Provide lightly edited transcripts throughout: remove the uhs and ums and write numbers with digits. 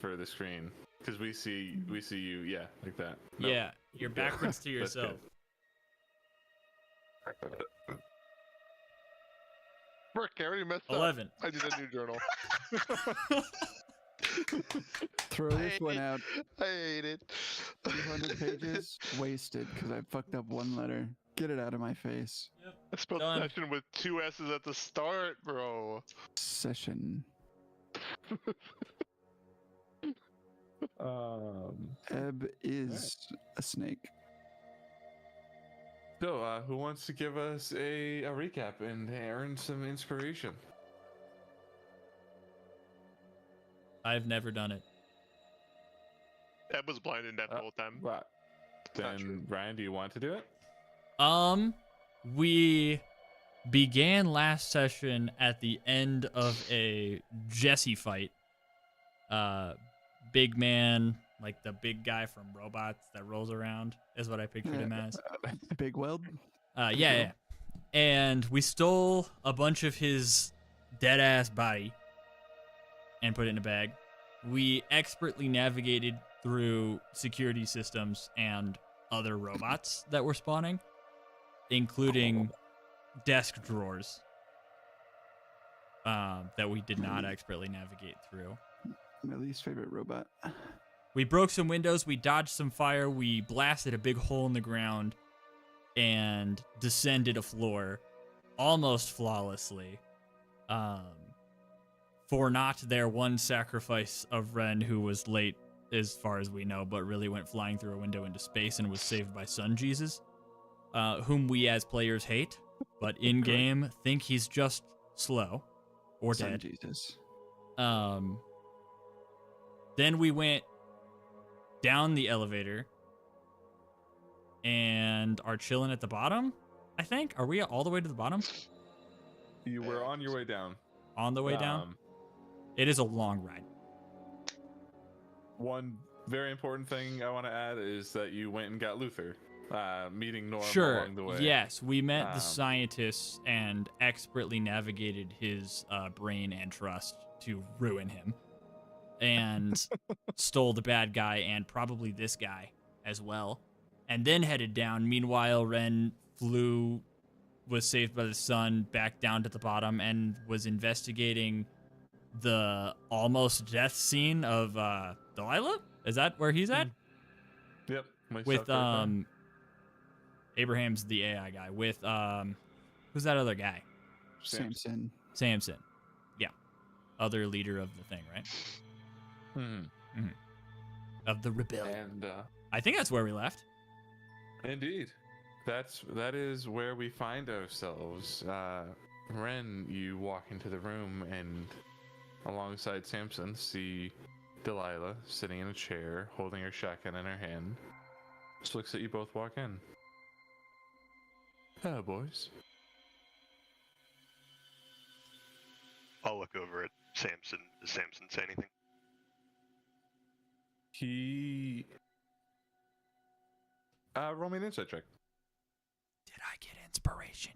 for the screen because we see you, yeah, like that. Nope. Yeah, you're backwards to yourself. Frick, I already messed 11. up. I did a new journal. Throw this one out. I hate it. 200 pages wasted because I fucked up one letter. Get it out of my face. Yep. I spelled Done. session with 2 S's at the start, bro. Session. Ebb is a snake. So, who wants to give us a recap and earn some inspiration? I've never done it. Ed was blinded that whole time. Right. Not true. Then, Ryan, do you want to do it? We began last session at the end of a Jesse fight. Big man, like the big guy from Robots that rolls around, is what I pictured him as. Big Weld? Yeah. And we stole a bunch of his dead-ass body and put it in a bag. We expertly navigated through security systems and other robots that were spawning, including desk drawers that we did not expertly navigate through. My least favorite robot. We broke some windows, we dodged some fire, we blasted a big hole in the ground, and descended a floor almost flawlessly. For not their one sacrifice of Ren, who was late as far as we know, but really went flying through a window into space and was saved by Sun Jesus, whom we as players hate, but in-game think he's just slow or Son dead. Jesus. Then we went down the elevator and are chilling at the bottom, I think. Are we all the way to the bottom? You were on your way down. On the way down? It is a long ride. One very important thing I want to add is that you went and got Luther, meeting Norm Sure. along the way. Yes, we met the scientists and expertly navigated his brain and trust to ruin him. And stole the bad guy and probably this guy as well. And then headed down. Meanwhile, Ren was saved by the sun, back down to the bottom, and was investigating the almost death scene of Delilah? Is that where he's at? Yep. With Abraham's the AI guy. With who's that other guy? Samson. Yeah. Other leader of the thing, right? Of the rebellion. And I think that's where we left. indeed, that is where we find ourselves. Ren, you walk into the room and alongside Samson see Delilah sitting in a chair, holding her shotgun in her hand. Just looks at you both walk in. Hello, boys. I'll look over at Samson. Does Samson say anything? He roll me an insight check. Did I get inspiration?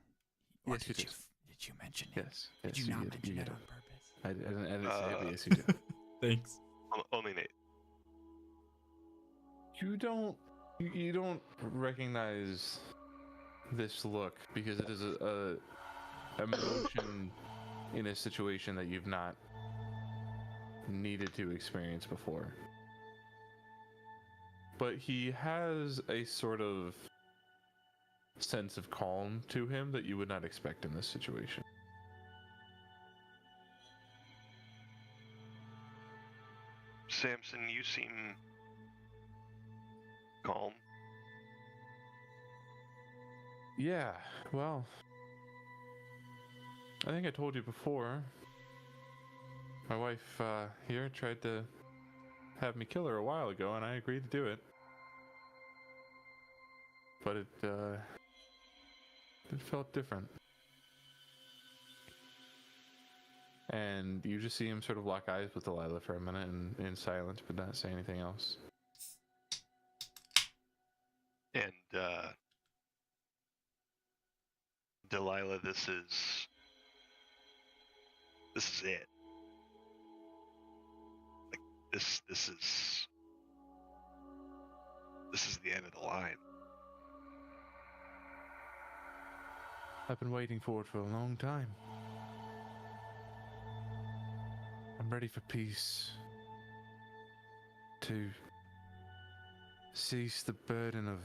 Or Yes, you did. Did you mention it? Yes. Did you not mention it on purpose? I didn't say it, but yes, you did. Thanks. Only an 8. You don't recognize this look because it is a emotion in a situation that you've not needed to experience before. But he has a sort of sense of calm to him that you would not expect in this situation. Samson, you seem calm. Yeah, well, I think I told you before. My wife here tried to have me kill her a while ago, and I agreed to do it. But it felt different. And you just see him sort of lock eyes with Delilah for a minute and in silence, but not say anything else. And Delilah, this is it. Like, this is the end of the line. I've been waiting for it for a long time. I'm ready for peace. To cease the burden of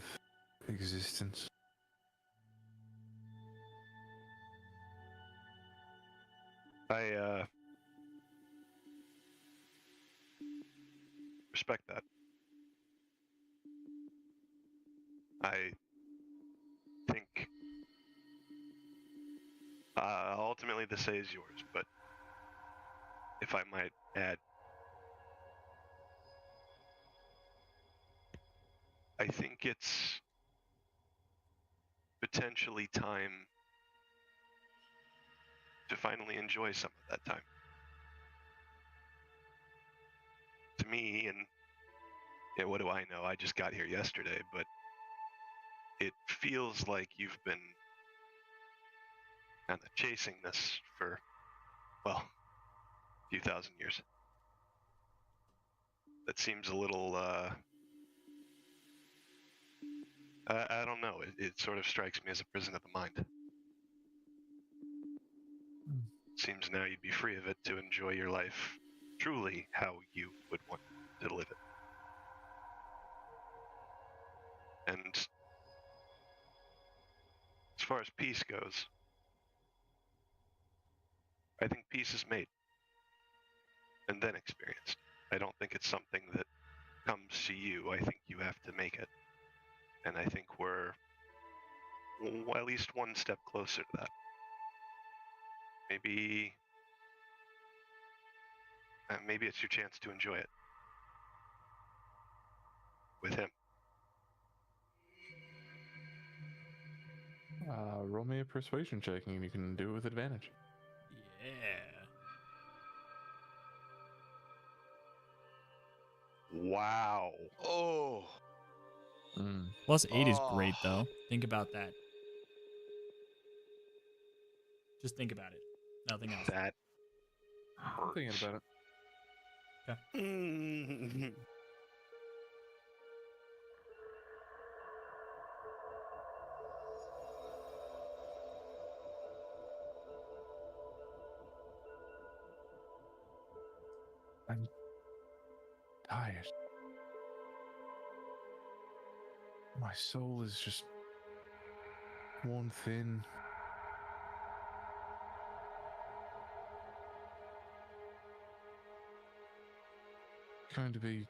existence. I respect that. I think ultimately the say is yours, but if I might add, I think it's potentially time to finally enjoy some of that time. To me, and yeah, what do I know? I just got here yesterday, but it feels like you've been kind of chasing this for, well, a few thousand years. That seems a little, I don't know. It sort of strikes me as a prison of the mind. Seems now you'd be free of it to enjoy your life truly how you would want to live it. And as far as peace goes, I think peace is made and then experienced. I don't think it's something that comes to you. I think you have to make it. And I think we're at least one step closer to that. Maybe it's your chance to enjoy it with him. Roll me a persuasion check, and you can do it with advantage. Yeah. Wow. Oh. +8 is great, Oh. though. Think about that. Just think about it. Nothing else. That I'm hurts. thinking about it. Mm. I'm tired. My soul is just worn thin. Going to be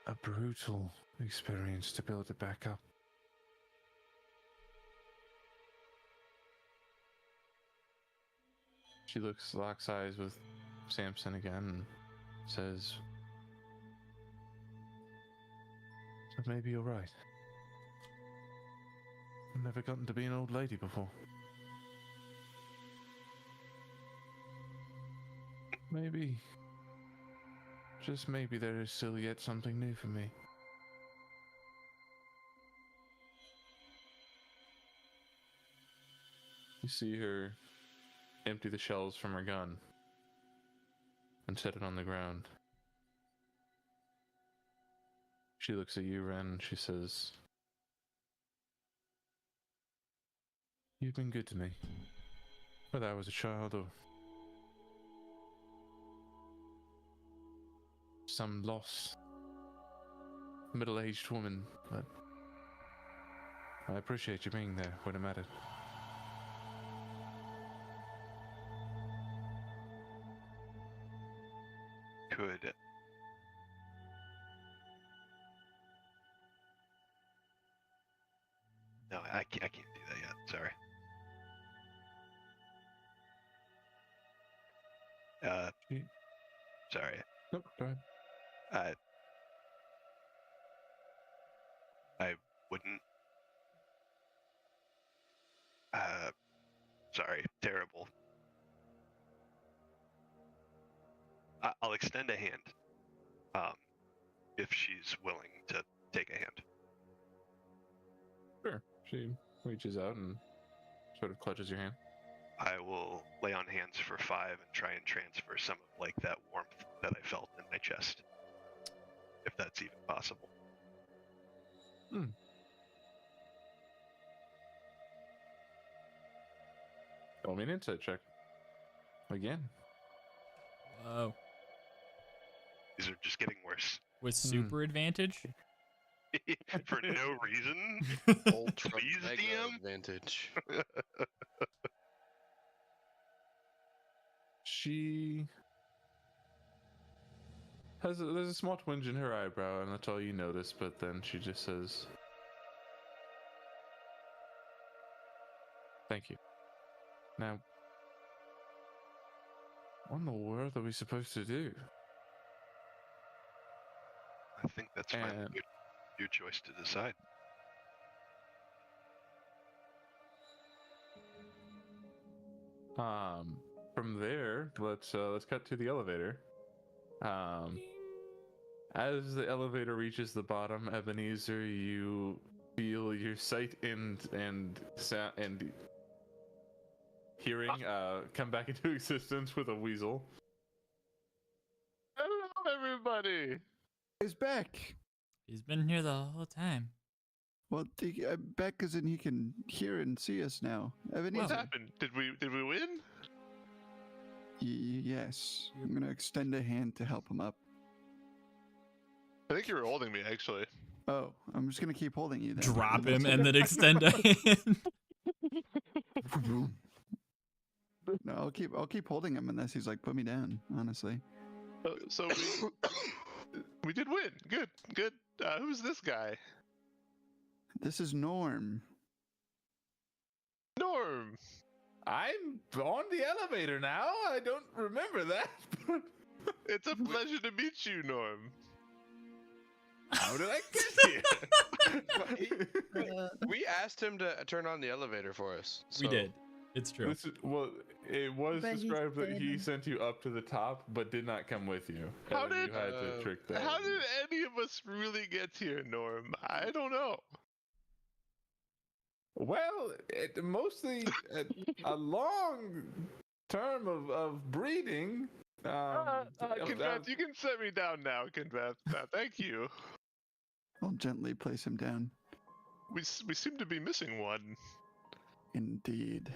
a brutal experience to build it back up. She locks eyes with Samson again and says, "So maybe you're right. I've never gotten to be an old lady before. Maybe, just maybe there is still yet something new for me." You see her empty the shells from her gun and set it on the ground. She looks at you, Ren, and she says, "You've been good to me, whether I was a child or some lost middle-aged woman, but I appreciate you being there when it mattered." could. No, I can't do that yet. Sorry. Sorry. Nope, go ahead. I wouldn't. Sorry. Terrible. I'll extend a hand. If she's willing to take a hand. Sure. She reaches out and sort of clutches your hand. I will lay on hands for 5 and try and transfer some of like that warmth that I felt in my chest, if that's even possible. Roll me an insight check. Again. Whoa. These are just getting worse. With super advantage? For no reason. Ultra Please, mega DM? advantage. She there's a small twinge in her eyebrow, and that's all you notice, but then she just says, "Thank you." Now, what in the world are we supposed to do? I think that's fine. And- Your choice to decide. From there, let's cut to the elevator. As the elevator reaches the bottom, Ebenezer, you feel your sight and sound and hearing come back into existence with a weasel. Hello, everybody. He's back. He's been here the whole time. Well, back as in he can hear and see us now. Ebenezer. What happened? Did we win? Yes. I'm gonna extend a hand to help him up. I think you were holding me, actually. Oh, I'm just gonna keep holding you then. Drop him and then extend a hand. No, I'll keep holding him unless he's like, put me down. Honestly. So we did win. Good. Who's this guy? This is Norm. Norm. I'm on the elevator now. I don't remember that. It's a pleasure to meet you, Norm. How did I get here? We asked him to turn on the elevator for us. We so- did. It's true. Well, it was But he described that he said- sent you up to the top, but did not come with you. How And did- you had to trick them? How did any of us really get here, Norm? I don't know. Well, mostly a long term of breeding. Kinvath, you can set me down now, Kinvath. Thank you. I'll gently place him down. We seem to be missing one. Indeed.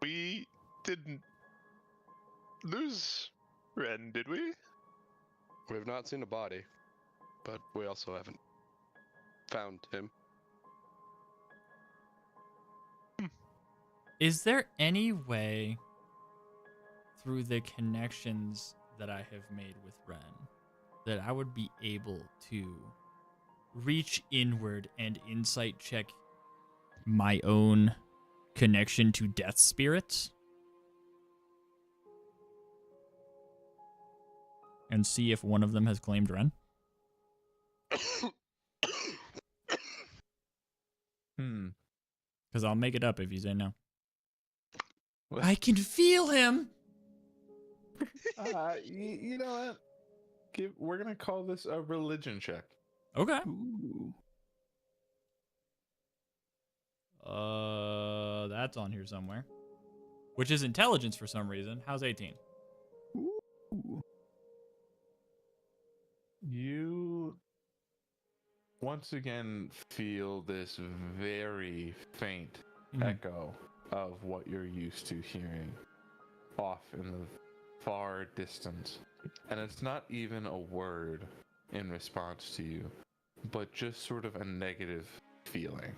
We didn't lose Ren, did we? We've not seen a body, but we also haven't found him. Is there any way through the connections that I have made with Ren that I would be able to reach inward and insight check my own connection to death spirits and see if one of them has claimed Ren? Because I'll make it up if you say no. What? I can feel him. You know what? We're gonna call this a religion check. Okay. Ooh. That's on here somewhere. Which is intelligence for some reason. How's 18? Ooh. You once again feel this very faint echo of what you're used to hearing off in the far distance. And it's not even a word in response to you, but just sort of a negative feeling.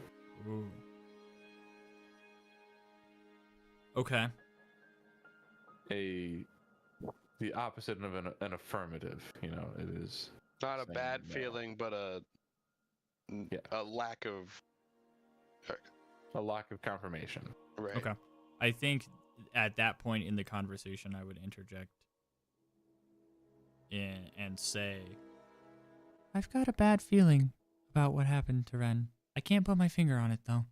Ooh. Okay. The opposite of an affirmative, you know, it is Not a saying bad no. feeling, but Yeah. a lack of a lack of confirmation. right. Okay. I think at that point in the conversation, I would interject and say, I've got a bad feeling about what happened to Ren. I can't put my finger on it, though.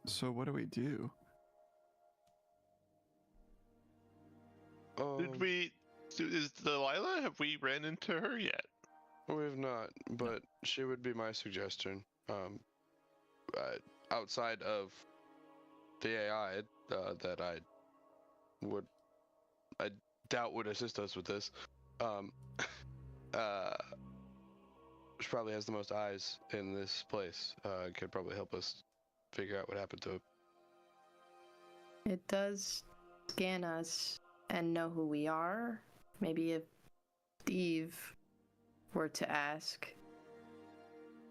So what do we do? Did we? Is Delilah? Have we ran into her yet? We've not, but she would be my suggestion. Outside of the AI that I doubt would assist us with this, um, which probably has the most eyes in this place, could probably help us figure out what happened to it. It does scan us and know who we are. Maybe if Steve were to ask,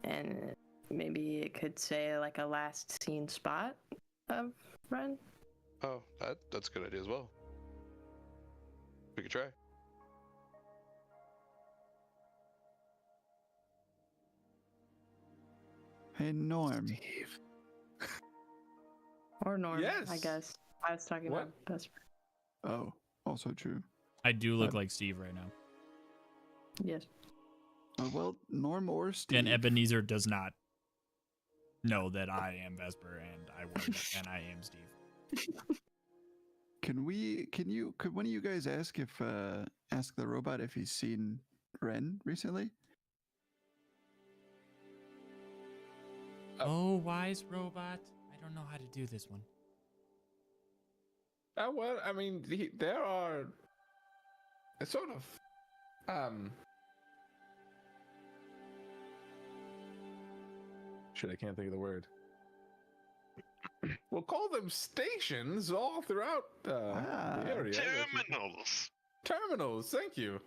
and maybe it could say like a last seen spot of Ren. Oh, that's a good idea as well. We could try. Hey, Norm. Steve. Or Norm, I Yes. guess. I was talking What? about best friend. Oh, also true. I do look like Steve right now. Yes. Well, Norm or Steve. And Ebenezer does not know that I am Vesper and and I am Steve. Could one of you guys ask the robot if he's seen Ren recently? Oh, wise robot. I don't know how to do this one. Well, I mean, there are sort of, shit, I can't think of the word. We'll call them stations all throughout the area. Terminals. Terminals, thank you.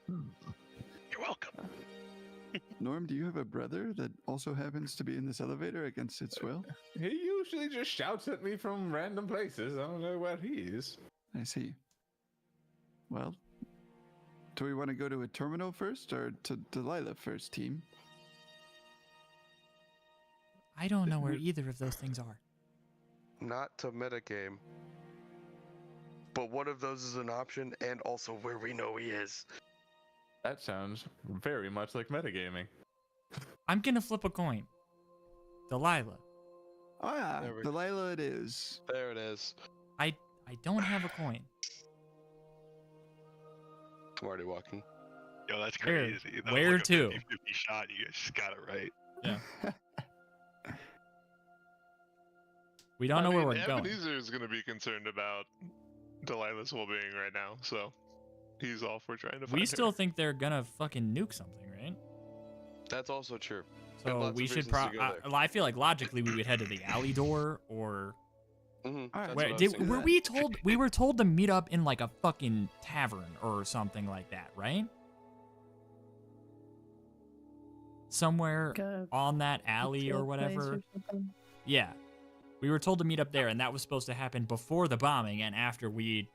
You're welcome. Norm, do you have a brother that also happens to be in this elevator against its will? He usually just shouts at me from random places. I don't know where he is. I see. Well, do we want to go to a terminal first or to Delilah first, team? I don't know where either of those things are. Not to metagame, but one of those is an option, and also where we know he is. That sounds very much like metagaming. I'm gonna flip a coin. Delilah. Oh yeah, There we- Delilah it is. There it is. I don't have a coin. I'm already walking. Yo, that's Where? crazy. That was Where like a to? 50-50 shot. You guys just got it right. We don't know where we're going. Ebenezer is going to be concerned about Delilah's well-being right now, so he's all for trying to find We her. still think they're gonna fucking nuke something, right? That's also true. So lots we of should reasons to go there. I feel like logically we would head to the alley door or Mm-hmm. All right, where let's do were that. we told we were told to meet up in like a fucking tavern or something like that, right? Somewhere Like a on that alley or field place whatever. or something. Yeah. We were told to meet up there, and that was supposed to happen before the bombing and after we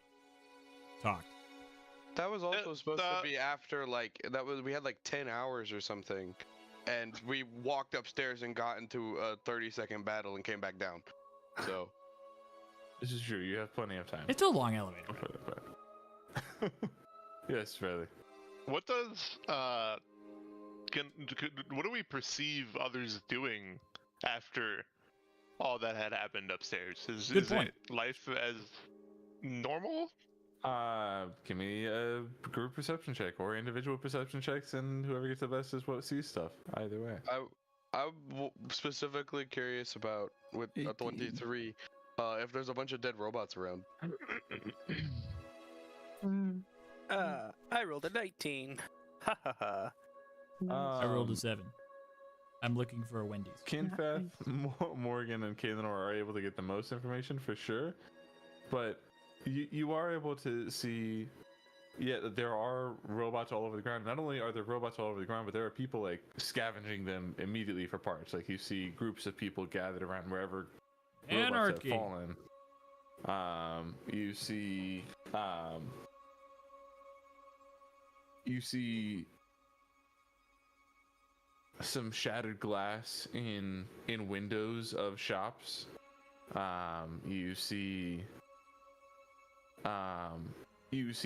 talked. That was also supposed to the- be after, like, we had like 10 hours or something, and we walked upstairs and got into a 30-second battle and came back down. So, This is true. You have plenty of time. It's a long elevator. I'll put it back. Yes, really. What does what do we perceive others doing after all that had happened upstairs? Is point. it life as normal? Give me a group perception check or individual perception checks, and whoever gets the best is what sees stuff. Either way. I'm specifically curious about, with a 18. 23, if there's a bunch of dead robots around. Mm. I rolled a 19. Ha ha ha. I rolled a 7. I'm looking for a Wendy's. Kinfeth, Morgan, and Kaylin are able to get the most information for sure, but you are able to see, that there are robots all over the ground. Not only are there robots all over the ground, but there are people like scavenging them immediately for parts. Like you see groups of people gathered around wherever Anarchy. robots have fallen. You see some shattered glass in windows of shops. You see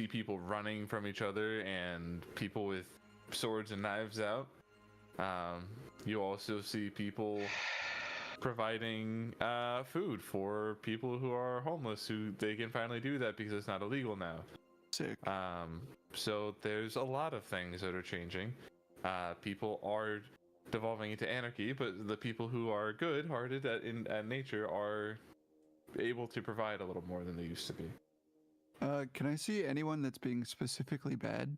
people running from each other and people with swords and knives out. You also see people providing food for people who are homeless, who they can finally do that because it's not illegal now. Sick. So there's a lot of things that are changing. People are devolving into anarchy, but the people who are good-hearted at nature are able to provide a little more than they used to be. Can I see anyone that's being specifically bad?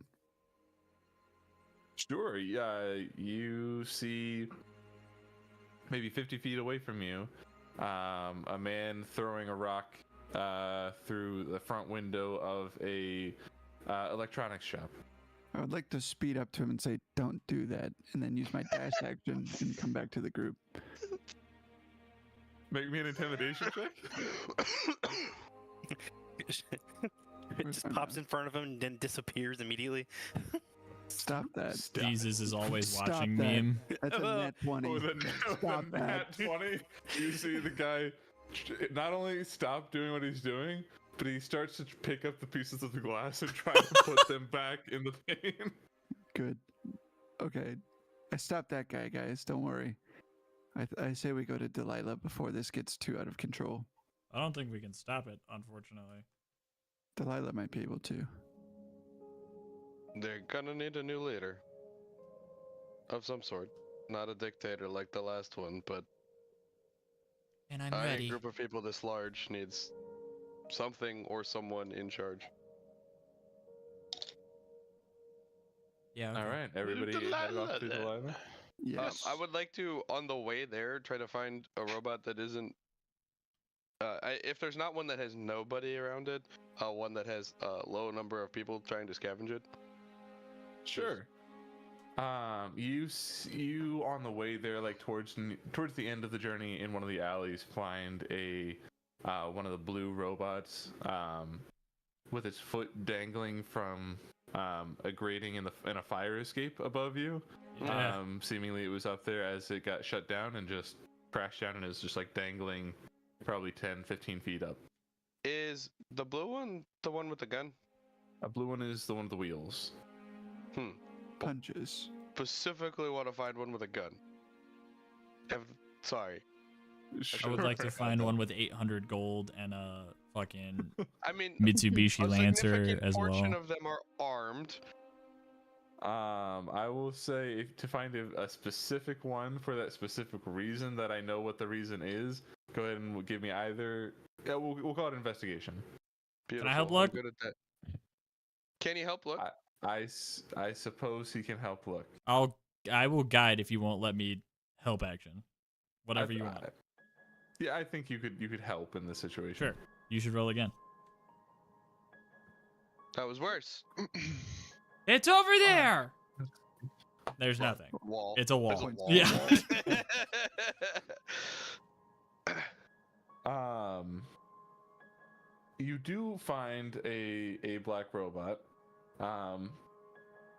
Sure. Yeah, you see maybe 50 feet away from you, a man throwing a rock through the front window of a electronics shop. I would like to speed up to him and say, "Don't do that," and then use my dash action and come back to the group. Make me an intimidation check. It just pops in front of him and then disappears immediately. Stop that. Jesus is always Stop watching that. meme. That's a nat 20. With Stop a that. nat 20, you see the guy not only stop doing what he's doing, but he starts to pick up the pieces of the glass and try to put them back in the pane. Good. Okay. I stopped that guy, guys. Don't worry. I say we go to Delilah before this gets too out of control. I don't think we can stop it, unfortunately. Delilah might be able to. They're gonna need a new leader. Of some sort. Not a dictator like the last one, but And I'm a ready. group of people this large needs something or someone in charge. Yeah. All right, everybody head off to then. Delilah. Yes. I would like to, on the way there, try to find a robot that isn't. If there's not one that has nobody around it, one that has a low number of people trying to scavenge it. Sure. You on the way there, like towards the end of the journey, in one of the alleys, find a one of the blue robots with its foot dangling from a grating in a fire escape above you. Yeah. Seemingly it was up there as it got shut down and just crashed down and is just like dangling probably 10-15 feet up. Is the blue one the one with the gun? A blue one is the one with the wheels. Punches. Specifically want to find one with a gun. Sorry. I would like to find one with 800 gold and a fucking I mean, Mitsubishi a Lancer significant as portion well. of them are armed. I will say to find a specific one for that specific reason that I know what the reason is. Go ahead and give me either. Yeah, we'll call it investigation. Beautiful. I help I'm look? good at that. Can you help look? I suppose he can help look. I will guide if you won't let me help action. Whatever you want. Yeah, I think you could help in this situation. Sure. You should roll again. That was worse. It's over there. There's nothing. Wall. It's a wall. There's a wall. Yeah. You do find a black robot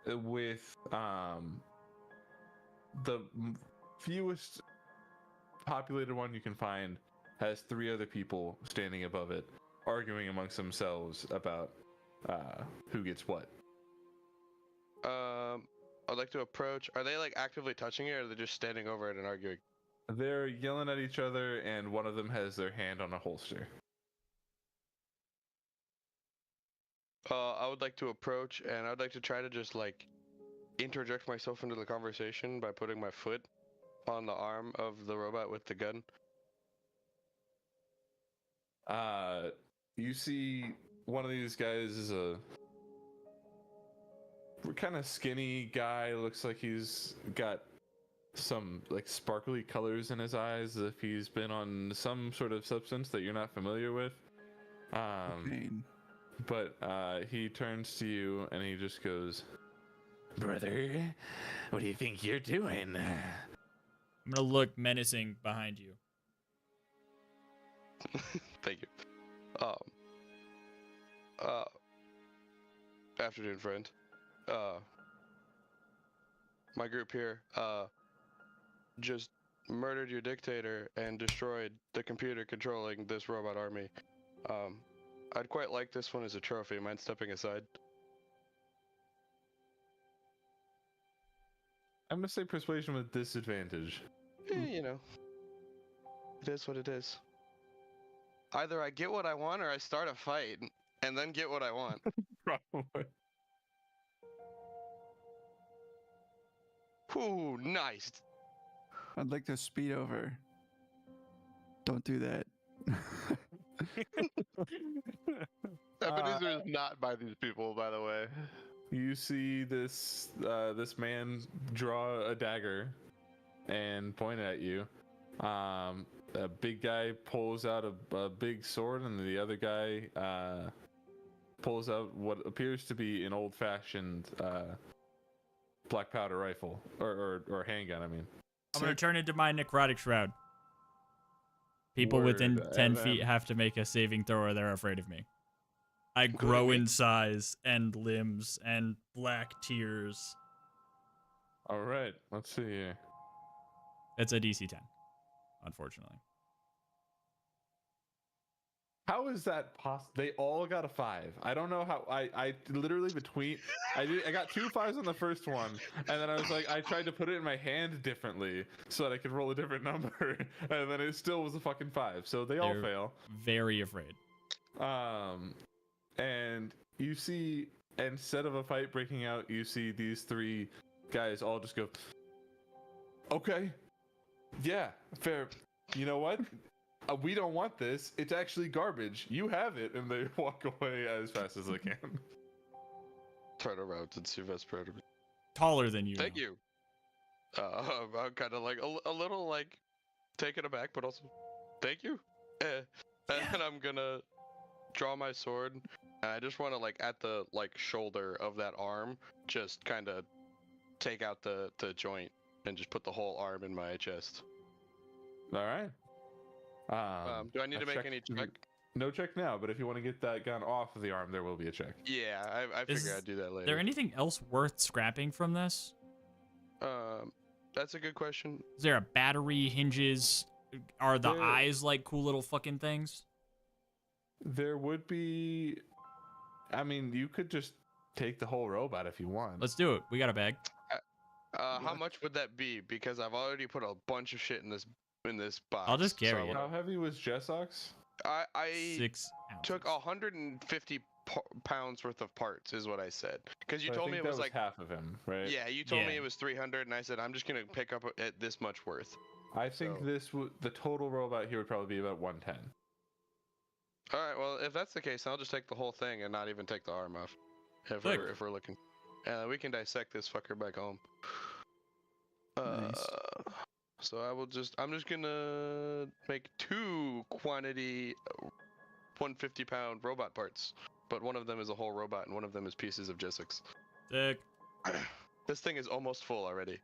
with the fewest populated one you can find has 3 other people standing above it arguing amongst themselves about who gets what. I'd like to approach. Are they like actively touching it, or are they just standing over it and arguing? They're yelling at each other, and one of them has their hand on a holster. I would like to approach, and I'd like to try to just like interject myself into the conversation by putting my foot on the arm of the robot with the gun. You see one of these guys is a kind of skinny guy. Looks like he's got some like sparkly colors in his eyes, as if he's been on some sort of substance that you're not familiar with. Pain. But he turns to you and he just goes, "Brother, what do you think you're doing?" I'm gonna look menacing behind you. Thank you. Afternoon, friend. My group here, just murdered your dictator and destroyed the computer controlling this robot army. I'd quite like this one as a trophy. Mind stepping aside? I'm gonna say persuasion with disadvantage. You know. It is what it is. Either I get what I want or I start a fight and then get what I want. Probably. Ooh, nice. I'd like to speed over. Don't do that. Ebenezer is not by these people, by the way. You see this this man draw a dagger and point at you. A big guy pulls out a big sword, and the other guy pulls out what appears to be an old-fashioned black powder rifle or handgun. I mean, I'm gonna turn into my necrotic shroud. People within Word, 10 and feet then- have to make a saving throw or they're afraid of me. I grow in size and limbs and black tears. all right, let's see here. It's a DC 10, unfortunately. How is that possible? They all got a 5. I don't know how. I literally I got 2 5s on the first one, and then I was like, I tried to put it in my hand differently so that I could roll a different number, and then it still was a fucking 5. So they all They're fail. Very afraid. And you see, instead of a fight breaking out, you see these 3 guys all just go, okay, yeah, fair. You know what? We don't want this. It's actually garbage. You have it. And they walk away as fast as they can. Turn around and see Vesper. Taller than you. Thank though. you. I'm kind of like a little like taken aback, but also thank you. And then I'm gonna draw my sword, and I just want to like at the like shoulder of that arm, just kind of take out the joint and just put the whole arm in my chest. All right. Do I need a to make any check? No check now, but if you want to get that gun off of the arm, there will be a check. Yeah, I figure I'd do that Is later. there anything else worth scrapping from this? That's a good question. Is there a battery, hinges? Are the There- eyes like cool little fucking things? There would be. I mean, you could just take the whole robot if you want. Let's do it. We got a bag. How much would that be? Because I've already put a bunch of shit in this box. I'll just carry it. How heavy was Jessox? I 6 took ounces. 150 pounds worth of parts, is what I said. Because you So I told think me it that was like, half of him, right? yeah, you told me Yeah. it was 300, and I said I'm just gonna pick up at this much worth. I think So- the total robot here would probably be about 110. All right, well, if that's the case, I'll just take the whole thing and not even take the arm off. If Sick. we're looking, we can dissect this fucker back home. Nice. So I'm just gonna make 2 quantity 150-pound robot parts, but one of them is a whole robot and one of them is pieces of Jessox. Sick. This thing is almost full already.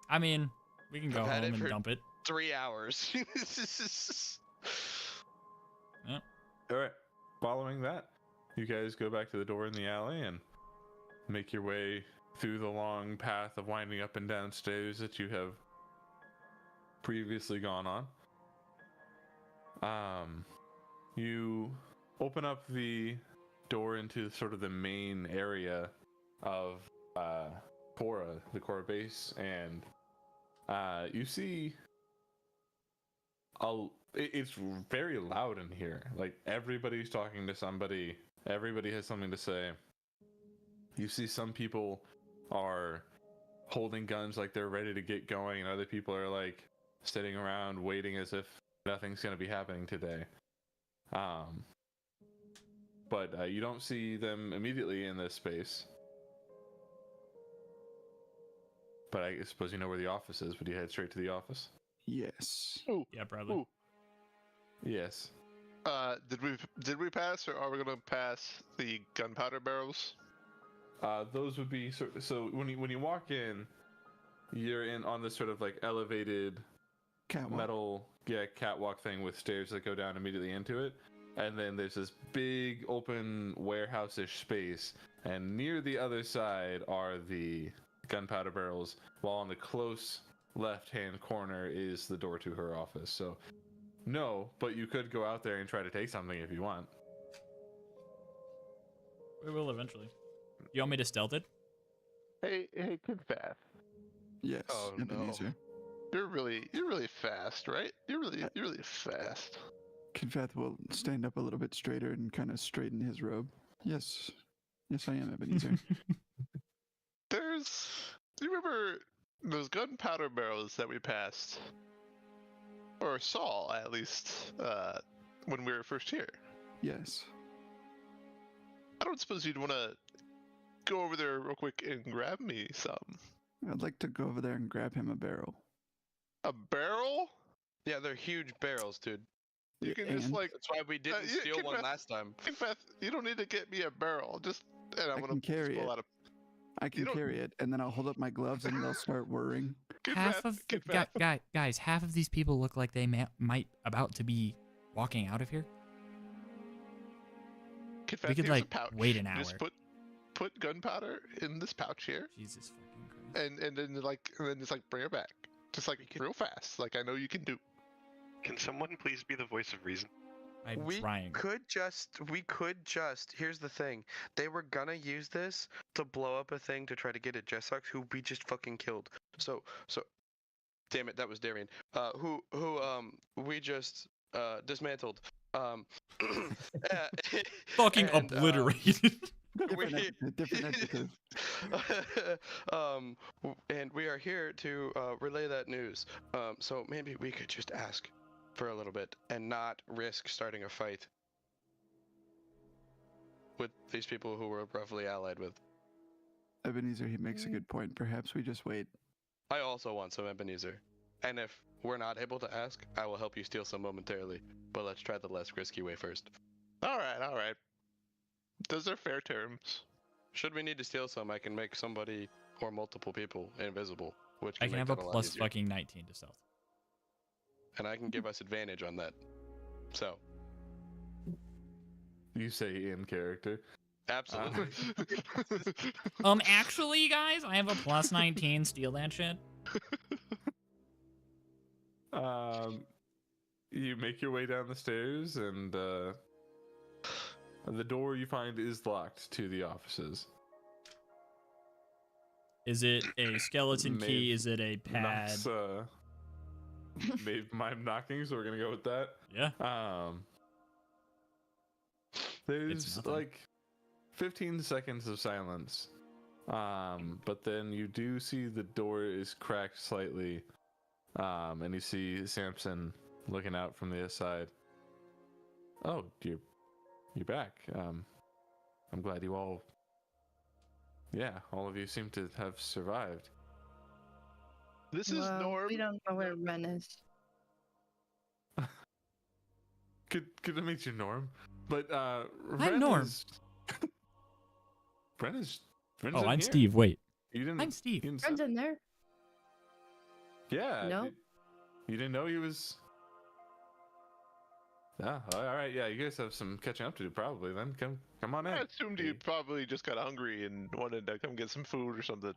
I mean, we can go I've had home it and for- dump it. 3 hours. All right. Following that, you guys go back to the door in the alley and make your way through the long path of winding up and down stairs that you have previously gone on. You open up the door into sort of the main area of Cora, the Cora base, and you see it's very loud in here. Like everybody's talking to somebody. Everybody has something to say. You see some people are holding guns like they're ready to get going, and other people are like sitting around waiting as if nothing's going to be happening today. But you don't see them immediately in this space. But I suppose you know where the office is. Would you head straight to the office? Yes. Yeah, probably. Ooh. Yes. Did we pass, or are we gonna pass the gunpowder barrels? Those would be so when you walk in, you're in on this sort of like elevated Catwalk. metal catwalk thing with stairs that go down immediately into it, and then there's this big open warehouse-ish space, and near the other side are the gunpowder barrels, while on the close left-hand corner is the door to her office. So no, but you could go out there and try to take something if you want. We will eventually. You want me to stealth it? Hey, Confess. Yes. Oh, no. Ebenezer. You're really fast, right? You're really fast. Confeth will stand up a little bit straighter and kind of straighten his robe. Yes. Yes, I am Ebenezer. Do you remember those gunpowder barrels that we passed? Or saw, at least, when we were first here. Yes. I don't suppose you'd want to go over there real quick and grab me some. I'd like to go over there and grab him a barrel. A barrel? Yeah, they're huge barrels, dude. You can just And- like. That's why we didn't yeah, steal Kid one Beth- last time. Kid Beth, you don't need to get me a barrel. Just and I'm I gonna can carry pull it. out a. I can don't- carry it, and then I'll hold up my gloves, and they'll start whirring. Kid Half Beth, of Kid Beth. guys, half of these people look like they might about to be walking out of here. Kid We Beth, could, here's a like, pouch. wait an Just hour. put gunpowder in this pouch here, Jesus fucking Christ. and then just like bring her back, just like real fast, like I know you can do. Can someone please be the voice of reason? I'm We trying. could just. Here's the thing. They were gonna use this to blow up a thing to try to get at Jessox, who we just fucking killed. So, damn it, that was Darian. Who we just dismantled. Fucking and, obliterated. Different adjective. And we are here to relay that news. So maybe we could just ask for a little bit and not risk starting a fight with these people who we're roughly allied with. Ebenezer, he makes a good point. Perhaps we just wait. I also want some Ebenezer. And if we're not able to ask, I will help you steal some momentarily. But let's try the less risky way first. All right. Those are fair terms. Should we need to steal some, I can make somebody or multiple people invisible, which I can can make have a that lot plus easier. fucking 19 to stealth. And I can give us advantage on that. So, You say in character. absolutely. Actually, guys, I have a plus 19. Steal that shit. You make your way down the stairs, and the door you find is locked to the offices. Is it a skeleton key? Maeve Is it a pad? Knocks, Maeve mimed knocking, so we're gonna go with that. Yeah. There's nothing. like 15 seconds of silence. But then you do see the door is cracked slightly. And you see Samson looking out from the other side. Oh, you're back. I'm glad you all. Yeah, all of you seem to have survived. This is Well, Norm. we don't know where Ren is. Good to meet you, Norm. But I'm Ren Norm. Bren's Oh, in I'm here. Steve. Wait. You didn't. I'm Steve. You didn't Ren's in there. Yeah. No? You didn't know he was. Yeah. All right. Yeah. You guys have some catching up to do, probably. Then come on in. I assumed you probably just got hungry and wanted to come get some food or something.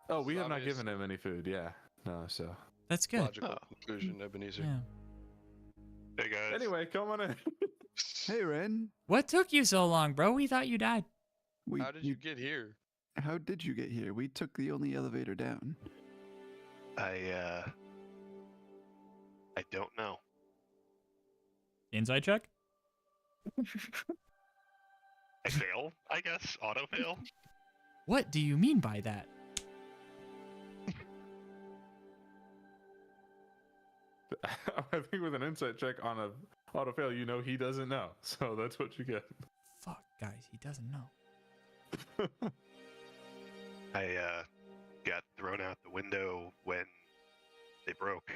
Oh, we It's have not obvious. given him any food. Yeah. No. So. That's good. Logical Oh. conclusion, Ebenezer. Yeah. Hey guys. Anyway, come on in. Hey, Ren. What took you so long, bro? We thought you died. How did you get here? How did you get here? We took the only elevator down. I don't know. Inside check? I fail, I guess. Auto fail. What do you mean by that? I think with an insight check on a auto fail, you know he doesn't know. So that's what you get. Fuck, guys, he doesn't know. I got thrown out the window when they broke.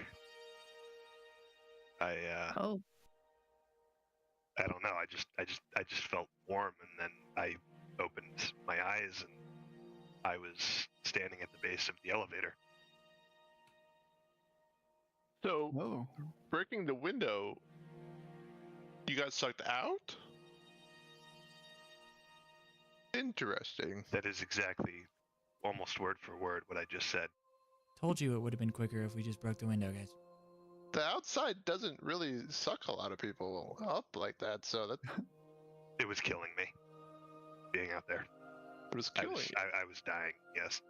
Oh, I don't know. I just felt warm, and then I opened my eyes, and I was standing at the base of the elevator. So, Oh. breaking the window, you got sucked out? Interesting. That is exactly, almost word for word, what I just said. Told you it would have been quicker if we just broke the window, guys. The outside doesn't really suck a lot of people up like that, so that It was killing me, being out there. was I killing was, you. I was dying. Yes.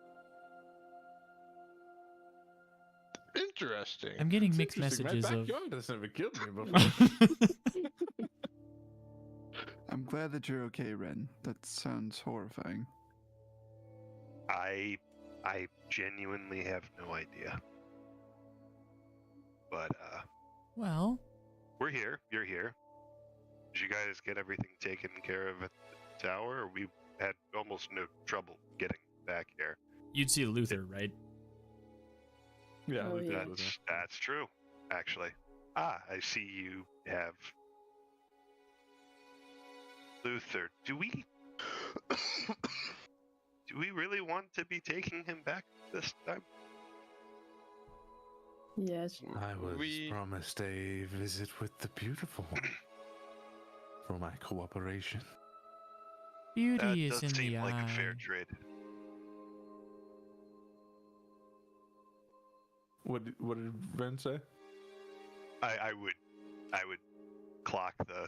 Interesting. I'm getting It's mixed interesting. messages My of. backyard hasn't even killed me before. I'm glad that you're okay, Ren. That sounds horrifying. I genuinely have no idea. But Well, we're here. You're here. Did you guys get everything taken care of at the tower? We had almost no trouble getting back here. You'd see Luther, right? Yeah, Oh, we did yeah. with it. That's true, actually. I see you have Luther. Do we really want to be taking him back this time? Yes. I was We- promised a visit with the beautiful one for my cooperation. Beauty That is does in seem the like eye. a fair trade. What did Ben say? I would clock the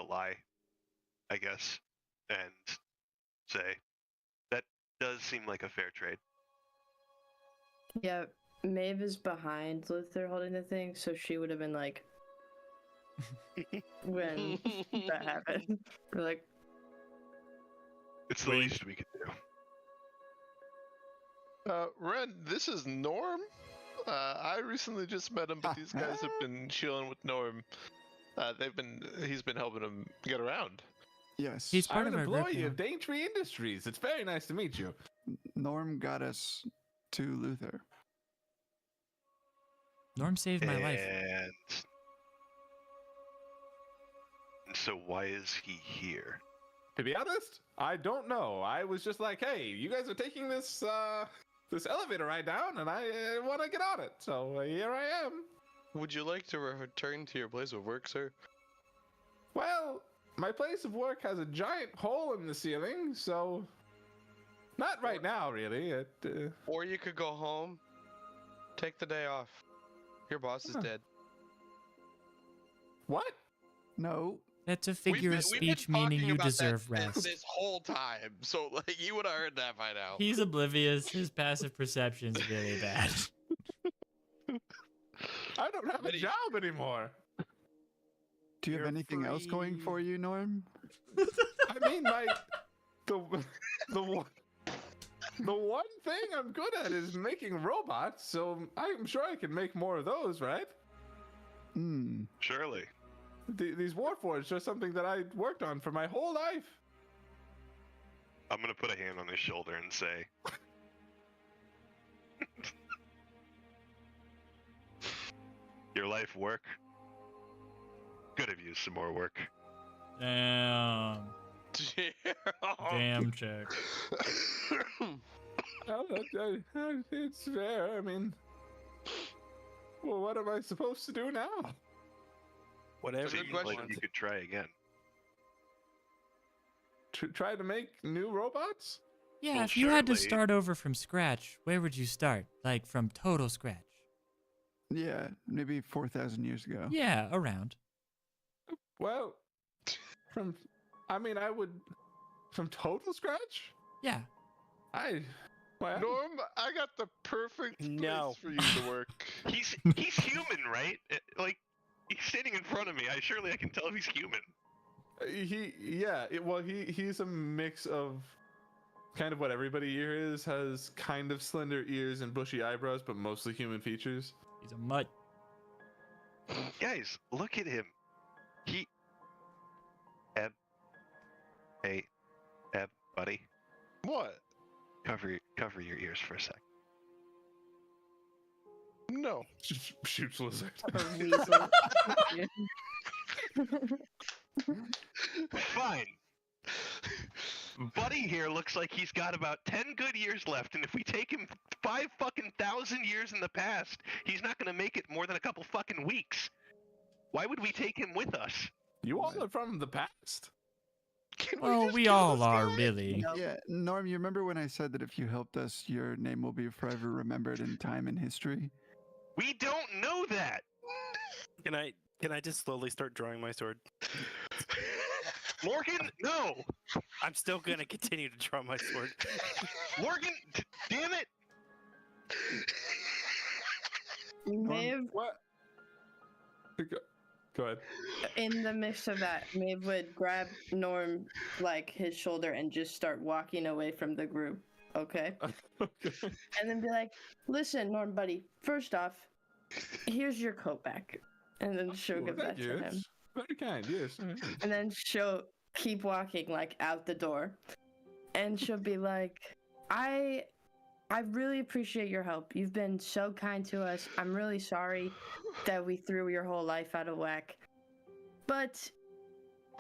lie, I guess, and say that does seem like a fair trade. Yeah, Maeve is behind Luther holding the thing, so she would have been like, when that happened. We're like, It's the Wink. least we could do. Ren, this is Norm. I recently just met him, but these guys have been chilling with Norm. He's been helping him get around. Yes. He's part I'm of an our group employee now. of Daintree Industries. It's very nice to meet you. Norm got us to Luther. Norm saved my life. And so why is he here? To be honest, I don't know. I was just like, hey, you guys are taking this this elevator ride down, and I want to get on it. So here I am. Would you like to return to your place of work, sir? Well, my place of work has a giant hole in the ceiling, so not right now, really. Or you could go home, take the day off. Your boss is Huh. dead. What? No. That's a figure of speech meaning you deserve rest. This whole time, so like you would have heard that by now. He's oblivious. His passive perception's really bad. I don't have a Ready. job anymore. Do you have You're anything else going free. for you, Norm? I mean, the one thing I'm good at is making robots, so I'm sure I can make more of those, right? Hmm. Surely. These Warforged are something that I worked on for my whole life. I'm gonna put a hand on his shoulder and say, your life work could have used some more work. Damn. Damn check. Well, it's fair. I mean, well, what am I supposed to do now? Whatever good you question. Like want. you could try again. Try to make new robots? Yeah, Well, if you had to surely- start over from scratch, where would you start? Like from total scratch? Yeah, maybe 4,000 years ago. Yeah, around. Well, I would, from total scratch? Yeah. Well, Norm, I got the perfect place No. for you to work. He's human, right? Like he's sitting in front of me. Surely I can tell if he's human. He's a mix of kind of what everybody here is, has kind of slender ears and bushy eyebrows, but mostly human features. He's a mutt. Guys, look at him. Hey, buddy, What? cover your ears for a sec. No. Shoots lizard. weasel. Fine. Buddy here looks like he's got about 10 good years left, and if we take him 5,000 years in the past, he's not gonna make it more than a couple fucking weeks. Why would we take him with us? You all are from the past. Can Well, just we kill all this are, guy? really. No. Yeah, Norm, you remember when I said that if you helped us, your name will be forever remembered in time and history? We don't know that. Can I just slowly start drawing my sword? Morgan, no. I'm still gonna continue to draw my sword. Morgan, damn it. Maeve, What? Go ahead. in the midst of that, Maeve would grab Norm like his shoulder and just start walking away from the group. Okay? Okay. And then be like, listen, Norm buddy, first off, here's your coat back. And then she'll Well, give that thank you. to him. Very kind, yes. And then she'll keep walking like out the door. And she'll be like, I really appreciate your help. You've been so kind to us. I'm really sorry that we threw your whole life out of whack. But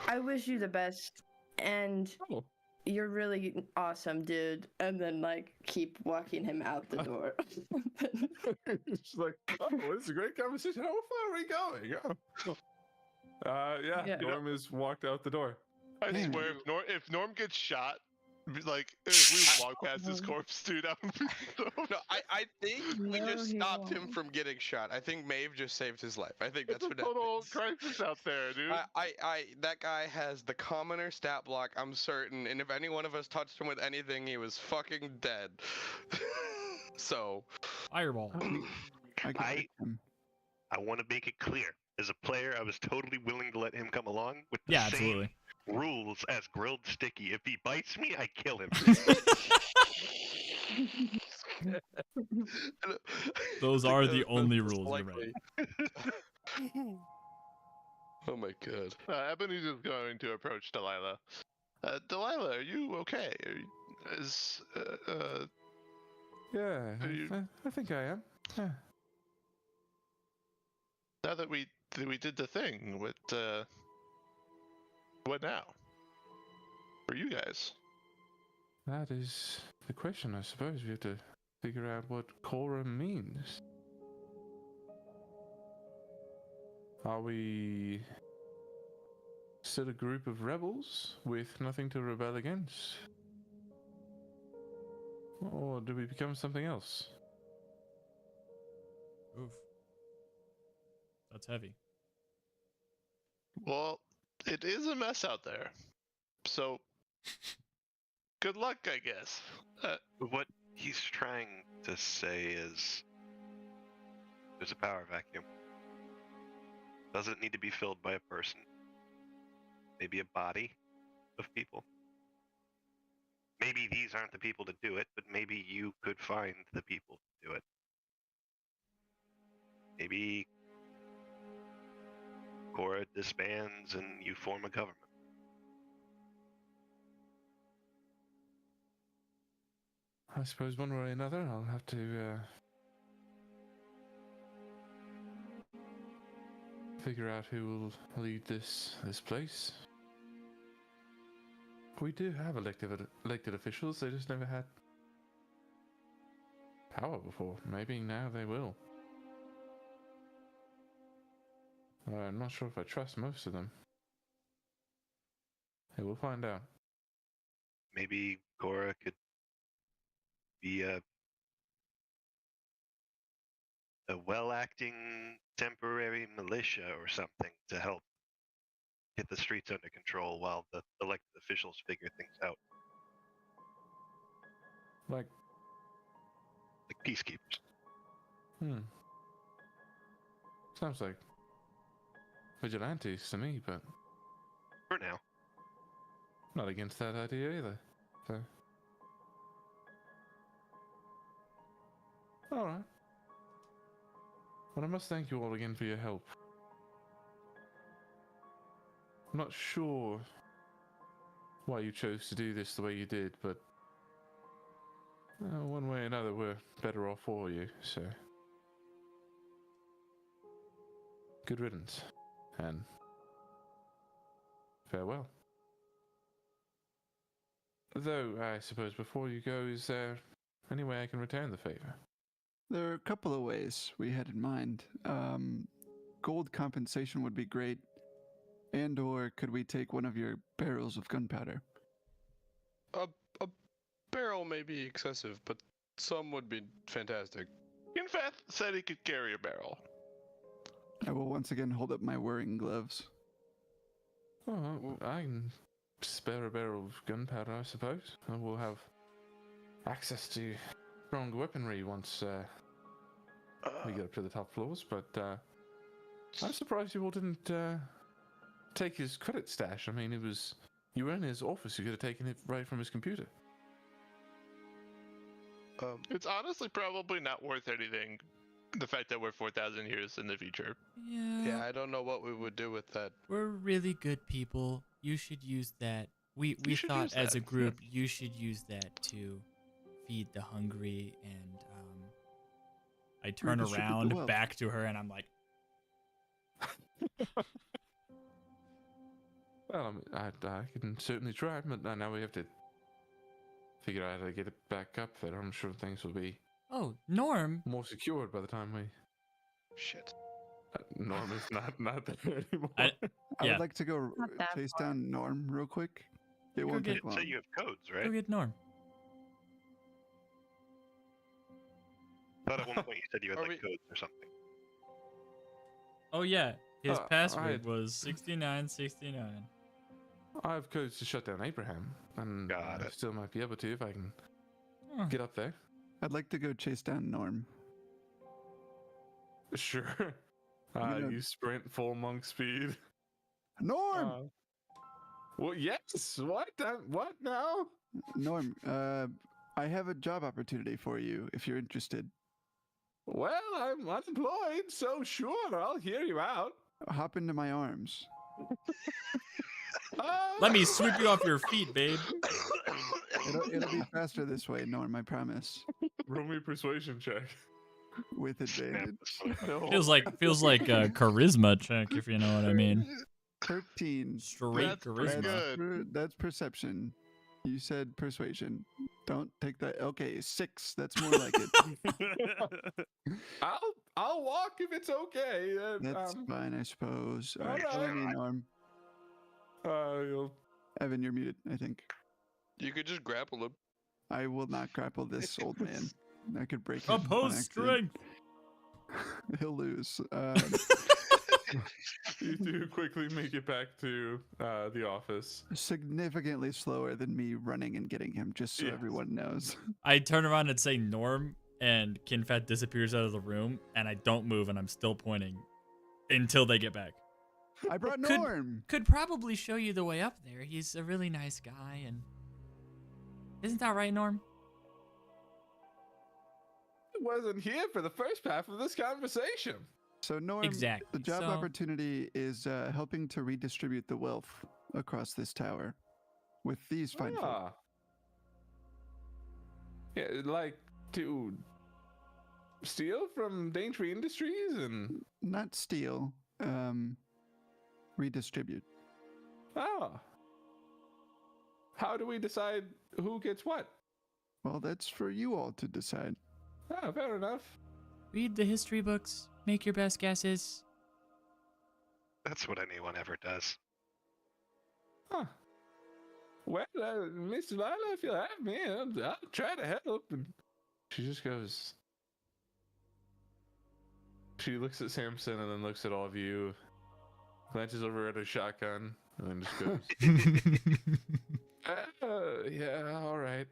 I wish you the best. And Oh. you're really awesome, dude. And then like keep walking him out the door. It's like, oh, this is a great conversation. How far are we going? Yeah, Yeah. Norm has walked out the door. I Damn. swear, if Norm gets shot, like if we walk past his corpse, dude, I would be so. No, I think we No, just he stopped him won't. from getting shot. I think Maeve just saved his life. I think It's that's a what total happens. crisis out there, dude. That guy has the commoner stat block, I'm certain, and if any one of us touched him with anything, he was fucking dead. So, Fireball. I can I- fix him. I want to make it clear. As a player, I was totally willing to let him come along with the Yeah, same absolutely. rules as Grilled Sticky. If he bites me, I kill him. Those I think are that- the that's only most rules, you're likely. Oh my god. Ebenezer's going to approach Delilah. Delilah, are you okay? Yeah, Are you- I think I am. Yeah. Now that we did the thing with what now? For you guys. That is the question, I suppose. We have to figure out what quorum means. Are we still a group of rebels with nothing to rebel against? Or do we become something else? Oof. That's heavy. Well, it is a mess out there. So good luck, I guess. What he's trying to say is there's a power vacuum. Doesn't need to be filled by a person. Maybe a body of people. Maybe these aren't the people to do it, but maybe you could find the people to do it. Maybe Cora disbands and you form a government. I suppose one way or another, I'll have to figure out who will lead this place. We do have elected officials. They just never had power before. Maybe now they will. I'm not sure if I trust most of them. Hey, we'll find out. Maybe Cora could be a well-acting temporary militia or something to help get the streets under control while the elected officials figure things out, Like, like peacekeepers. Sounds like vigilantes to me, but For now. not against that idea either. So, all right. Well, I must thank you all again for your help. I'm not sure why you chose to do this the way you did, but one way or another, we're better off for you, so. Good riddance, and farewell. Though, I suppose before you go, is there any way I can return the favor? There are a couple of ways we had in mind. Gold compensation would be great. And or could we take one of your barrels of gunpowder? A barrel may be excessive, but some would be fantastic. Infeth said he could carry a barrel. I will once again hold up my whirring gloves. Oh, I can spare a barrel of gunpowder, I suppose. And we'll have access to strong weaponry once we get up to the top floors. But I'm surprised you all didn't take his credit stash. I mean, you were in his office. You could have taken it right from his computer. It's honestly probably not worth anything the fact that we're 4,000 years in the future. Yeah, I don't know what we would do with that. We're really good people. You should use that. We should thought use as a that. group you should use that to feed the hungry. And I turn Redistribute the around wealth. back to her and I'm like, Well, I can certainly try, but now we have to figure out how to get it back up there. I'm sure things will be oh, Norm. more secured by the time we. Shit. Norm is not there anymore. I Yeah. would like to go Not that chase far. down Norm real quick. It Go won't get- take So long. you have codes, Go right? get Norm. I thought at one point you said you had Are like we- codes or something. Oh yeah, his I- password was 6969. I have codes to shut down Abraham, and Got I it. still might be able to if I can Oh. get up there. I'd like to go chase down Norm. Sure. gonna- You sprint full monk speed. Norm! Well, yes. What? What now? Norm, I have a job opportunity for you if you're interested. Well, I'm unemployed, so sure, I'll hear you out. Hop into my arms. Let me sweep you off your feet, babe. It'll be faster this way, Norm, I promise. Roll me a persuasion check. With advantage. Feels like a charisma check, if you know what I mean. 13. Straight That's pretty charisma. good. That's perception. You said persuasion. Don't take that. Okay, 6. That's more like it. I'll walk if it's okay. That's fine, I suppose. All right, alright. follow me, Norm. You'll Evan, you're muted, I think. You could just grapple him. I will not grapple this old man. I could break him. on Oppose accident. strength. He'll lose. you do quickly make it back to the office. Significantly slower than me running and getting him, just so Yes. everyone knows. I turn around and say Norm, and Kinfat disappears out of the room, and I don't move, and I'm still pointing until they get back. I brought Could- Norm! Could probably show you the way up there. He's a really nice guy, and isn't that right, Norm? I wasn't here for the first half of this conversation. So, Norm, Exactly. the job So- opportunity is helping to redistribute the wealth across this tower with these fine folk. Ah. Yeah, like to steal from Daintree Industries and Not steal, redistribute. How do we decide who gets what? Well, that's for you all to decide. Fair enough. Read the history books. Make your best guesses. That's what anyone ever does. Huh. Well, Miss Lila, if you'll have me, I'll try to help. And she just goes. She looks at Samson and then looks at all of you, glances over at her shotgun, and then just goes, "Yeah, all right.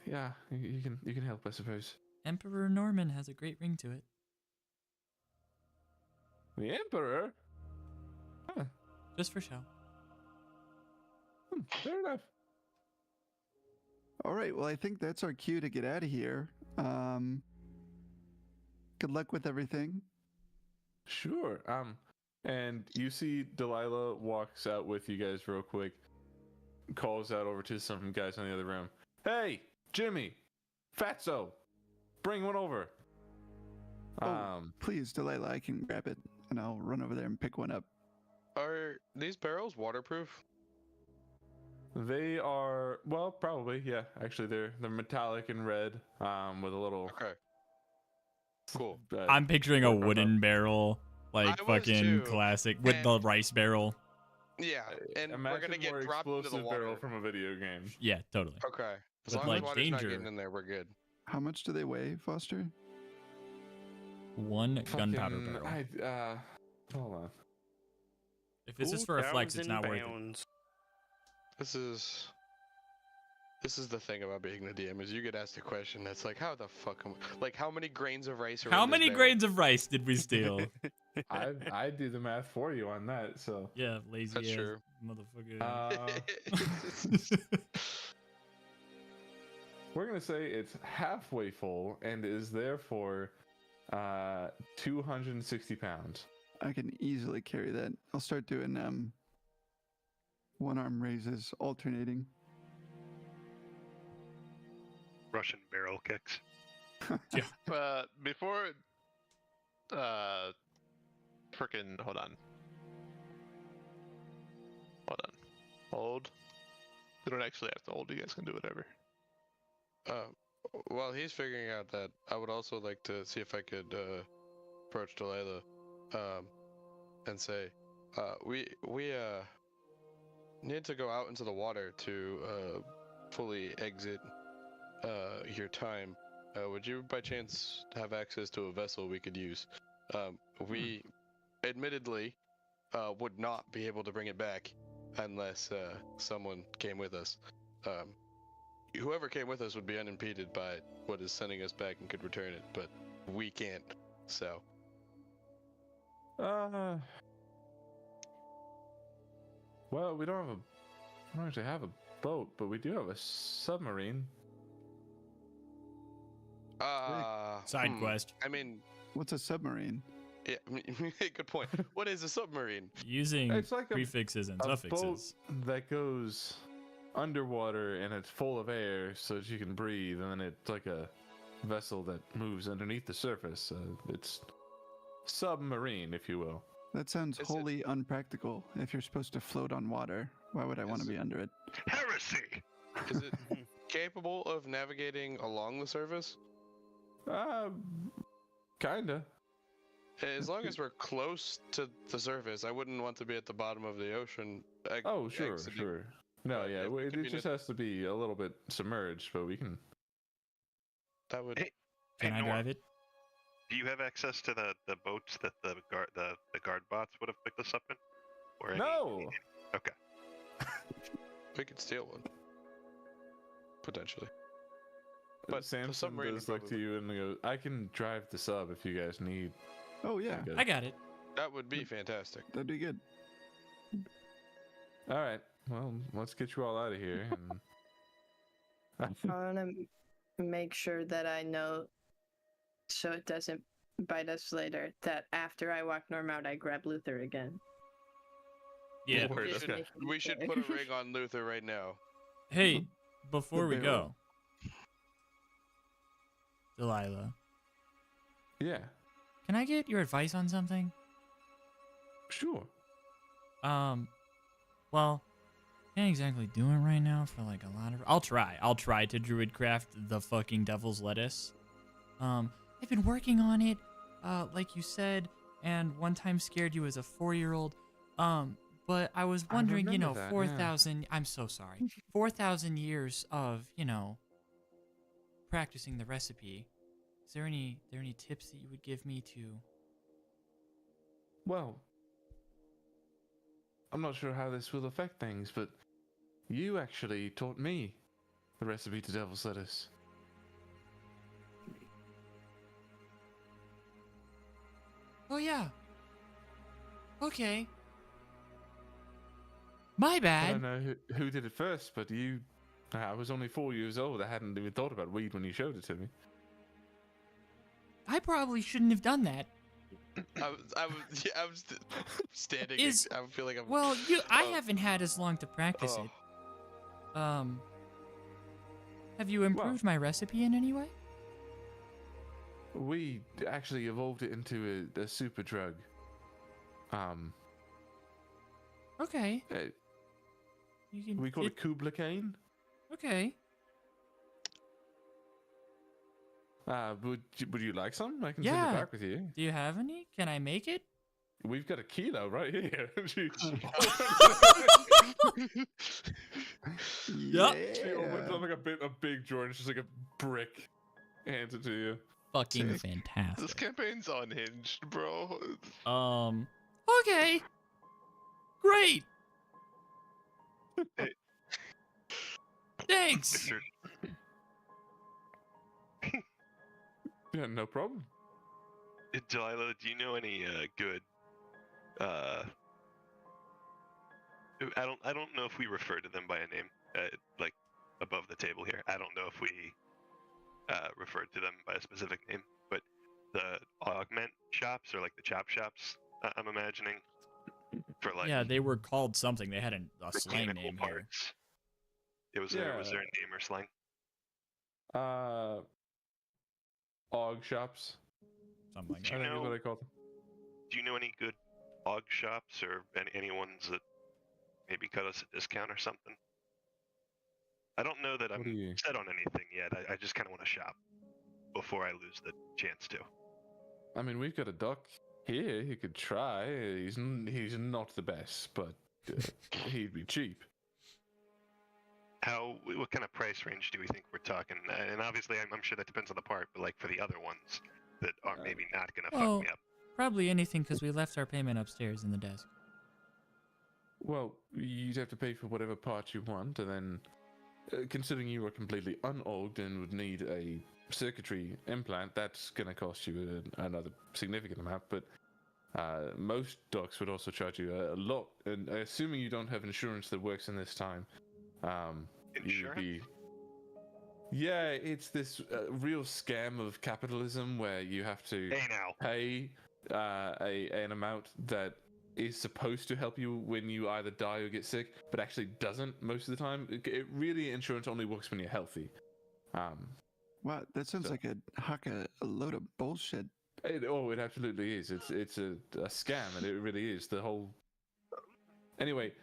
Yeah, you can help, I suppose." Emperor Norman has a great ring to it. The Emperor. Huh. Just for show. Fair enough. All right, well, I think that's our cue to get out of here. Good luck with everything. Sure. And you see Delilah walks out with you guys real quick, calls out over to some guys in the other room. Hey, Jimmy, Fatso, bring one over. Oh. Please, Delilah, I can grab it, and I'll run over there and pick one up. Are these barrels waterproof? They are, well, probably, yeah. Actually, they're metallic and red, with a little. Okay. Cool. I'm picturing a What about- wooden barrel, like I was fucking too, classic, with and- the rice barrel. Yeah, and we're Imagine gonna get more dropped into the explosive water. barrel from a video game. Yeah, totally. Okay. As With, long like, as water's not danger. getting in there, we're good. How much do they weigh, Foster? One gunpowder Fucking- barrel. Hold on. If this is for a flex, it's not worth it. Bounds. This is the thing about being the DM is you get asked a question that's like, how the fuck like how many grains of rice are How in this many barrel? grains of rice did we steal? I do the math for you on that, so. Yeah, lazy That's ass true. motherfucker. We're gonna say it's halfway full and is therefore 260 pounds. I can easily carry that. I'll start doing one arm raises, alternating. Russian barrel kicks. Before, frickin' hold on. Hold. You don't actually have to hold. You guys can do whatever. While he's figuring out that, I would also like to see if I could approach Delilah and say, we need to go out into the water to fully exit your time. Would you by chance have access to a vessel we could use? We admittedly would not be able to bring it back unless someone came with us. Whoever came with us would be unimpeded by what is sending us back and could return it, but we can't. So. Well, we don't actually have a boat, but we do have a submarine. Side quest. I mean, What's a submarine? yeah, good point. What is a submarine? Using It's like prefixes and a boat suffixes. that goes underwater and it's full of air so that you can breathe, and then it's like a vessel that moves underneath the surface. It's submarine, if you will. That sounds Is it- wholly unpractical. If you're supposed to float on water, why would I want to Is be under it? Heresy! Is it capable of navigating along the surface? Kinda. As long as we're close to the surface, I wouldn't want to be at the bottom of the ocean. Oh, sure, exiting. sure. No, yeah, if we it could be just has to be a little bit submerged, but we can. That would. Hey, Can I Norm, drive it? Do you have access to the boats that the guard bots would have picked us up in? Or No! Okay. We could steal one. Potentially. But the Samson submarine does would look to probably- you and goes, I can drive the sub if you guys need. Oh yeah, like I got it. That would be fantastic. that'd be good. All right, well, let's get you all out of here. And... I want to make sure that I know so it doesn't bite us later that after I walk Norm out, I grab Luther again. Yeah. Word, Just okay. making We should sure. put a ring on Luther right now. Hey, before we barrel. go, Delilah, Yeah, can I get your advice on something? sure. Well, can't exactly do it right now for like a lot of. I'll try to druidcraft the fucking devil's lettuce. I've been working on it, like you said, and one time scared you as a 4-year-old. But I was I wondering, remember that, yeah. 4,000. I'm so sorry. 4,000 years of, practicing the recipe. Is there any tips that you would give me to? Well, I'm not sure how this will affect things, but you actually taught me the recipe to devil's lettuce. Oh yeah. Okay. My I bad. don't know who did it first, but you. I was only 4 years old. I hadn't even thought about weed when you showed it to me. I probably shouldn't have done that. I'm standing. Is- I feel like I'm. Well, I Oh. haven't had as long to practice Oh. it. Have you improved my recipe in any way? We actually evolved it into a super drug. Okay. We call it Kubla Kane. Okay. Would you like some? I can Yeah. send it back with you. Do you have any? Can I make it? We've got a kilo right here. She Yup. opens up like a big drawer and it's just like a brick. Hands it to you. Fucking This fantastic. campaign's unhinged, bro. Okay. Great. Hey. Thanks. Mr. Yeah, no problem. Delilah, do you know any good? I don't know if we refer to them by a name, like above the table here. I don't know if we referred to them by a specific name, but the augment shops or like the chop shops. I'm imagining for like Yeah, they were called something. They had a slang mechanical name here. parts. Was there a name or slang? Og shops. Something like Do that. I you think is what know- I call them. Do you know any good og shops or any ones that maybe cut us a discount or something? I don't know that What I'm do you- set on anything yet. I just kind of want to shop before I lose the chance to. I mean, we've got a doc here. He could try. He's not the best, but he'd be cheap. What kind of price range do we think we're talking? And obviously, I'm sure that depends on the part, but like for the other ones that are maybe not gonna Well, fuck me up. probably anything because we left our payment upstairs in the desk. Well, you'd have to pay for whatever part you want, and then, considering you are completely unogged and would need a circuitry implant, that's going to cost you another significant amount. But most docs would also charge you a lot, and assuming you don't have insurance that works in this time, you'd Insurance? be. Yeah, it's this real scam of capitalism where you have to Hey now. pay an amount that is supposed to help you when you either die or get sick, but actually doesn't most of the time. Really, insurance only works when you're healthy. Wow, that sounds like a load of bullshit. It absolutely is. It's a scam, and it really is. The whole. Anyway,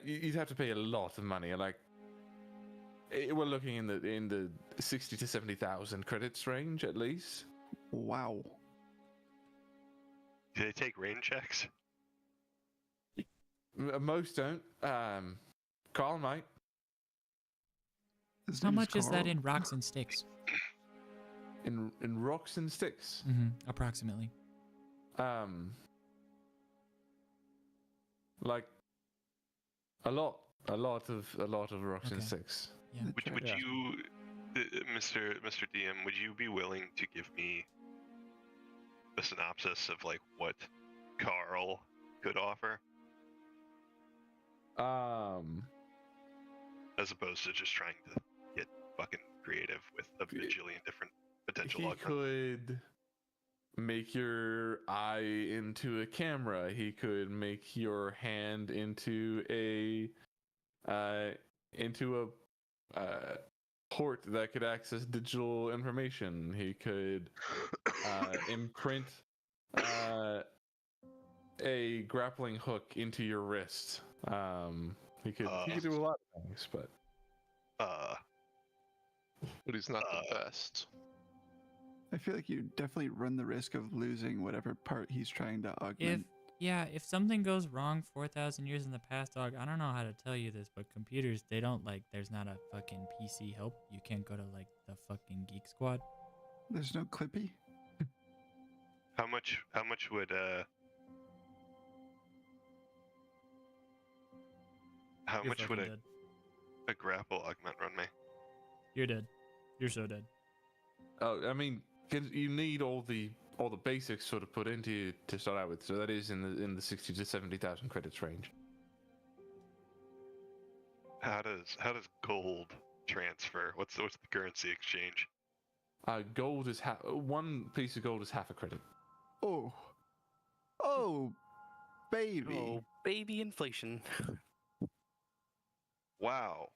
you'd have to pay a lot of money. Like, we're looking in the 60 to 70,000 credits range at least. Wow. Do they take rain checks? Most don't. Carl might. His How name much is that Carl? in rocks and sticks? In rocks and sticks. Approximately. Like a lot of rocks and Okay. sticks. Yeah. That's Would Yeah. you, Mr. DM, would you be willing to give me a synopsis of like what Carl could offer, as opposed to just trying to get fucking creative with a bajillion different potential He augments? could make your eye into a camera. He could make your hand into a port that could access digital information. He could imprint a grappling hook into your wrist. He could do a lot of things, but But he's not the best. I feel like you definitely run the risk of losing whatever part he's trying to augment. If something goes wrong 4,000 years in the past, dog, I don't know how to tell you this, but computers, they don't there's not a fucking PC help. You can't go to the fucking Geek Squad. There's no Clippy? How much would how You're much would fucking dead. a grapple augment run me? You're dead. You're so dead. I mean, 'cause you need all the basics sort of put into to start out with. So that is in the 60 to 70,000 credits range. How does gold transfer? What's the currency exchange? Gold is one piece of gold is half a credit. Oh, baby. Oh, baby inflation. Wow.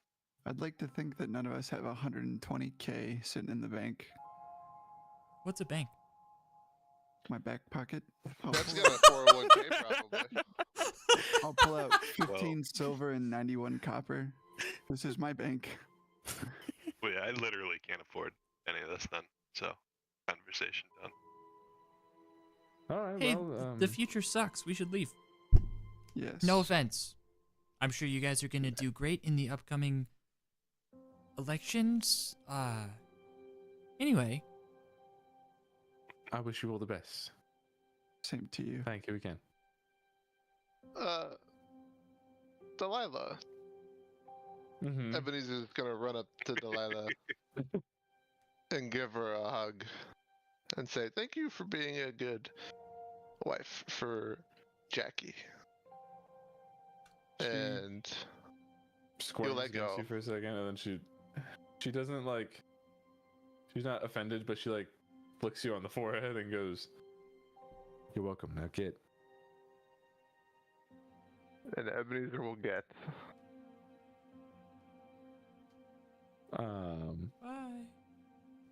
I'd like to think that none of us have 120K sitting in the bank. What's a bank? My back pocket. That's got a 401k probably. I'll pull out 15 silver and 91 copper. This is my bank. Well, yeah, I literally can't afford any of this then. So, conversation done. All right. Hey, well, the future sucks. We should leave. Yes. No offense. I'm sure you guys are going to do great in the upcoming elections. Anyway. I wish you all the best. Same to you. Thank you again. Delilah. Mm-hmm. Ebenezer's gonna run up to Delilah and give her a hug and say, "Thank you for being a good wife for Jackie." And Squirms let against go. you for a second, and then she doesn't she's not offended, but she flicks you on the forehead and goes, "You're welcome. Now get." And Ebenezer will get. Bye.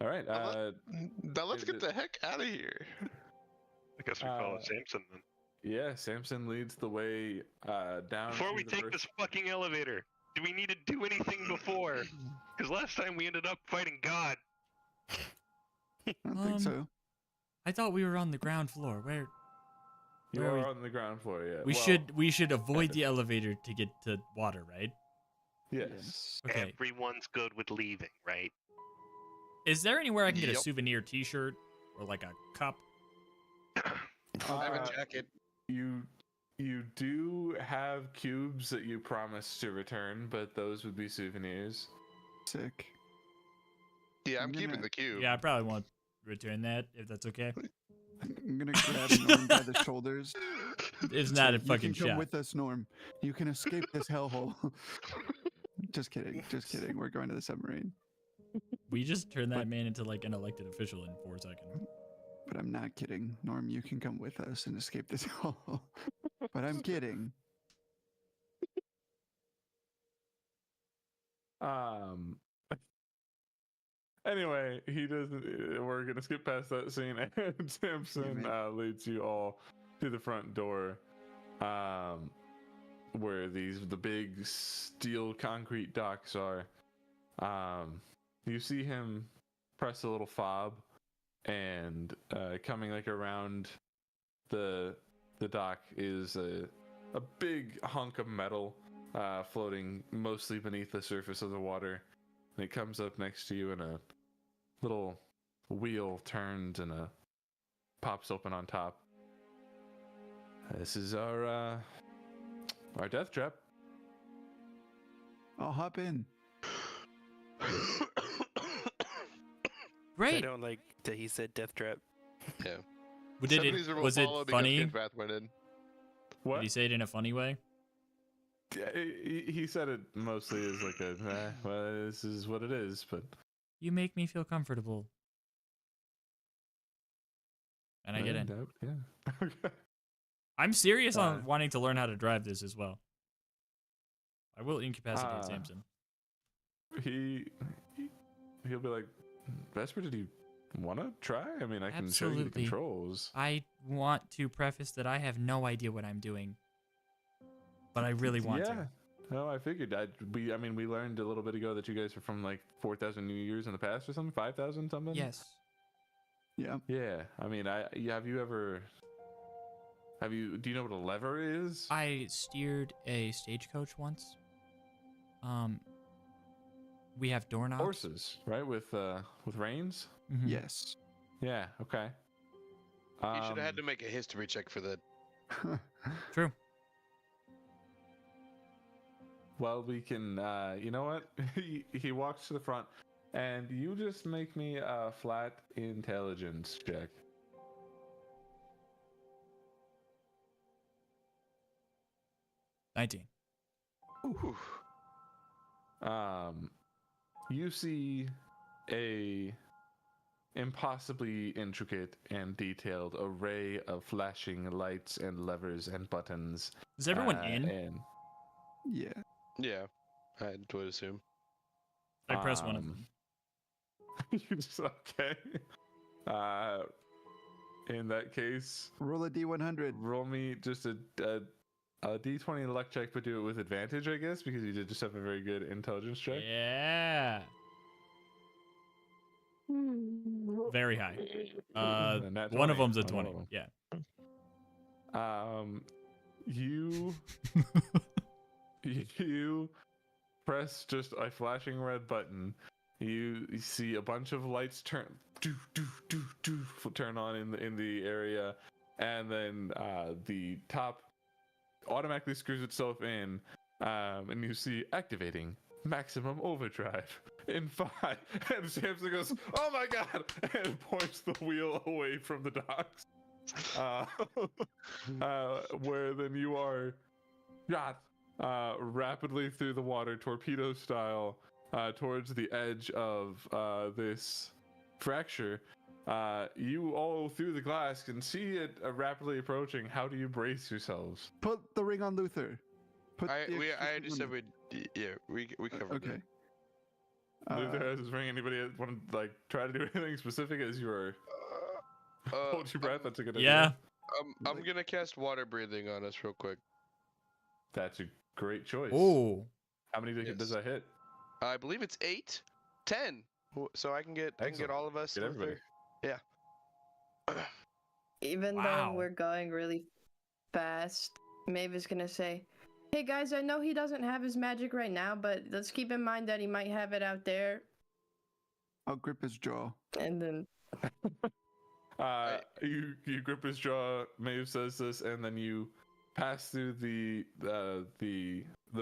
All right. Now let's get the heck out of here. I guess we follow Samson then. Yeah, Samson leads the way down. Before we through the take first- this fucking elevator, do we need to do anything before? Because last time we ended up fighting God. I don't think so. I thought we were on the ground floor. Where You where are we- on the ground floor. Yeah. we should avoid the elevator to get to water, right? Yes. Okay. Everyone's good with leaving, right? Is there anywhere I can get a Yep. souvenir T-shirt or like a cup? I have a jacket. You do have cubes that you promised to return, but those would be souvenirs. Sick. Yeah, I'm I'm keeping gonna- the cube. Yeah, I probably won't return that if that's okay. I'm gonna grab Norm by the shoulders. It's not a You fucking can come shot. with us, Norm. You can escape this hellhole. Just kidding. Just kidding. We're going to the submarine. We just turned that man into like an elected official in 4 seconds. But I'm not kidding. Norm, you can come with us and escape this hellhole. But I'm kidding. Anyway, he doesn't. We're gonna skip past that scene, and Samson leads you all to the front door, where the big steel concrete docks are. You see him press a little fob, and coming like around the dock is a big hunk of metal floating mostly beneath the surface of the water. And it comes up next to you, and a little wheel turns and pops open on top. This is our death trap. I'll hop in. I Great. don't like that he said death trap. Yeah. But did Ebenezer it will was it follow because funny? Kid Vath went in. What? Did he say it in a funny way? Yeah, he said it mostly as like well, this is what it is, but You make me feel comfortable. And I get in. Yeah. Okay. I'm serious Uh, on wanting to learn how to drive this as well. I will incapacitate Uh, Samson. He'll be like, Vesper, did you want to try? I mean, I can show you the Absolutely. controls. I want to preface that I have no idea what I'm doing. But I really want Yeah. to. No, I figured. We learned a little bit ago that you guys are from like 4,000 years in the past or something, 5,000 something. Yes. Yeah. Yeah. I mean, do you know what a lever is? I steered a stagecoach once. We have doorknobs. Horses, right? With reins. Mhm. Yes. Yeah. Okay. You should have had to make a history check for that. True. Well, we can. You know what? He walks to the front, and you just make me a flat intelligence check. $19. You see a impossibly intricate and detailed array of flashing lights and levers and buttons. Is everyone in? And Yeah. Yeah, I would assume. I press one of them. You just okay. In that case, Roll a D100. roll me just a D20 luck check, but do it with advantage, I guess, because you did just have a very good intelligence check. Yeah. Very high. And nat One of 20 them's a on 20. one of Yeah. You you press just a flashing red button. You see a bunch of lights turn turn on in the area, and then the top automatically screws itself in, and you see activating maximum overdrive in 5. And Samson goes, "Oh my god!" and points the wheel away from the docks, where then you are shot rapidly through the water, torpedo style, towards the edge of this fracture, You all through the glass can see it rapidly approaching. How do you brace yourselves? Put the ring on Luther. Put I the extra already thing on said the- we covered Okay. it. Luther has his ring. Anybody want to like try to do anything specific as you are hold your breath? That's a good Yeah. idea. I'm gonna cast water breathing on us real quick. That's a great choice. Oh. How many does Yes. that hit? I believe it's 8, 10. So I can get Excellent. all of us. Get everybody. Luther. Yeah. Even Wow. though we're going really fast, Maeve is gonna say, "Hey guys, I know he doesn't have his magic right now, but let's keep in mind that he might have it out there." I'll grip his jaw. And then You grip his jaw. Maeve says this, and then you pass through the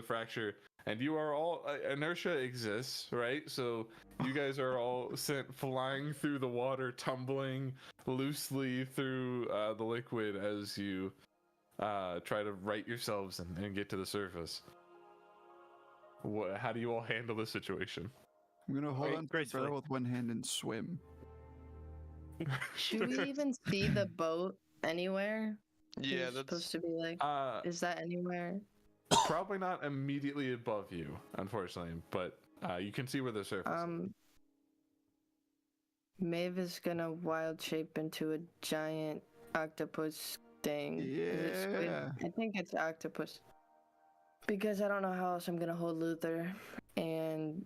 fracture, and you are all inertia exists, right? So you guys are all sent flying through the water, tumbling loosely through the liquid as you try to right yourselves and get to the surface. How do you all handle this situation? I'm gonna hold Great- on to the gracefully. barrel with one hand and swim. do we even see the boat anywhere? Yeah, It's that's supposed to be like. Is that anywhere? Probably not immediately above you, unfortunately, but you can see where the surface is. Maeve is gonna wild shape into a giant octopus thing. Is it squid? Yeah. I think it's octopus. Because I don't know how else I'm gonna hold Luther, and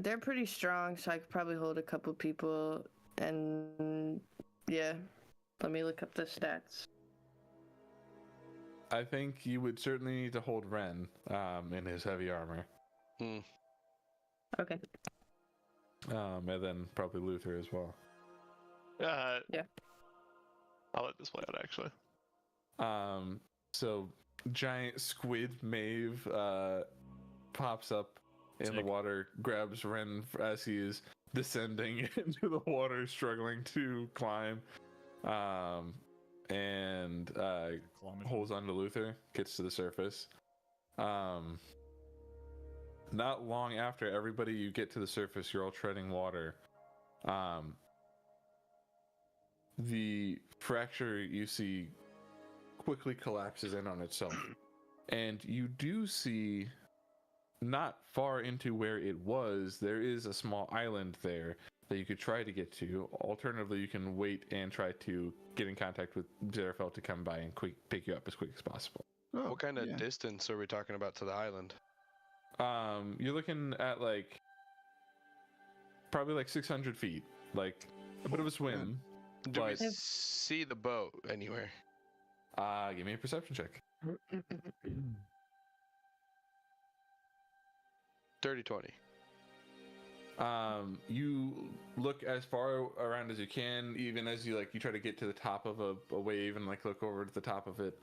they're pretty strong, so I could probably hold a couple people. And yeah, let me look up the stats. I think you would certainly need to hold Ren in his heavy armor. Okay. And then probably Luther as well. Yeah. I'll let this play out actually. So giant squid Maeve pops up in the Sick. water, grabs Ren as he is descending into the water, struggling to climb, and holds onto Luther, gets to the surface. Not long after everybody you get to the surface, you're all treading water. The fracture you see quickly collapses in on itself, and you do see, not far into where it was, there is a small island there that you could try to get to. Alternatively, you can wait and try to get in contact with Zarafel to come by and pick you up as quick as possible. Oh, what kind of yeah. distance are we talking about to the island? You're looking at probably 600 feet, like a bit of a swim. Do we But see the boat anywhere? give me a perception check. 30-20. You look as far around as you can, even as you try to get to the top of a wave and look over to the top of it.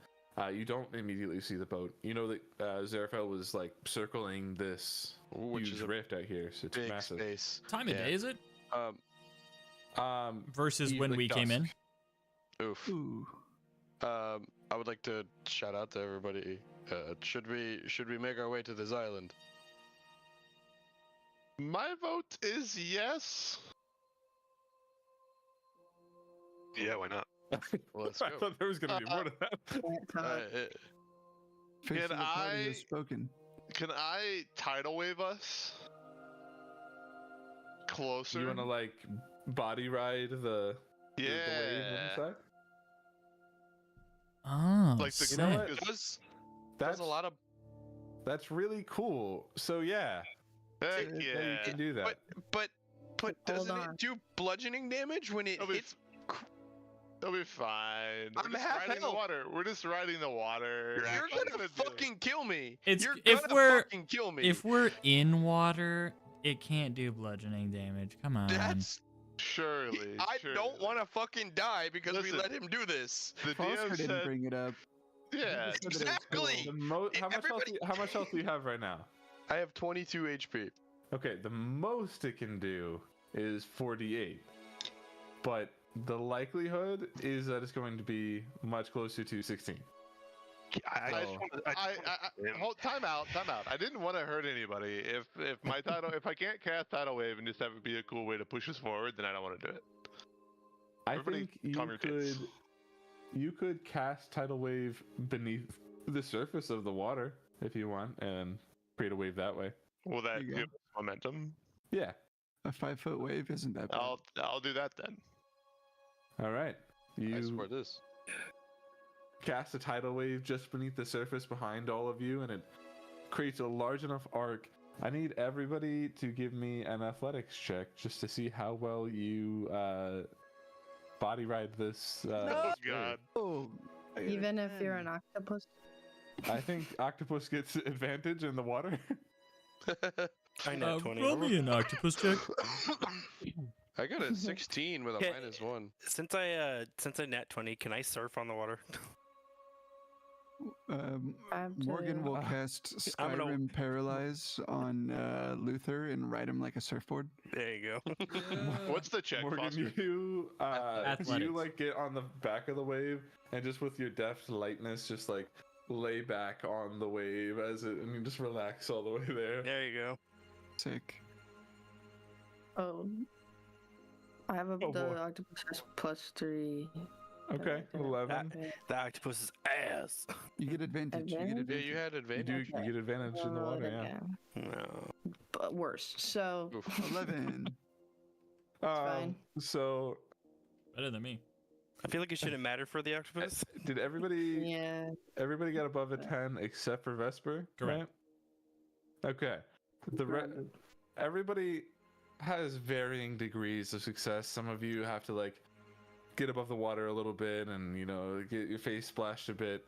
You don't immediately see the boat. You know that Zarafel was circling this Which huge is a rift out here, so it's big massive. space. Time of Yeah. day is it? Versus when evening we came in? dusk. Oof. Ooh. I would like to shout out to everybody. Should we make our way to this island? My vote is yes. Yeah, why not? Let's I go. thought there was going to be more to that. Face of the party I- has spoken. Can I tidal wave us closer? You want to body ride the wave on the Yeah. side? Oh, Like the sick. You know what? Does That's a lot of That's really cool. So yeah, Heck you yeah. can do that. but Hold doesn't on. it do bludgeoning damage when it It'll be, hits? it'll be fine. I'm We're just half riding the health. water. We're just riding the water. You're What are you gonna do? fucking kill me. It's- You're if gonna we're- fucking kill me. If we're in water, it can't do bludgeoning damage. Come on. That's Surely. I surely. don't want to fucking die because we Listen. let him do this. The Foster DM didn't said, bring it up. yeah. He just said that it was Exactly. cool. How much health? Everybody- How much health do you have right now? I have 22 HP. Okay, the most it can do is 48, but the likelihood is that it's going to be much closer to 16. I just So- wanna- Hold, time out. I didn't want to hurt anybody. If my title, if I can't cast tidal wave and just have it be a cool way to push us forward, then I don't want to do it. I Everybody think calm your tits. you could cast tidal wave beneath the surface of the water if you want, and create a wave that way. Will that There you give go. us momentum? Yeah. A 5-foot wave isn't that bad. I'll do that then. All right. I You swear this. cast a tidal wave just beneath the surface behind all of you, and it creates a large enough arc. I need everybody to give me an athletics check just to see how well you body ride this. Oh wave. God. Oh, I got a Even if you're 10. an octopus. I think octopus gets advantage in the water. I know 20. Roll me an octopus check. I got a 16 with a Okay. -1. Since I nat 20, can I surf on the water? Morgan will Uh, cast I'm gonna- Skyrim Paralyze on Luther and ride him like a surfboard. There you go. What's the check, Morgan, Foster? you Athletics. like get on the back of the wave and just with your deft lightness, just like lay back on the wave and you just relax all the way there. There you go. Sick. Oh. I have Oh, the boy. octopus has +3. Okay, 11. The octopus is ass. You get advantage. You get Advantage? Yeah, advantage. you had You advantage. do you get advantage in the Roll it water, yeah. again. No. But worse. So Oof. 11. fine. So Better than me. I feel like it shouldn't matter for the octopus. did everybody yeah. get above a 10 except for Vesper? Correct. Right? Okay. Everybody has varying degrees of success. Some of you have to like get above the water a little bit and get your face splashed a bit.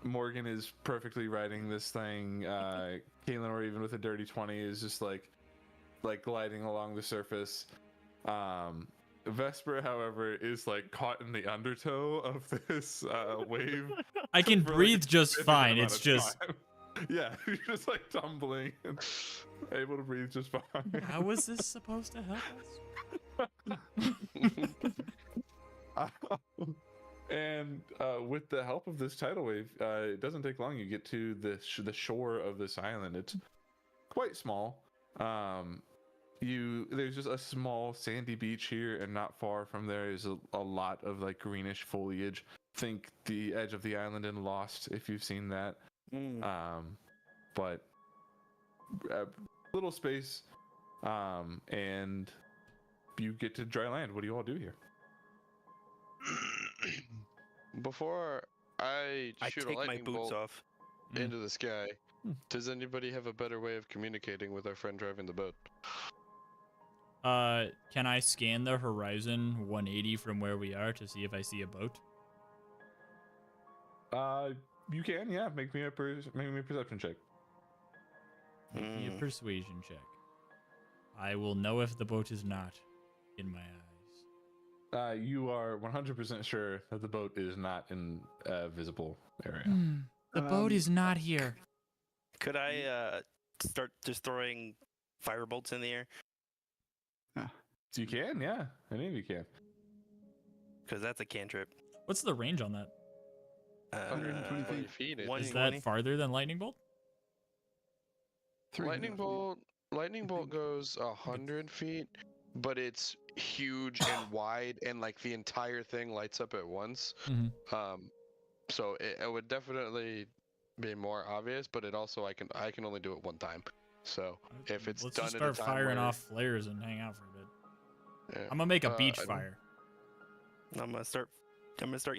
Morgan is perfectly riding this thing. Caitlin, or even with a dirty 20, is just like gliding along the surface. Vesper, however, is like caught in the undertow of this wave. I can for, like, breathe a just significant fine. amount It's of just time. Yeah, you're just like tumbling and able to breathe just fine. how was this supposed to help us? And with the help of this tidal wave, it doesn't take long. You get to the shore of this island. It's quite small. There's just a small sandy beach here, and not far from there is a lot of like greenish foliage. Think the edge of the island in Lost, if you've seen that. But little space, and you get to dry land. What do you all do here? Before I I shoot a take my lightning boots bolt off. into the sky, does anybody have a better way of communicating with our friend driving the boat? Can I scan the horizon 180 from where we are to see if I see a boat? You can, yeah. Make me a perception check. Make me a Mm. persuasion check. I will know if the boat is not in my eyes. You are 100% sure that the boat is not in a visible area. The boat is not here. Could I start just throwing fire bolts in the air? So you can, yeah. Any of you can. Because that's a cantrip. What's the range on that? 120 20 feet. feet. One- Is 120? that farther than lightning bolt? 300 Lightning feet. bolt. Lightning bolt goes 100 feet, but it's huge and wide, and like the entire thing lights up at once. Mhm. So it would definitely be more obvious, but it also I can only do it one time. So if it's Let's done just at a start time firing where- off flares and hang out for a bit. Yeah. I'm gonna make a beach I don't- fire. I'm gonna start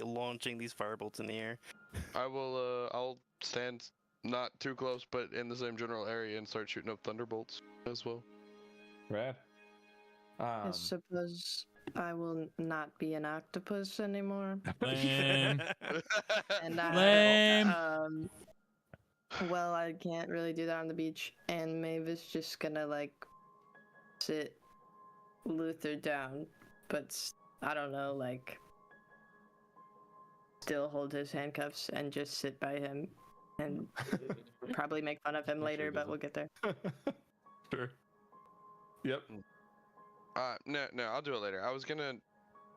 launching these fire bolts in the air. I will. I'll stand not too close, but in the same general area, and start shooting up thunderbolts as well. Rad. I suppose I will not be an octopus anymore. Lame. And Lame. well, I can't really do that on the beach, and Mavis just gonna like sit Luther down, but I don't know, like still hold his handcuffs and just sit by him, and probably make fun of him I'm sure later, he but we'll get there. Sure. Yep. No, I'll do it later. I was gonna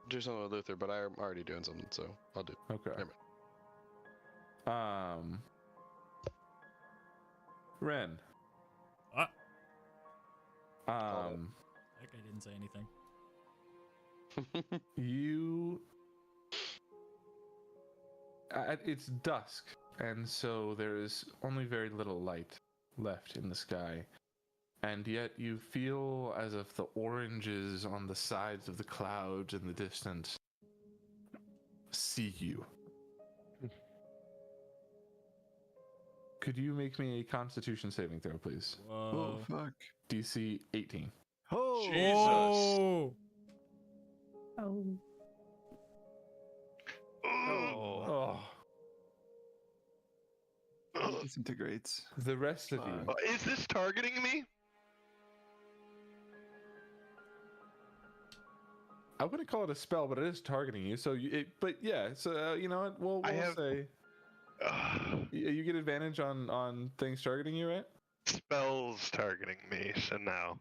do something with Luther, but I'm already doing something, so I'll do. Okay. Never Ren. What? Um, Like I didn't say anything. You. It's dusk, and so there is only very little light left in the sky. And yet you feel as if the oranges on the sides of the clouds in the distance see you. Could you make me a Constitution saving throw, please? Oh, fuck. DC 18. Oh, Oh. Oh. Oh. it disintegrates. The rest of you. Is this targeting me? I wouldn't call it a spell, but it is targeting you. So but yeah. So you know what? We'll say you get advantage on things targeting you, right? Spells targeting me, so no.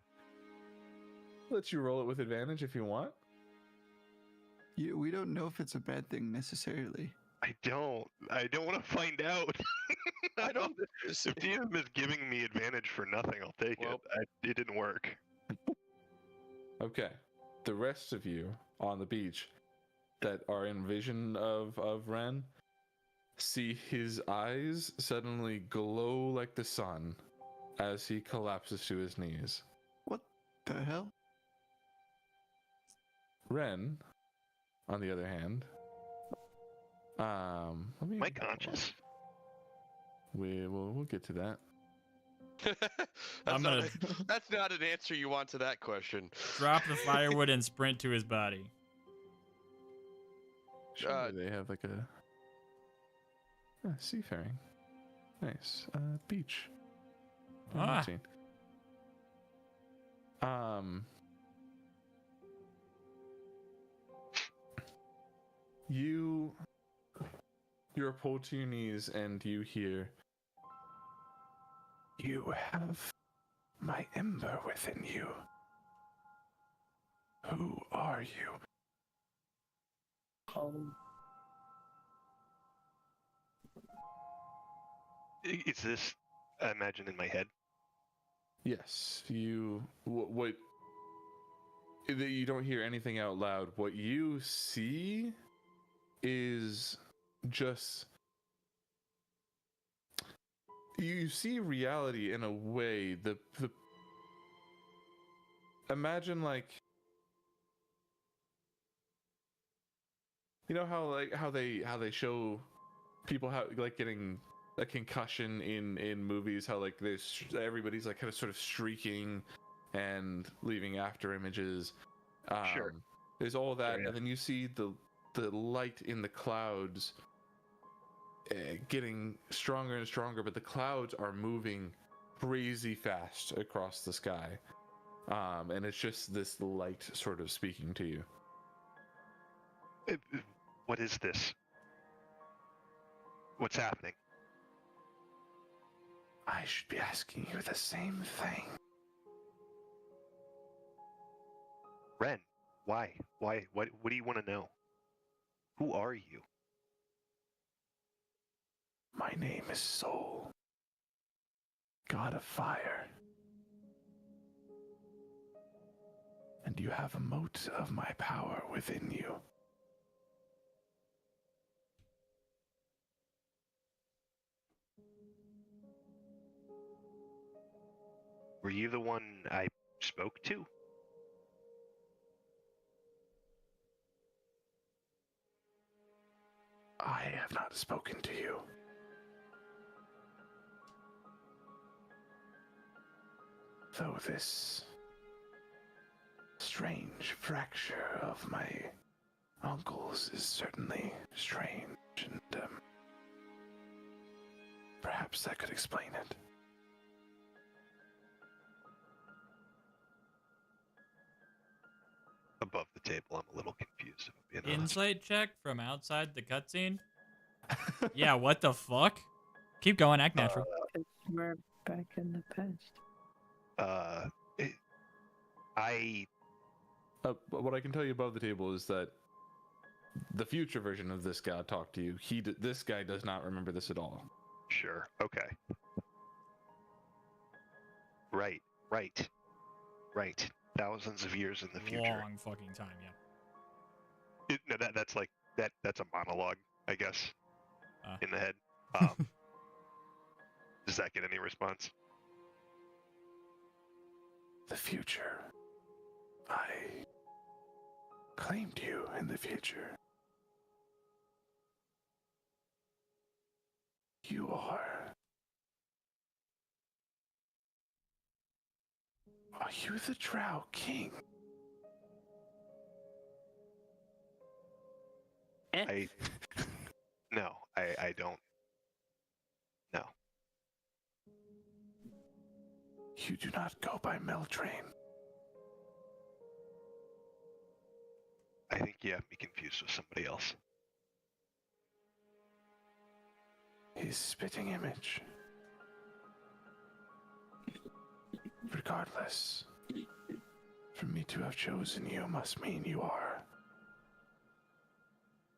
Let you roll it with advantage if you want. We don't know if it's a bad thing necessarily. I don't want to find out. I don't. If DM is giving me advantage for nothing, I'll take it. It didn't work. Okay. The rest of you on the beach that are in vision of Ren see his eyes suddenly glow like the sun as he collapses to his knees. What the hell? Ren, on the other hand, let me. Am I conscious? We'll get to that. That's not an answer you want to that question. Drop the firewood and sprint to his body. Sure, they have like a seafaring. Nice. Beach. Ah. You're pulled to your knees and you hear, "You have my ember within you. Who are you?" Oh. Is this, I imagine, in my head? Yes, you don't hear anything out loud. What you see is just, you see reality in a way. The imagine, like, you know how they show people how, like, getting a concussion in movies, how like this everybody's like kind of sort of streaking and leaving after images. Sure. There's all that, Sure, yeah. and then you see the light in the clouds getting stronger and stronger, but the clouds are moving crazy fast across the sky, and it's just this light sort of speaking to you. What is this? What's happening? I should be asking you the same thing. Ren, why? What do you want to know? Who are you? My name is Soul, God of Fire. And you have a mote of my power within you. Were you the one I spoke to? I have not spoken to you. Though this strange fracture of my uncle's is certainly strange, and perhaps that could explain it. Above the table, I'm a little confused. If I'm being honest. Insight check from outside the cutscene. Yeah, what the fuck? Keep going, act natural. We're back in the past. What I can tell you above the table is that the future version of this guy talked to you. This guy does not remember this at all. Sure. Okay. Right. Thousands of years in the future. Long fucking time, yeah. No, that's like that's a monologue, I guess, Ah. in the head. Does that get any response? The future. I claimed you in the future. You are. Are you the Drow King? No, I don't. No. You do not go by Meltrain. I think you have me confused with somebody else. His spitting image. Regardless, for me to have chosen you must mean you are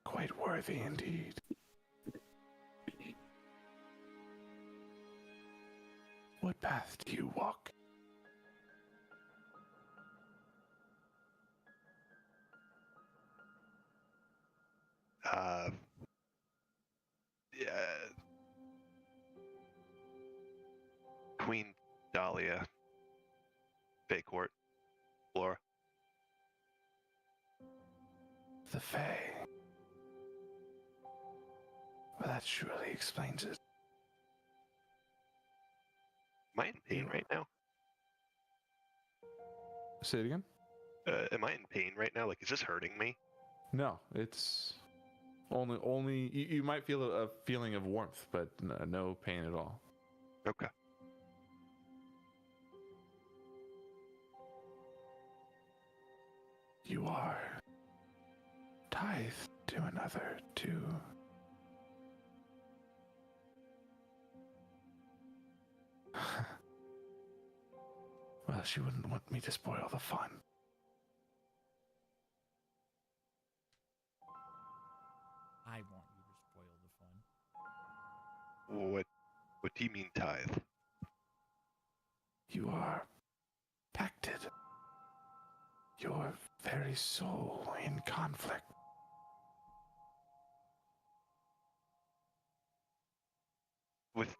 quite worthy indeed. What path do you walk? Yeah. Queen Dahlia. Bay Court. Flora. The Fae. Well, that surely explains it. Am I in pain right now? Say it again? Am I in pain right now? Like, is this hurting me? No, it's only you might feel a feeling of warmth, but no pain at all. Okay. You are tithed to another, too. Well, she wouldn't want me to spoil the fun. I want you to spoil the fun. What do you mean tithe? You are pacted. Your very soul in conflict. With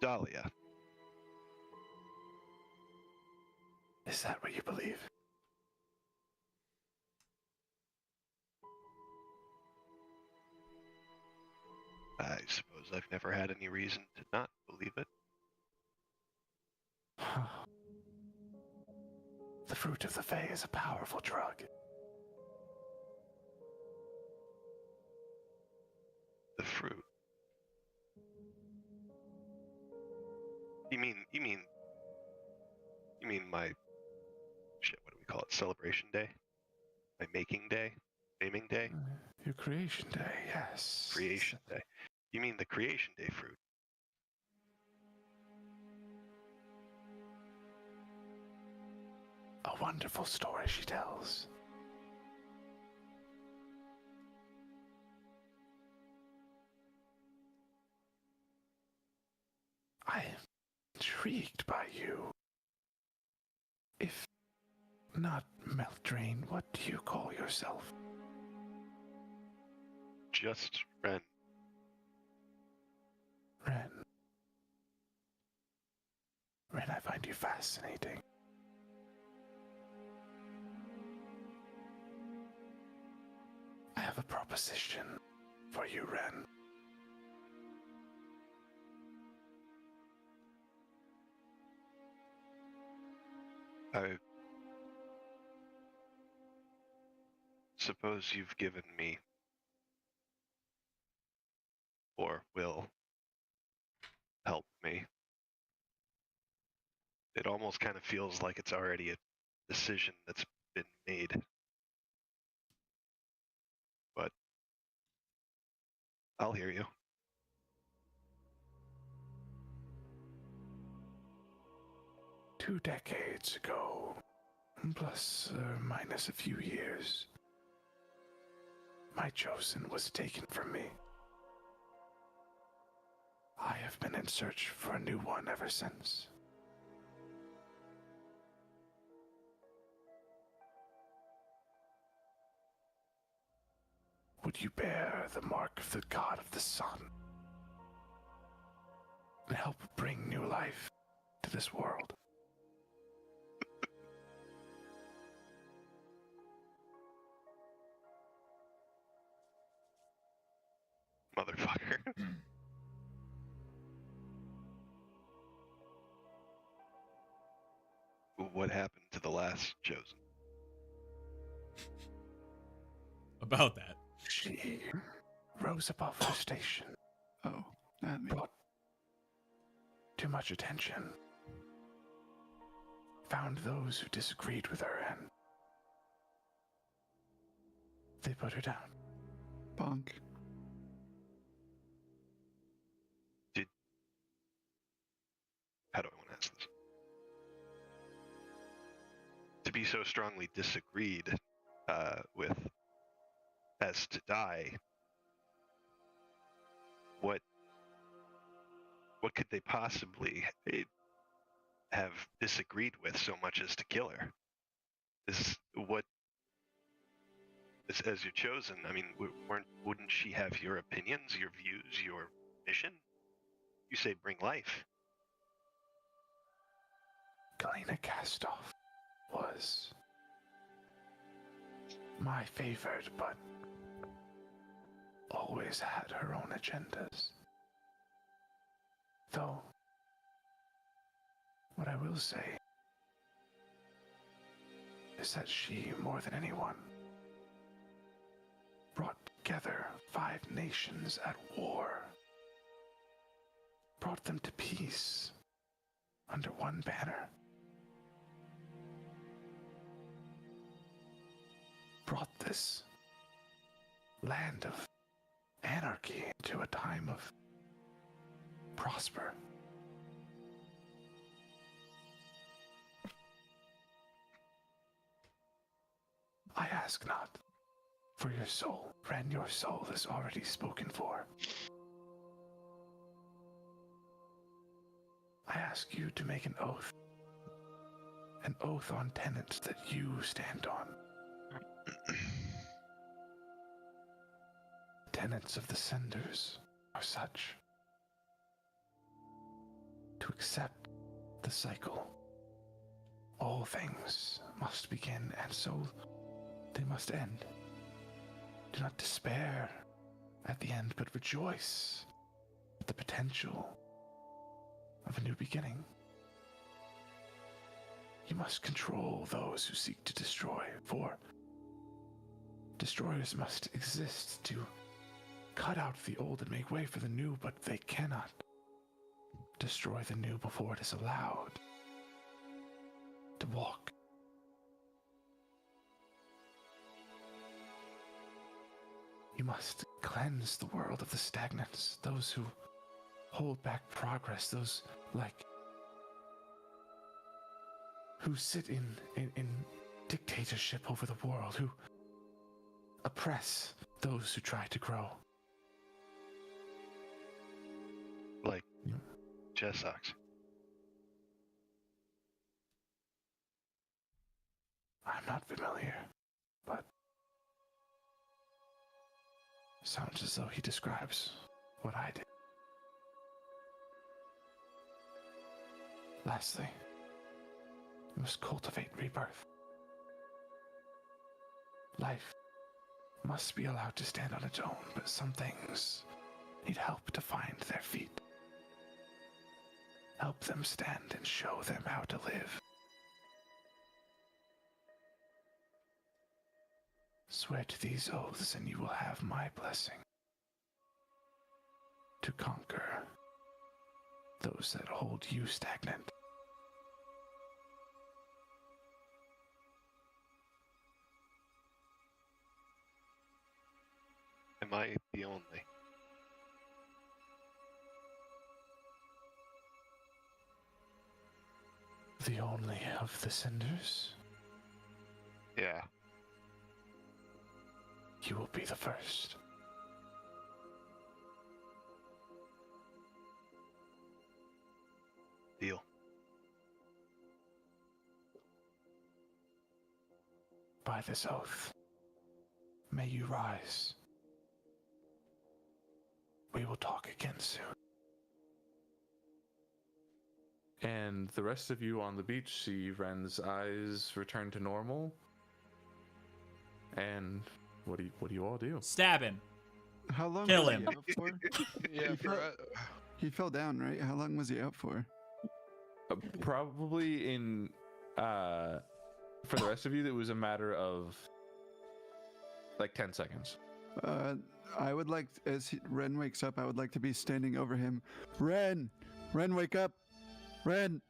Dahlia. Is that what you believe? I suppose I've never had any reason to not believe it. The fruit of the Fae is a powerful drug. The fruit. You mean my shit, what do we call it? Celebration day? My making day? Naming day? Your creation day, yes. Creation day. You mean the creation day fruit? A wonderful story she tells. I am intrigued by you. If not Meldrain, what do you call yourself? Just Ren. Ren. Ren, I find you fascinating. I have a proposition for you, Ren. I suppose you've given me, or will help me. It almost kind of feels like it's already a decision that's been made. But I'll hear you. Two decades ago, plus or minus a few years, my chosen was taken from me. I have been in search for a new one ever since. would you bear the mark of the god of the sun and help bring new life to this world? Motherfucker. What happened to the last chosen? About that. She rose above her station, Oh, not me. brought too much attention, found those who disagreed with her, and they put her down. Bonk. How do I want to ask this? To be so strongly disagreed with as to die, what could they possibly have disagreed with so much as to kill her? As you're chosen, I mean, wouldn't she have your opinions, your views, your mission? You say bring life. Galena Castoff was my favored, but always had her own agendas. Though, what I will say is that she, more than anyone, brought together 5 nations at war, brought them to peace under one banner, brought this land of anarchy into a time of prosper. I ask not for your soul. Ren, your soul is already spoken for. I ask you to make an oath on tenets that you stand on. Tenets of the Senders are such: to accept the cycle. All things must begin, and so they must end. Do not despair at the end, but rejoice at the potential of a new beginning. You must control those who seek to destroy, for destroyers must exist to cut out the old and make way for the new, but they cannot destroy the new before it is allowed to walk. You must cleanse the world of the stagnants, those who hold back progress, those who sit in dictatorship over the world, who oppress those who try to grow. Like Jessox. I'm not familiar, but sounds as though he describes what I did. Lastly, you must cultivate rebirth. Life must be allowed to stand on its own, but some things need help to find their feet. Help them stand and show them how to live. Swear to these oaths and you will have my blessing to conquer those that hold you stagnant. Am I the only? The only of the Cinders? Yeah. You will be the first. Deal. By this oath, may you rise We will talk again soon. And the rest of you on the beach see Ren's eyes return to normal. And what do you all do? Stab him. How long Kill was him. he out for? Yeah, He for, fell- He fell down, right? How long was he out for? Probably in for the rest of you, it was a matter of like 10 seconds. I would like, Ren wakes up, I would like to be standing over him. Ren, wake up. Ren,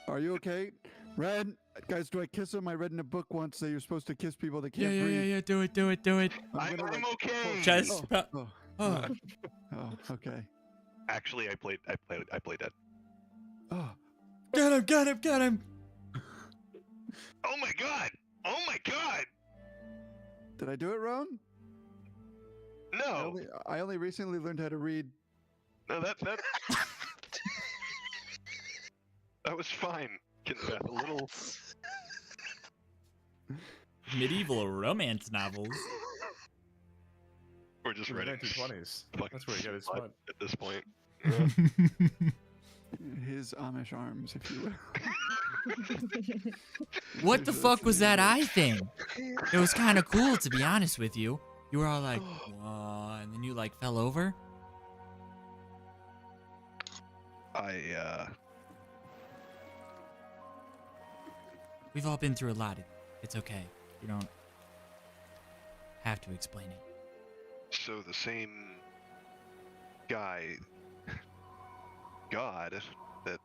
are you okay? Ren, guys, do I kiss him? I read in a book once that you're supposed to kiss people that can't breathe. Yeah. Do it. I'm okay. Just. Oh, okay. Actually, I played dead. Oh, Get him. Oh my god! Oh my god! did I do it wrong? No, I only recently learned how to read. no, that that was fine. Kinbeth, a little. Medieval romance novels. We're just In the reading 1920s. fucking That's where he got his smut smut. at this point. His Amish arms, if you will. What the fuck was that eye thing? It was kind of cool, to be honest with you. You were all like, whoa, and then you like fell over. We've all been through a lot. It's okay. You don't have to explain it. So the same guy, God, that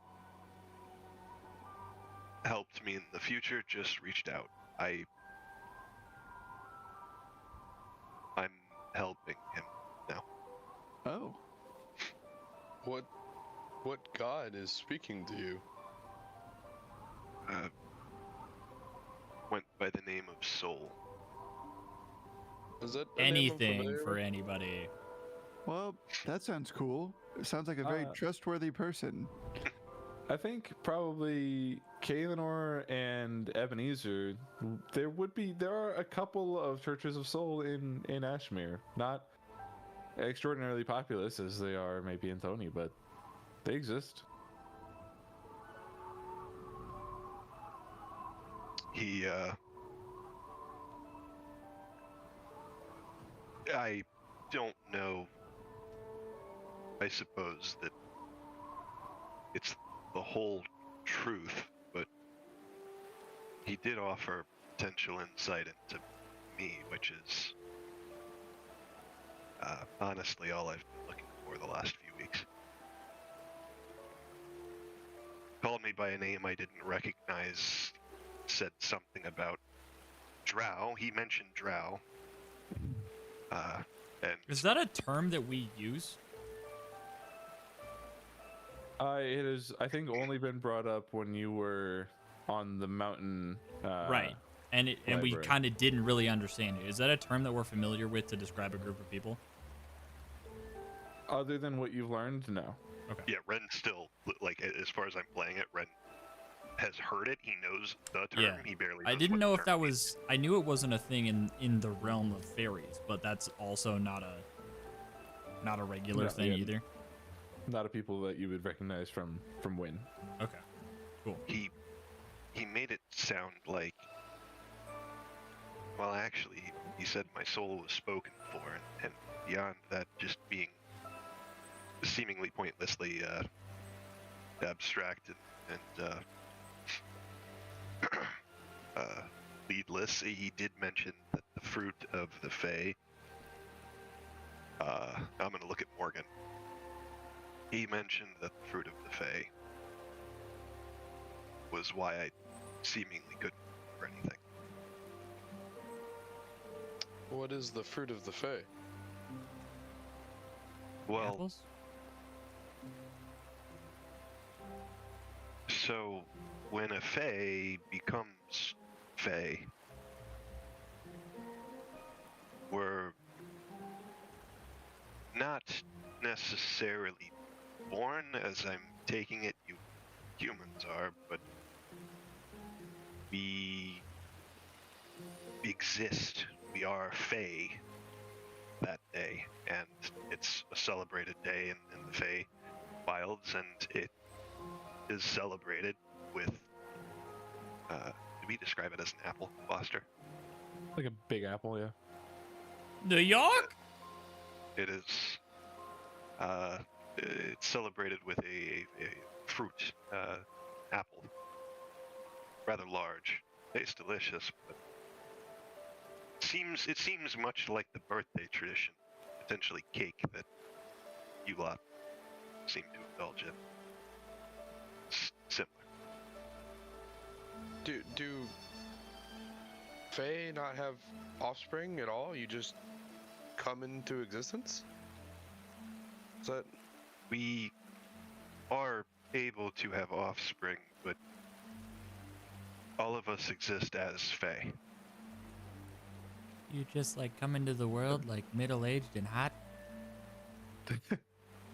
helped me in the future just reached out. I'm helping him now. Oh. What god is speaking to you? Went by the name of Soul. Is that a name I'm Anything familiar for with? anybody. Well, that sounds cool. It sounds like a very trustworthy person. I think probably Kaelinor and Ebenezer, there are a couple of churches of soul in Ashmere. Not extraordinarily populous as they are maybe in Thony, but they exist. I don't know. I suppose that it's the whole truth, but he did offer potential insight into me, which is honestly all I've been looking for the last few weeks. Called me by a name I didn't recognize, said something about drow. He mentioned drow. And Is that a term that we use? It has, I think, only been brought up when you were on the mountain. Right. And we library. kind of didn't really understand it. Is that a term that we're familiar with to describe a group of people? Other than what you've learned, no. yeah, Ren still, like, as far as I'm playing it, Ren has heard it. He knows the term. Yeah. He barely I knows didn't what know the if term that means. was. I knew it wasn't a thing in the realm of fairies, but that's also not a regular No, thing yeah. either. Not a people that you would recognize from Wynn. Okay, cool. He made it sound like, well, actually, he said my soul was spoken for, and beyond that, just being seemingly pointlessly abstract and leadless. He did mention that the fruit of the Fae. I'm gonna look at Morgan. He mentioned that the fruit of the Fae was why I seemingly couldn't for anything. What is the fruit of the Fae? Well, Apples? so when a Fae becomes Fae, we're not necessarily born, as I'm taking it you humans are, but we exist. We are Fae that day, and it's a celebrated day in the Fey Wilds, and it is celebrated with. Do we describe it as an apple, Foster? Like a big apple, yeah. New York? It is. It's celebrated with a fruit, apple, rather large. Tastes delicious, but it seems much like the birthday tradition, potentially cake that you lot seem to indulge in. Similar. Do Fae not have offspring at all? You just come into existence? Is that We are able to have offspring, but all of us exist as Fae. You just like come into the world like middle-aged and hot?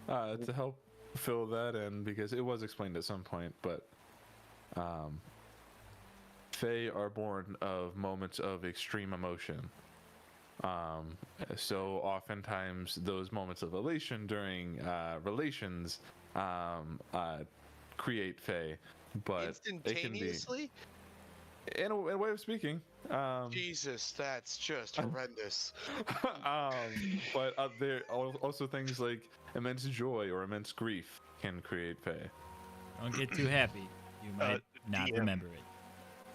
To help fill that in, because it was explained at some point, but Fae are born of moments of extreme emotion. So oftentimes those moments of elation during relations create Fae, but it can be, instantaneously? in a way of speaking. Jesus, that's just horrendous. But there are also things like immense joy or immense grief can create Fae. Don't get too happy. You might not DM. remember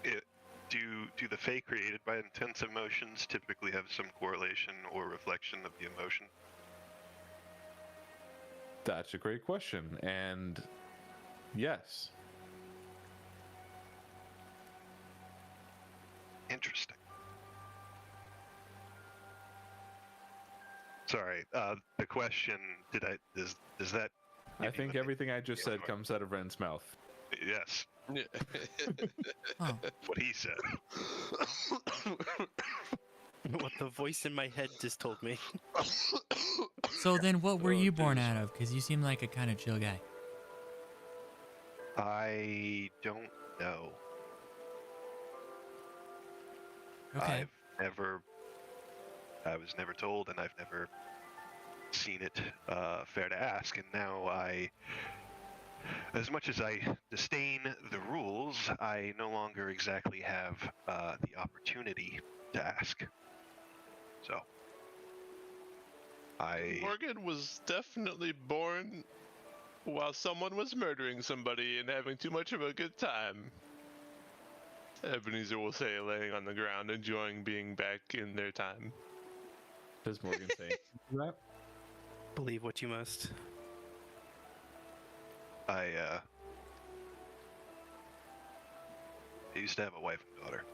it. Do the Fae created by intense emotions typically have some correlation or reflection of the emotion? That's a great question, and yes. Interesting. Sorry, the question, does that... I think everything I just said comes out of Ren's mouth. Yes, Oh, what he said. What the voice in my head just told me. so then what were Oh, you born geez. out of? Because you seem like a kind of chill guy. I don't know. Okay. I was never told, and I've never seen it fair to ask, and now as much as I disdain the rules, I no longer exactly have the opportunity to ask. So, Morgan was definitely born while someone was murdering somebody and having too much of a good time. Ebenezer will say, laying on the ground, enjoying being back in their time. Does Morgan say that? Believe what you must. I used to have a wife and daughter.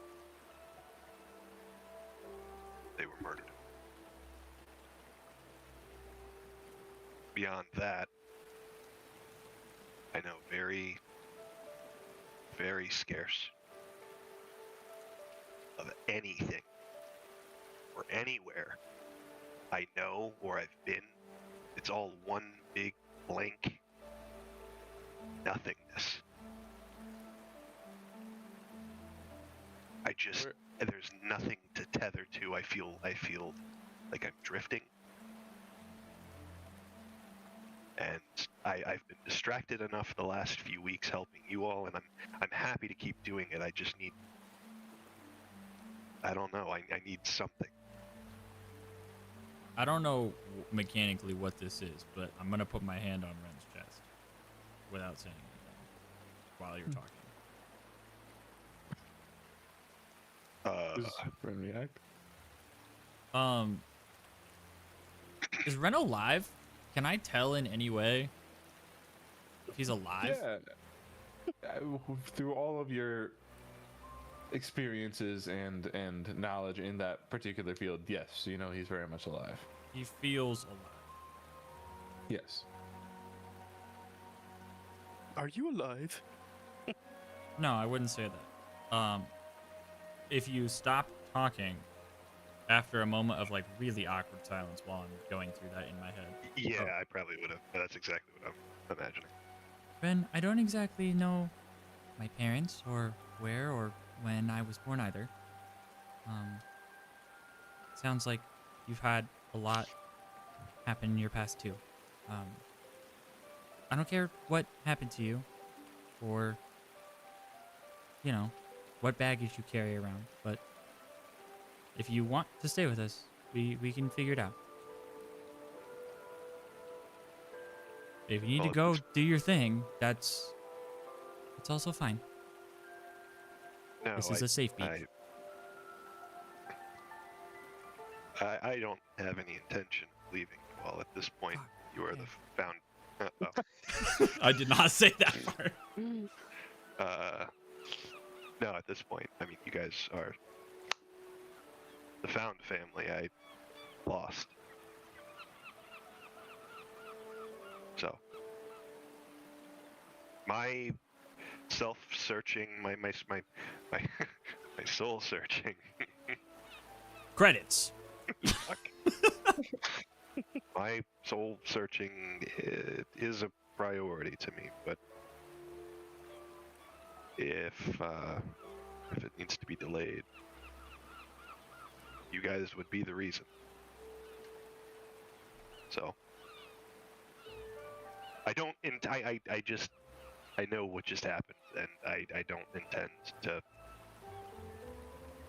They were murdered. Beyond that, I know very, very scarce of anything or anywhere I know or I've been. It's all one big blank nothingness. There's nothing to tether to. I feel like I'm drifting. And I've been distracted enough the last few weeks helping you all, and I'm happy to keep doing it. I just need, I don't know, I need something. I don't know mechanically what this is, but I'm going to put my hand on Ren's chest without saying anything while you're talking. Does Ren react? Is Ren alive? Can I tell in any way if he's alive? Yeah. Through all of your experiences and knowledge in that particular field, yes, you know he's very much alive. He feels alive. Yes. Are you alive? No, I wouldn't say that. If you stop talking after a moment of like really awkward silence while I'm going through that in my head. Yeah, I probably would have. That's exactly what I'm imagining. Ren, I don't exactly know my parents or where or when I was born either. Sounds like you've had a lot happened in your past too. I don't care what happened to you, or what baggage you carry around. But if you want to stay with us, we can figure it out. If you need to go do your thing, that's also fine. No, This is a safe beach. I don't have any intention of leaving you all at this point. You are the found. I did not say that part. No, at this point, I mean, you guys are the found family I lost. So, my self-searching, my soul searching. Credits. Fuck. My soul searching is a priority to me, but if it needs to be delayed, you guys would be the reason. So I don't. I know what just happened, and I don't intend to.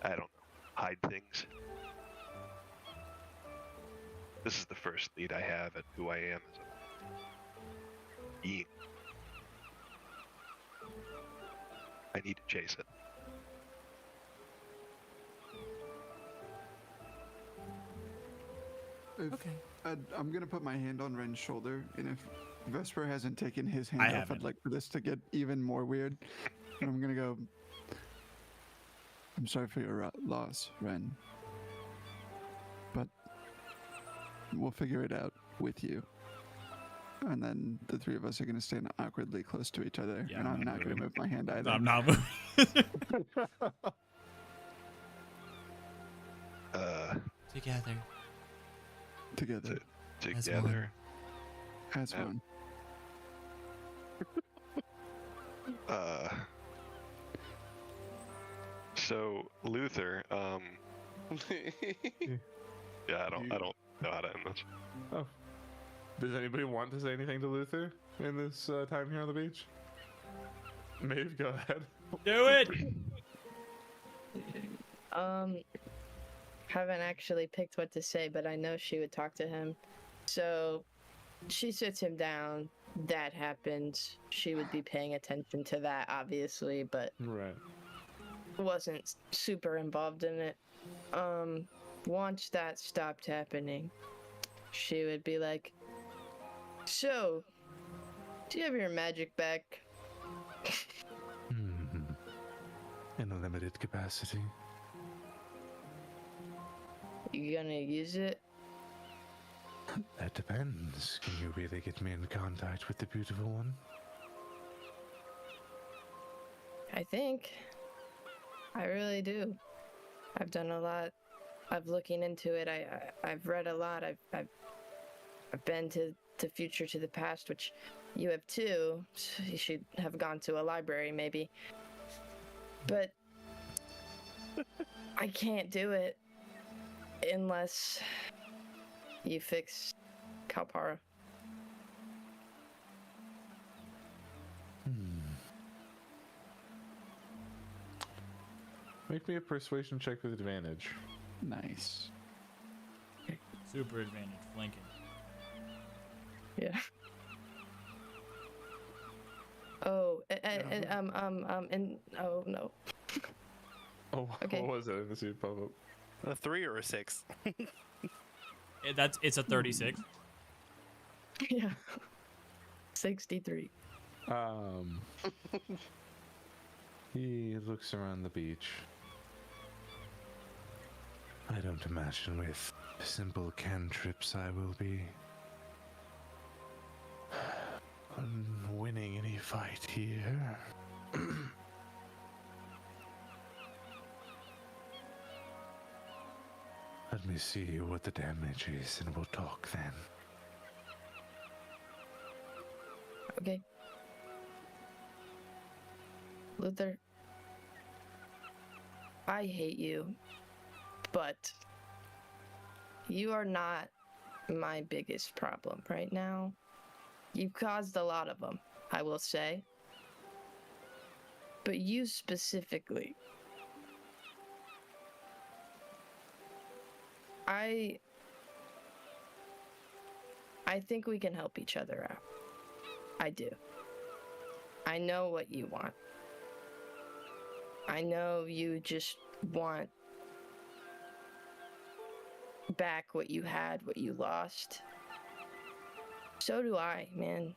I don't know, hide things. This is the first lead I have at who I am as a being. I need to chase it. Okay. I'm gonna put my hand on Ren's shoulder, and if Vesper hasn't taken his hand I off, haven't. I'd like for this to get even more weird. And I'm gonna go. I'm sorry for your loss, Ren. But we'll figure it out with you. And then the three of us are gonna stand awkwardly close to each other, Yeah, and I'm I'm not gonna move my hand either. I'm not moving. Together. Together Together. as one. So Luther, yeah, I don't know how to end this. Oh. Does anybody want to say anything to Luther in this time here on the beach? Maeve, go ahead. Do it. Haven't actually picked what to say, but I know she would talk to him. So she sits him down. That happens. She would be paying attention to that, obviously, but Right. wasn't super involved in it. Once that stopped happening, she would be like, "So, do you have your magic back?" In a limited capacity. You gonna use it? That depends. Can you really get me in contact with the beautiful one? I think. I really do. I've done a lot. I've looking into it. I've read a lot. I've been to the future, to the past, which you have too. So you should have gone to a library maybe. But I can't do it unless you fix Kalpara. Make me a persuasion check with advantage. Nice. Super advantage, flanking. Yeah. Oh, and oh no. Oh, Okay. what was it in the suit pop-up? A 3 or a 6? It's a 36. Yeah. 63. He looks around the beach. I don't imagine with simple cantrips I will be winning any fight here. Let me see what the damage is and we'll talk then. Okay. Luther, I hate you, but you are not my biggest problem right now. You've caused a lot of them, I will say. But you specifically. I think we can help each other out. I do. I know what you want. I know you just want back what you had, what you lost. So do I, man.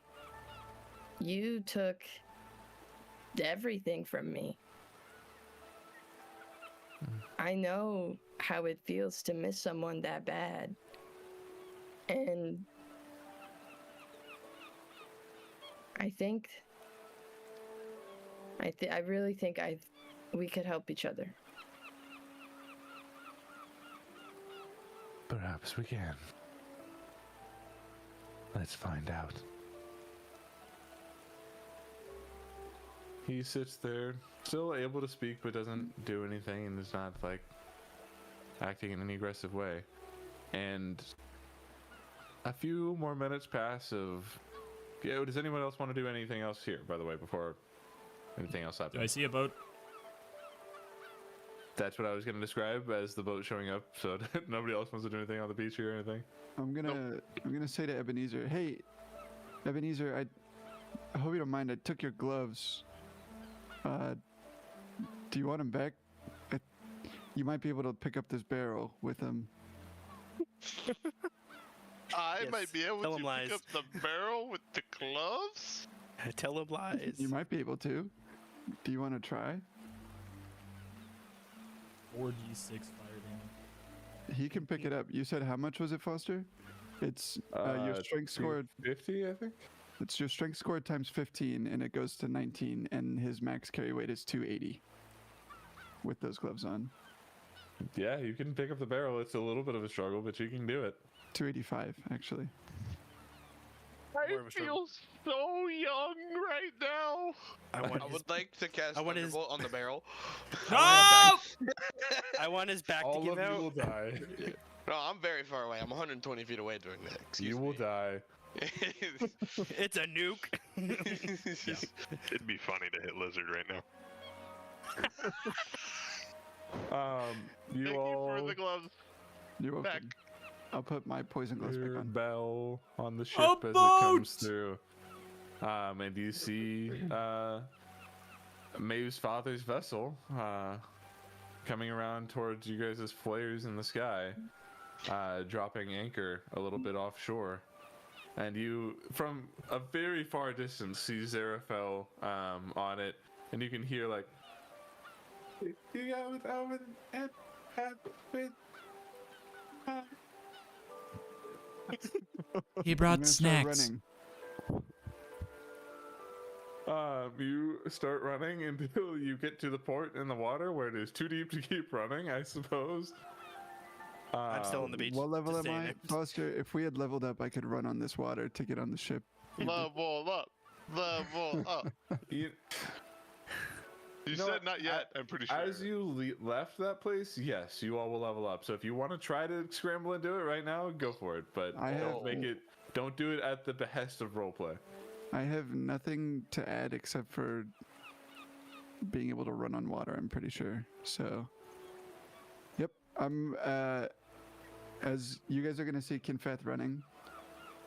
You took everything from me. I know how it feels to miss someone that bad. And I really think we could help each other. Perhaps we can. Let's find out. He sits there, still able to speak, but doesn't do anything, and is not like acting in any aggressive way. And a few more minutes pass of. Yeah, does anyone else want to do anything else here, by the way, before anything else happens? Do I see a boat? That's what I was going to describe as the boat showing up, so nobody else wants to do anything on the beach here or anything? I'm gonna say to Ebenezer, hey, Ebenezer, I hope you don't mind. I took your gloves. Do you want them back? You might be able to pick up this barrel with them. I Yes, might be able tell to 'em lies. pick up the barrel with the gloves. Tell him lies. You might be able to. Do you want to try? 4d6 fire damage. He can pick it up. You said how much was it, Foster? It's your strength score. 50, I think. It's your strength score times 15, and it goes to 19, and his max carry weight is 280 with those gloves on. Yeah, you can pick up the barrel. It's a little bit of a struggle, but you can do it. 285, actually. I More of a struggle. feel so young right now. I want I his, would like to cast I want his- Thunderbolt on the barrel. No! I want his back to All give of you out. will die. No, I'm very far away. I'm 120 feet away doing that. Excuse You will me. die. It's a nuke. It'd be funny to hit Lizard right now. You Thank all you for the gloves. You're welcome. Back. I'll put my poison gloves back hear on. bell on the ship A as it comes boat! through. And you see Maeve's father's vessel coming around towards you guys' flares in the sky, dropping anchor a little bit offshore. And you, from a very far distance, see Zarafel on it, and you can hear like, "You got with Alvin and with." He I'm brought gonna start snacks. running. You start running until you get to the port in the water where it is too deep to keep running, I suppose. I'm still on the beach. What level just am staying I? there. Foster, if we had leveled up, I could run on this water to get on the ship. Level up. Level up. You, You know said what? not yet. I'm pretty sure. As you left that place, yes, you all will level up. So if you want to try to scramble and do it right now, go for it. But I don't have- don't do it at the behest of roleplay. I have nothing to add except for being able to run on water, I'm pretty sure. So, yep. I'm, as you guys are going to see Kinfath running,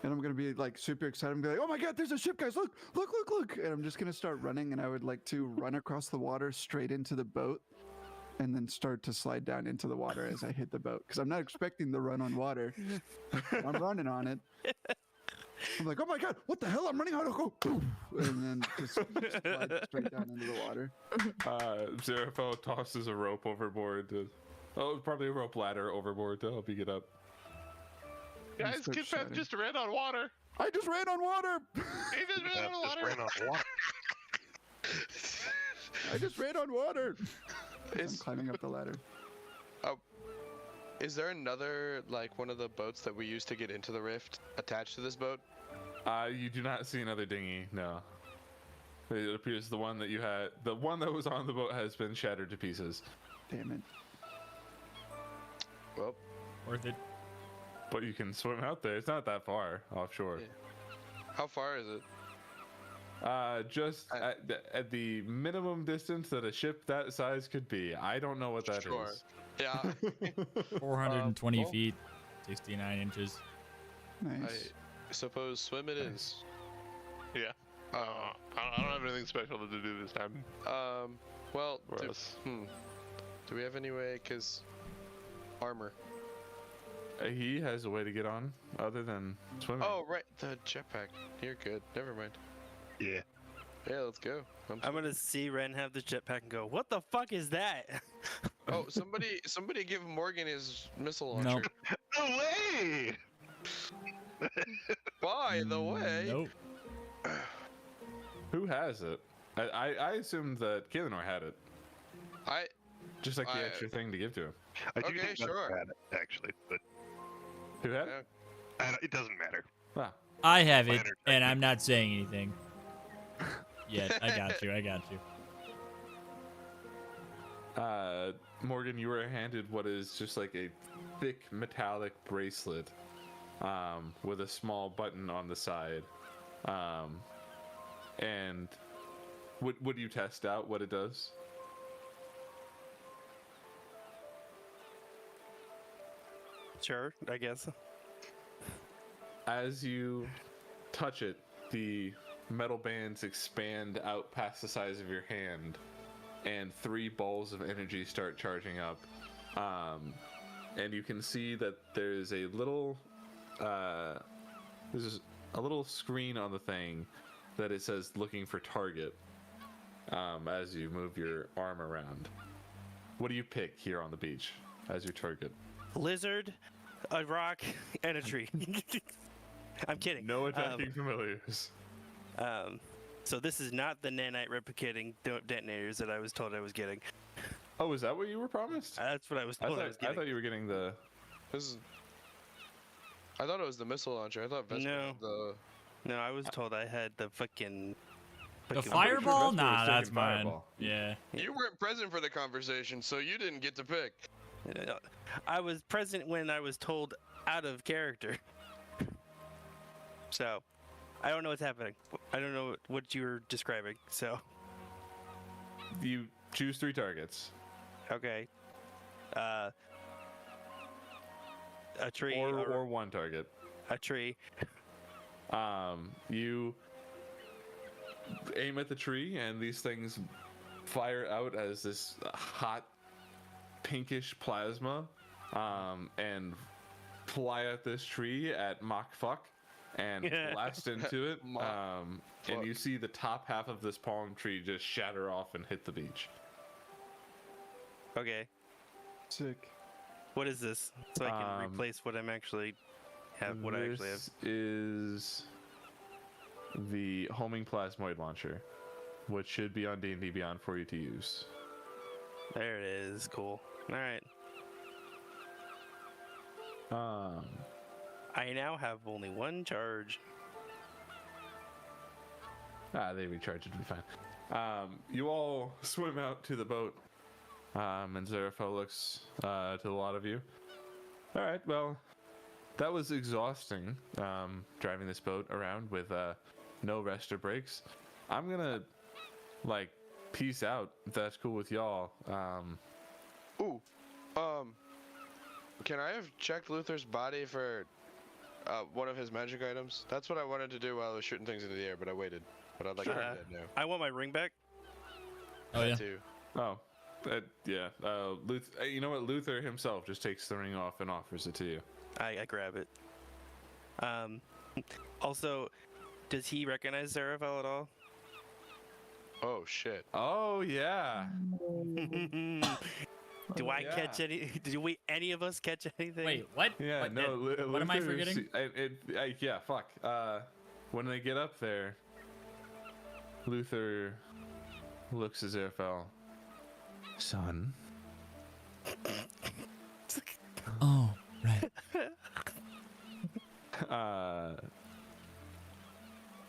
and I'm going to be like super excited. I'm going to be like, oh my God, there's a ship, guys. Look, look, look, look. And I'm just going to start running, and I would like to run across the water straight into the boat and then start to slide down into the water as I hit the boat. Because I'm not expecting to run on water. I'm running on it. I'm like, oh my God, what the hell? I'm running out of go. And then just slide straight down into the water. Zarafel tosses a rope overboard. Probably a rope ladder overboard to help you get up. And Guys, start Kid Fat shouting. just ran on water. I just ran on water. He just ran That on just water. ran off water. I just ran on water. I'm Is, climbing up the ladder. is there another, like, one of the boats that we used to get into the rift attached to this boat? You do not see another dinghy, no. It appears the one that you had, the one that was on the boat has been shattered to pieces. Damn it. Well, Worth it. But you can swim out there. It's not that far offshore. Yeah. How far is it? Just at the minimum distance that a ship that size could be. I don't know what that is. Sure. Yeah. 420 well- feet, 69 inches. Nice. I suppose swim it is. Yeah. I don't have anything special to do this time. Well, For do, us. do we have any way? Cause armor. He has a way to get on other than swimming. Oh, right, the jetpack. You're good. Never mind. Yeah. Yeah, let's go. I'm gonna see Ren have the jetpack and go, "What the fuck is that?" Oh, somebody give Morgan his missile Nope. launcher. No way! By the way. Nope. Who has it? I assumed that Kaelinor had it. I Just like the I- extra thing to give to him. I do Okay, think that's sure. bad, actually, but Who had it? it doesn't matter. Ah, I have it, Minor and I'm not saying anything. Yet. I got you. Morgan, you were handed what is just like a thick metallic bracelet with a small button on the side. And would you test out what it does? Sure, I guess. As you touch it, the metal bands expand out past the size of your hand, and 3 balls of energy start charging up. And you can see that there's a little screen on the thing that it says "looking for target" as you move your arm around. What do you pick here on the beach as your target? Lizard, a rock, and a tree. I'm kidding. No attacking familiars. So this is not the nanite replicating detonators that I was told I was getting. Oh, is that what you were promised? That's what I was told I was I getting. thought you were getting the. This is. I thought it was the missile launcher. I thought Vesper No. was the. No, I was told I had the fucking. The fucking- fireball? Vesper was Nah, taking that's mine. fireball. Yeah. You weren't present for the conversation, so you didn't get to pick. I was present when I was told out of character. So, I don't know what's happening. I don't know what you were describing. So, You choose 3 targets, okay. A tree or 1 target. a tree. You aim at the tree, and these things fire out as this hot pinkish plasma, and fly at this tree at Mach fuck, and blast into it. Mach And you fuck. see the top half of this palm tree just shatter off and hit the beach. Okay. Sick. What is this? So I can Um, replace what I'm actually have. What I actually have. This is the homing plasmoid launcher, which should be on D&D Beyond for you to use. There it is. Cool. All right. I now have only 1 charge. They recharge, it'll be fine. You all swim out to the boat, and Zerafel looks to a lot of you. All right, well, that was exhausting, driving this boat around with no rest or breaks. I'm gonna, peace out, if that's cool with y'all. Ooh. Can I have checked Luther's body for one of his magic items? That's what I wanted to do while I was shooting things into the air, but I waited. But I'd like to do that now. I want my ring back. Oh, yeah. Too. Oh, yeah. You know what? Luther himself just takes the ring off and offers it to you. I grab it. Also, does he recognize Zeravel at all? Oh shit. Oh, yeah. Do I yeah. catch any? Do any of us catch anything? Wait, what? Yeah, What, no. what am I Luther is- forgetting? yeah, fuck. When they get up there, Luther looks at Zerafel. Son. Oh, right.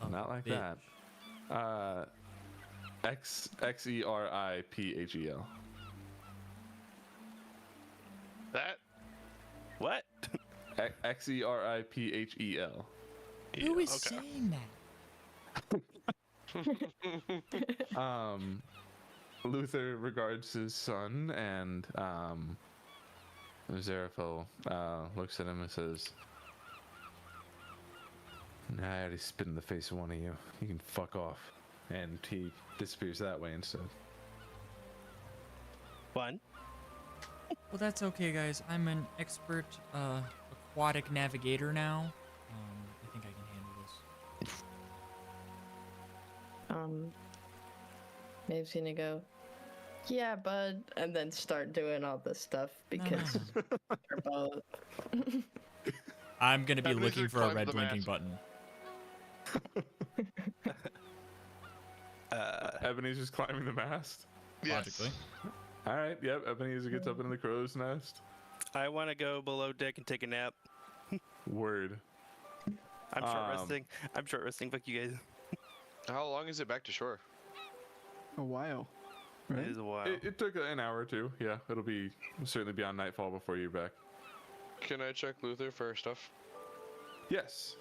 Not like bitch. that. XERIPHEL. That What? Xeriphel. Who is okay. saying that? Luther regards his son, and Zeraphil looks at him and says, I already spit in the face of one of you. You can fuck off. And he disappears that way instead. Fun. Well, that's okay, guys. I'm an expert aquatic navigator now. I think I can handle this. Maeve's gonna go, yeah, bud, and then start doing all this stuff because they're both. I'm gonna be Ebenezer looking for a climbed red the blinking mast. button. Ebenezer's climbing the mast. Logically. All right, yep. Ebenezer gets up into the crow's nest. I want to go below deck and take a nap. Word. I'm short resting. I'm short resting. Fuck you guys. How long is it back to shore? A while, right? It is a while. It took an hour or two. Yeah, it'll certainly be on nightfall before you're back. Can I check Luther for stuff? Yes.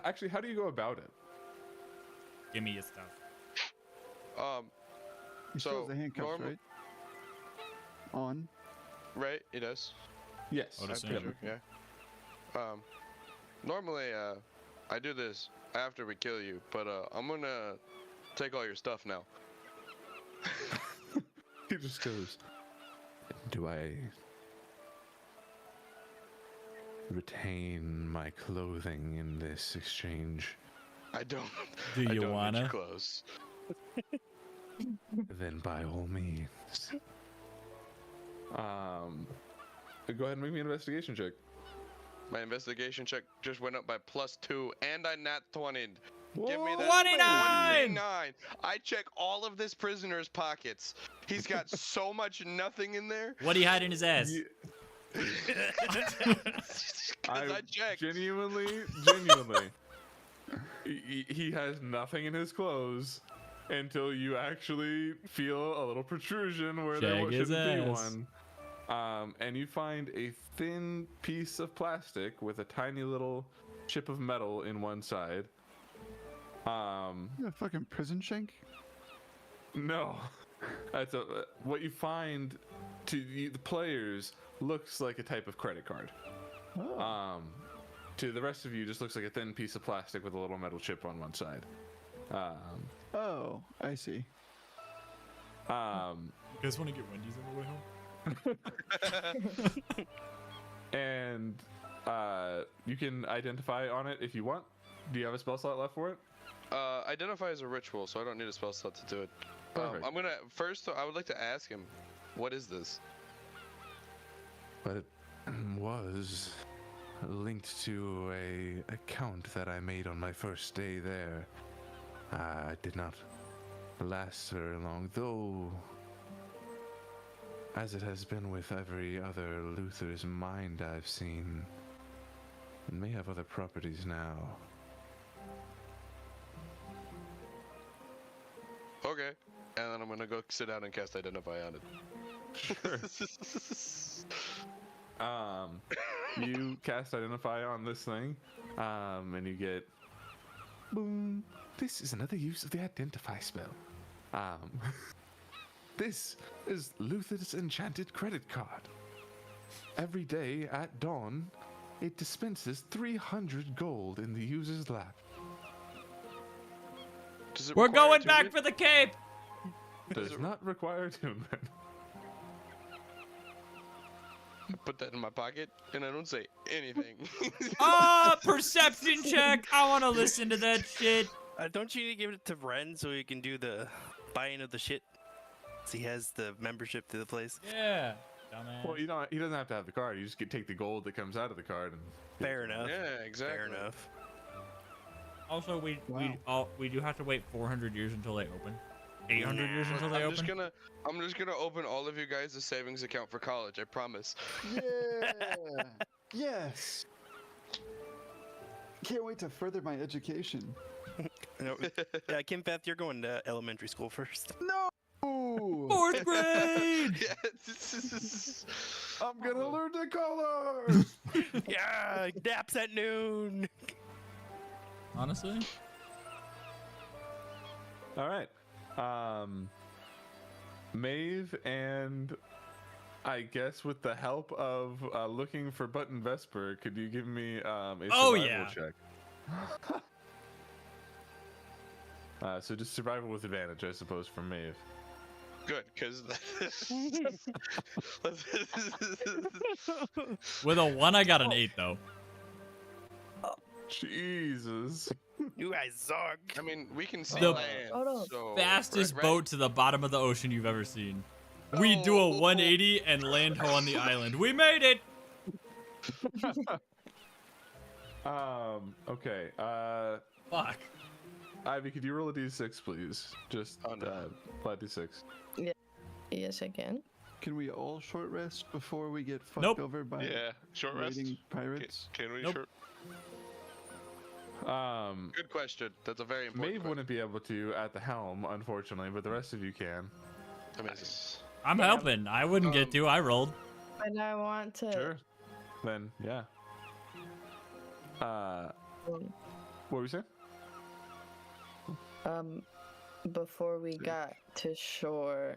Actually, how do you go about it? Give me your stuff. He still So, has the handcuffs, normal- right? On. Right, he does. Yes. What I'm is pretty it? sure, yeah. Normally, I do this after we kill you, but I'm gonna take all your stuff now. He just goes, do I retain my clothing in this exchange? I don't. Do I you don't need wanna? your clothes. Then by all means. Go ahead and make me an investigation check. My investigation check just went up by +2, and I nat 20'd. Give me that 29! 29. I check all of this prisoner's pockets. He's got so much nothing in there. What do you hide in his ass? Because I checked. Genuinely, he has nothing in his clothes until you actually feel a little protrusion where there Check his shouldn't be ass. one. And you find a thin piece of plastic with a tiny little chip of metal in one side. You a fucking prison shank? No, that's what you find to the players looks like a type of credit card. Oh. To the rest of you, just looks like a thin piece of plastic with a little metal chip on one side. Oh, I see. You guys want to get Wendy's on the way home? And you can identify on it if you want. Do you have a spell slot left for it? Identify as a ritual, so I don't need a spell slot to do it. Perfect. I'm gonna first. I would like to ask him, what is this? But it was linked to a account that I made on my first day there. I did not last very long, though. As it has been with every other Luther's mind I've seen, it may have other properties now. Okay. And then I'm gonna go sit down and cast Identify on it. You cast Identify on this thing, and you get boom. This is another use of the Identify spell. This is Luther's enchanted credit card. Every day at dawn, it dispenses 300 gold in the user's lap. Does it We're require going back attunement? for the cape! Does not require attunement. I put that in my pocket, and I don't say anything. Perception check! I want to listen to that shit. Don't you need to give it to Ren so he can do the buying of the shit? So he has the membership to the place. Yeah. Dumbass. Well, he doesn't have to have the card. You just take the gold that comes out of the card. And Fair enough. Yeah, exactly. Fair enough. Also, we do have to wait 400 years until they open. 800 years Look, until they I'm open. just gonna open all of you guys a savings account for college. I promise. Yeah. Yes. Can't wait to further my education. No, yeah, Kim Beth, you're going to elementary school first. No. Ooh, 4th grade. Yes. I'm gonna learn the colors. Yeah, naps at noon. Honestly, All right. Maeve and I guess with the help of looking for Button Vesper, could you give me a survival Oh, yeah. check? So just survival with advantage, I suppose, from Maeve. Good, because with a 1, I got an 8 though. Jesus. You guys suck. I mean, we can see The land. Hold on. So Fastest right? boat to the bottom of the ocean you've ever seen. We do a 180 and land on the island. We made it. Okay. Fuck. Ivy, could you roll a d6, please? Just Oh, no. flat d6. Yes, I can. Can we all short rest before we get fucked Nope. over by Yeah, short rest. raiding pirates? Can we Nope. short? Good question. That's a very important Maeve question. wouldn't be able to at the helm, unfortunately, but the rest of you can. Amazing. I'm helping. I wouldn't get to. I rolled. But I want to. Sure. Then, yeah. What were you saying? Before we got to shore,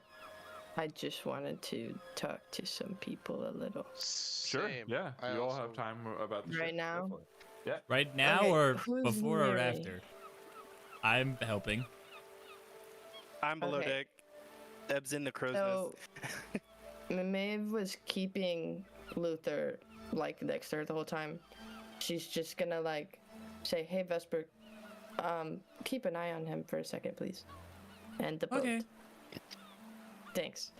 I just wanted to talk to some people a little. Sure. Same. Yeah. I You all also- have time about the Right ship, now? definitely. Yeah. Right now Okay, or who's before or near me? after? I'm helping. I'm below Okay. deck. Eb's in the crow's So, nest. Maeve was keeping Luther like next to her the whole time. She's just gonna like say, "Hey Vesper, keep an eye on him for a second, please." And the boat. Okay. Thanks.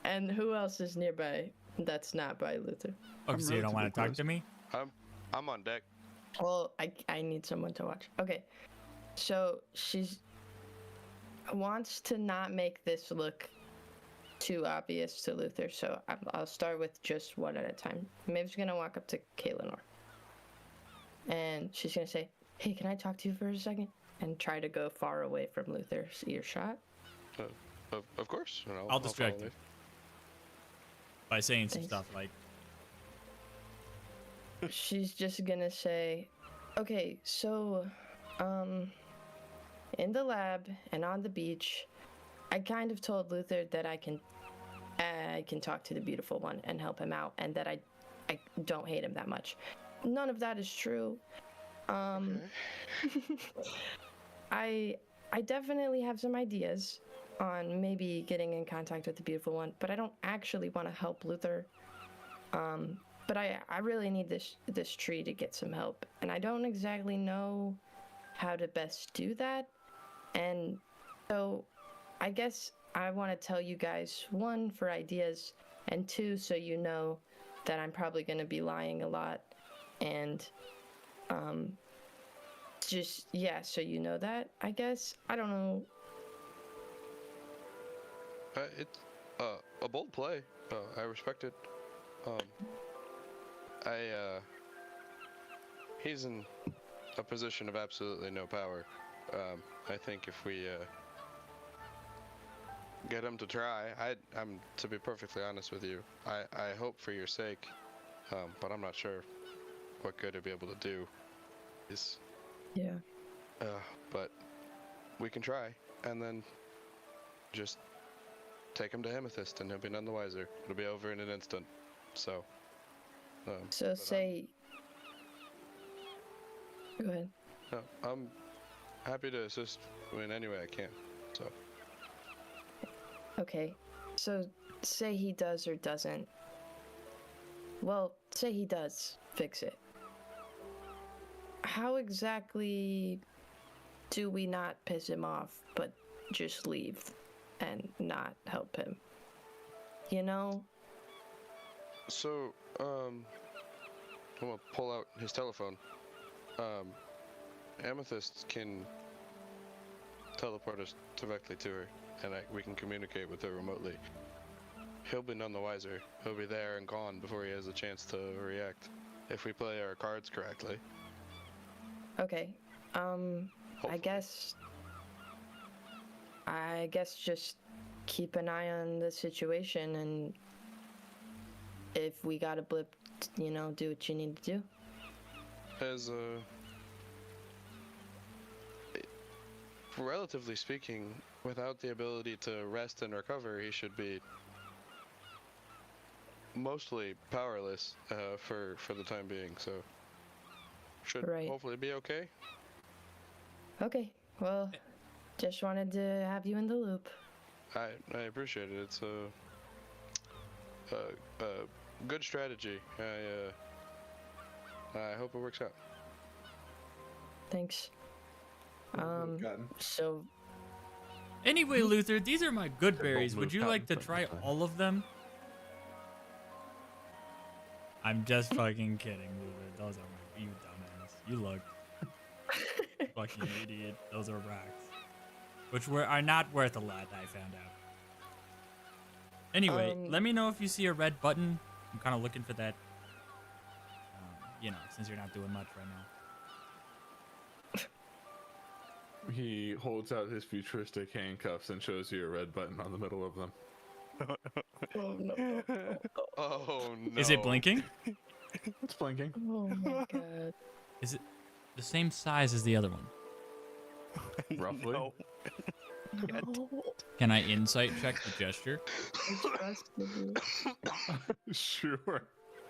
And who else is nearby that's not by Luther? Okay, so you don't want to talk relatively to me? I'm on deck. Well, I need someone to watch. Okay, so she's wants to not make this look too obvious to Luther, so I'll start with just one at a time. Maeve's gonna walk up to Kaelinor, and she's gonna say, "Hey, can I talk to you for a second?" And try to go far away from Luther's earshot. Of course. And I'll distract follow you by saying some Thanks. stuff like, She's just gonna say, "Okay, so, in the lab and on the beach, I kind of told Luther that I can talk to the beautiful one and help him out, and that I don't hate him that much. None of that is true. I definitely have some ideas on maybe getting in contact with the beautiful one, but I don't actually want to help Luther. But I really need this tree to get some help, and I don't exactly know how to best do that. And so I guess I want to tell you guys, 1, for ideas, and 2, so you know that I'm probably going to be lying a lot, and just, yeah, so you know that, I guess. I don't know. It's a bold play. I respect it. He's in a position of absolutely no power. I think if we get him to try, I'm to be perfectly honest with you, I hope for your sake, but I'm not sure what good he'll be able to do. Is Yeah. but we can try, and then just take him to Amethyst, and he'll be none the wiser. It'll be over in an instant. So. So but say. Go ahead. No, I'm happy to assist in any way I can. So. Okay, so say he does or doesn't. Well, say he does fix it. How exactly do we not piss him off, but just leave and not help him? You know? So, I'm gonna pull out his telephone. Amethyst can teleport us directly to her, and we can communicate with her remotely. He'll be none the wiser. He'll be there and gone before he has a chance to react, if we play our cards correctly. Okay, I Hopefully. guess I guess just keep an eye on the situation, and if we got a blip, do what you need to do. As relatively speaking, without the ability to rest and recover, he should be mostly powerless for the time being. So should Right. hopefully be okay. Okay, well, just wanted to have you in the loop. I appreciate it. It's a good strategy. I hope it works out. Thanks. Gotten. So, Anyway, Luther, these are my good They're both berries. Would moved you out like to in front try of each other. all of them? I'm just fucking kidding, Luther. Those are my you dumbass. You look fucking idiot. Those are rocks, which are not worth a lot. I found out. Anyway, let me know if you see a red button. I'm kind of looking for that. Since you're not doing much right now. He holds out his futuristic handcuffs and shows you a red button on the middle of them. oh no. Oh no! Is it blinking? It's blinking. Oh my god. Is it the same size as the other one? Roughly. No. No. Can I insight check the gesture? I trusted you. Sure.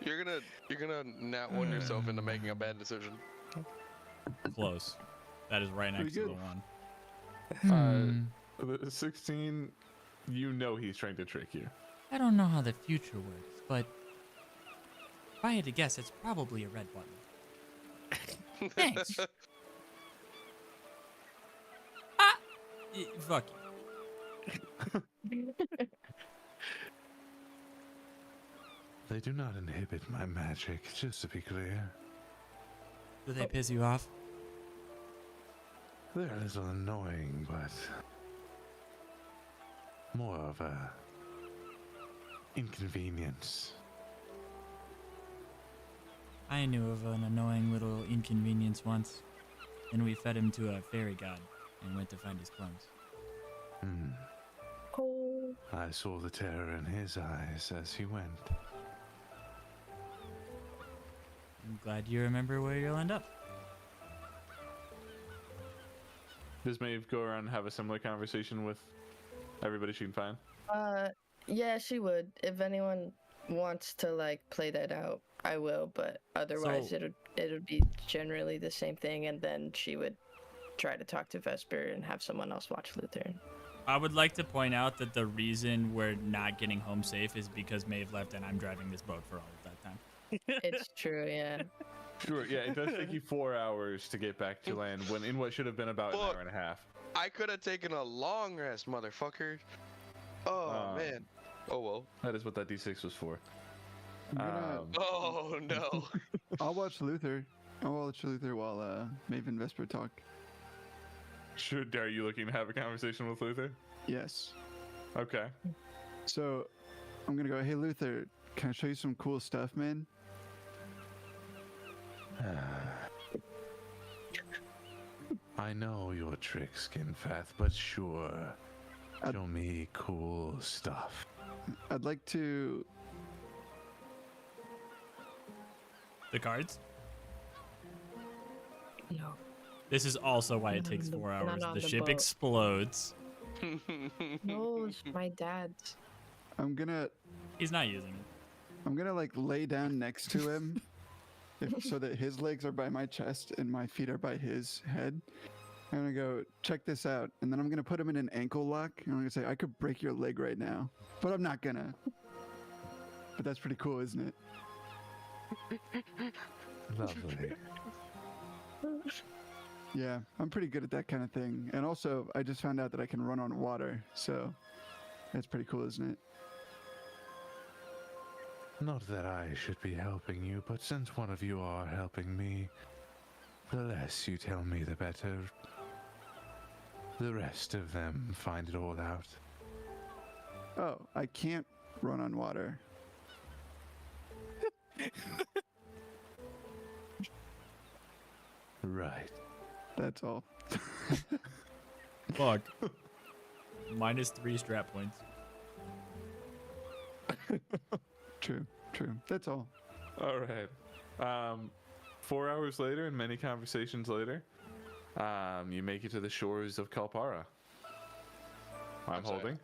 You're gonna nat one yourself into making a bad decision. Close. That is right next Pretty to the good. one. The 16, he's trying to trick you. I don't know how the future works, but if I had to guess, it's probably a red button. Thanks. Fuck you. They do not inhibit my magic, just to be clear. Do they piss you off? They're a little annoying, but more of a inconvenience. I knew of an annoying little inconvenience once, and we fed him to a fairy god and went to find his clones. Oh. I saw the terror in his eyes as he went. I'm glad you remember where you'll end up. Does Maeve go around and have a similar conversation with everybody she can find? Yeah, she would. If anyone wants to play that out, I will. But otherwise, So- it'd be generally the same thing, and then she would try to talk to Vesper and have someone else watch Luther. I would like to point out that the reason we're not getting home safe is because Maeve left and I'm driving this boat for all of that time. It's true, yeah. Sure, yeah, it does take you 4 hours to get back to land when in what should have been about an Look. hour and a half. I could have taken a long rest, motherfucker. Oh man. Oh well. That is what that D6 was for. I'm gonna- Oh no. I'll watch Luther. I'll watch Luther while Maeve and Vesper talk. Are you looking to have a conversation with Luther? Yes. Okay. So I'm gonna go, hey Luther, can I show you some cool stuff, man? I know your trick, Skinfath, but sure. Show me cool stuff. I'd like to. The cards? No. This is also why it Not takes on the- 4 not hours. on The the ship boat. explodes. No, it's my dad's. I'm gonna He's not using it. lay down next to him, so that his legs are by my chest and my feet are by his head. I'm gonna go check this out, and then I'm gonna put him in an ankle lock. And I'm gonna say, I could break your leg right now, but I'm not gonna. But that's pretty cool, isn't it? Lovely. Yeah, I'm pretty good at that kind of thing. And also, I just found out that I can run on water, so that's pretty cool, isn't it? Not that I should be helping you, but since one of you are helping me, the less you tell me, the better. The rest of them find it all out. Oh, I can't run on water. Right. That's all. Fuck. -3 strat points. True. That's all. All right. 4 hours later and many conversations later, you make it to the shores of Kalpara. I'm sorry. holding.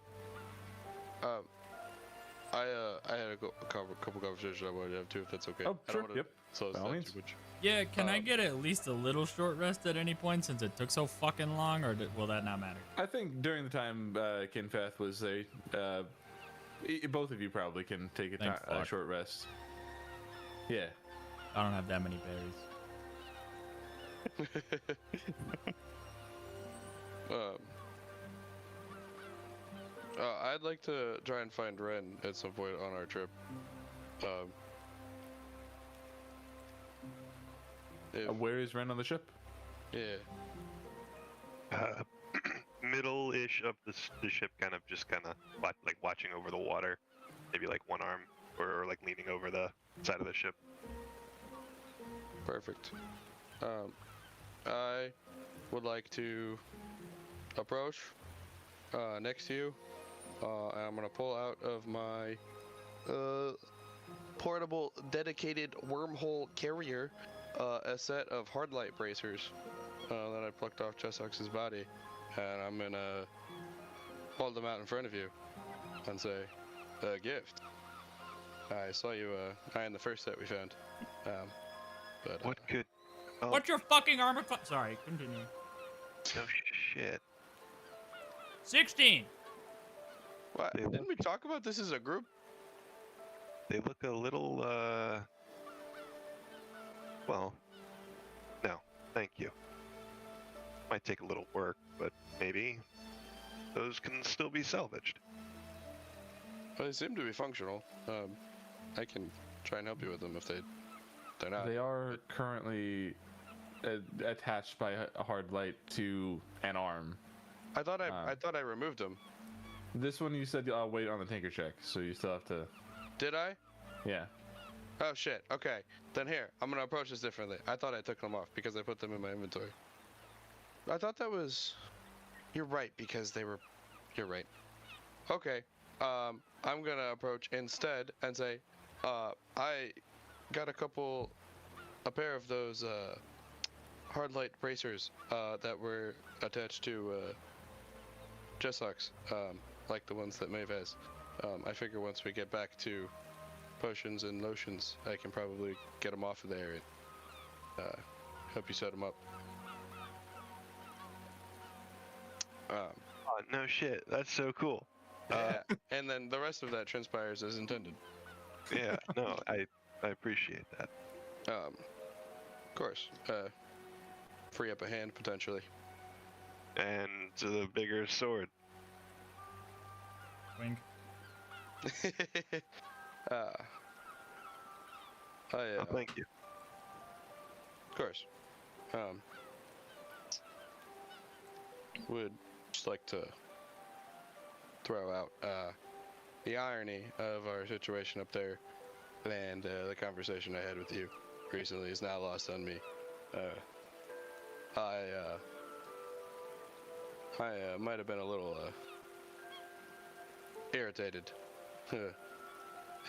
I had a couple conversations I wanted to have too, if that's okay. Oh, I sure. don't wanna Yep. slow By us all down means. too much. Yeah, can I get at least a little short rest at any point since it took so fucking long, or will that not matter? I think during the time Kinfath was there, both of you probably can take a Thank fuck. short rest. Yeah. I don't have that many berries. I'd like to try and find Ren at some point on our trip. Where is Ren on the ship? Yeah. Middle-ish of the ship, kind of like watching over the water, maybe like one arm or like leaning over the side of the ship. Perfect. I would like to approach next to you. And I'm gonna pull out of my portable dedicated wormhole carrier a set of hard light bracers that I plucked off Chesox's body, and I'm gonna hold them out in front of you and say, "A gift. I saw you eyeing the first set we found." But What could? Oh, What's your fucking armor class? Sorry, continue. no shit. 16. what? They Didn't we talk about this as a group? They look a little. Well, no, thank you. Might take a little work, but maybe those can still be salvaged. Well, they seem to be functional. I can try and help you with them if they're not. They are currently attached by a hard light to an arm. I thought I removed them. This one you said I'll wait on the tinker check, so you still have to. Did I? Yeah. Oh shit. Okay. Then here, I'm gonna approach this differently. I thought I took them off because I put them in my inventory. I thought that was. You're right because they were. You're right. Okay. I'm gonna approach instead and say, I got a pair of those hard light bracers that were attached to Jessox, like the ones that Maeve has. I figure once we get back to potions and lotions, I can probably get them off of there and help you set them up. Oh, no shit. That's so cool. Yeah, and then the rest of that transpires as intended. Yeah, no, I appreciate that. Of course, free up a hand potentially. And the bigger sword. Wink. Oh, thank you. Of course. Would just like to throw out the irony of our situation up there, and the conversation I had with you recently is now lost on me. I might have been a little irritated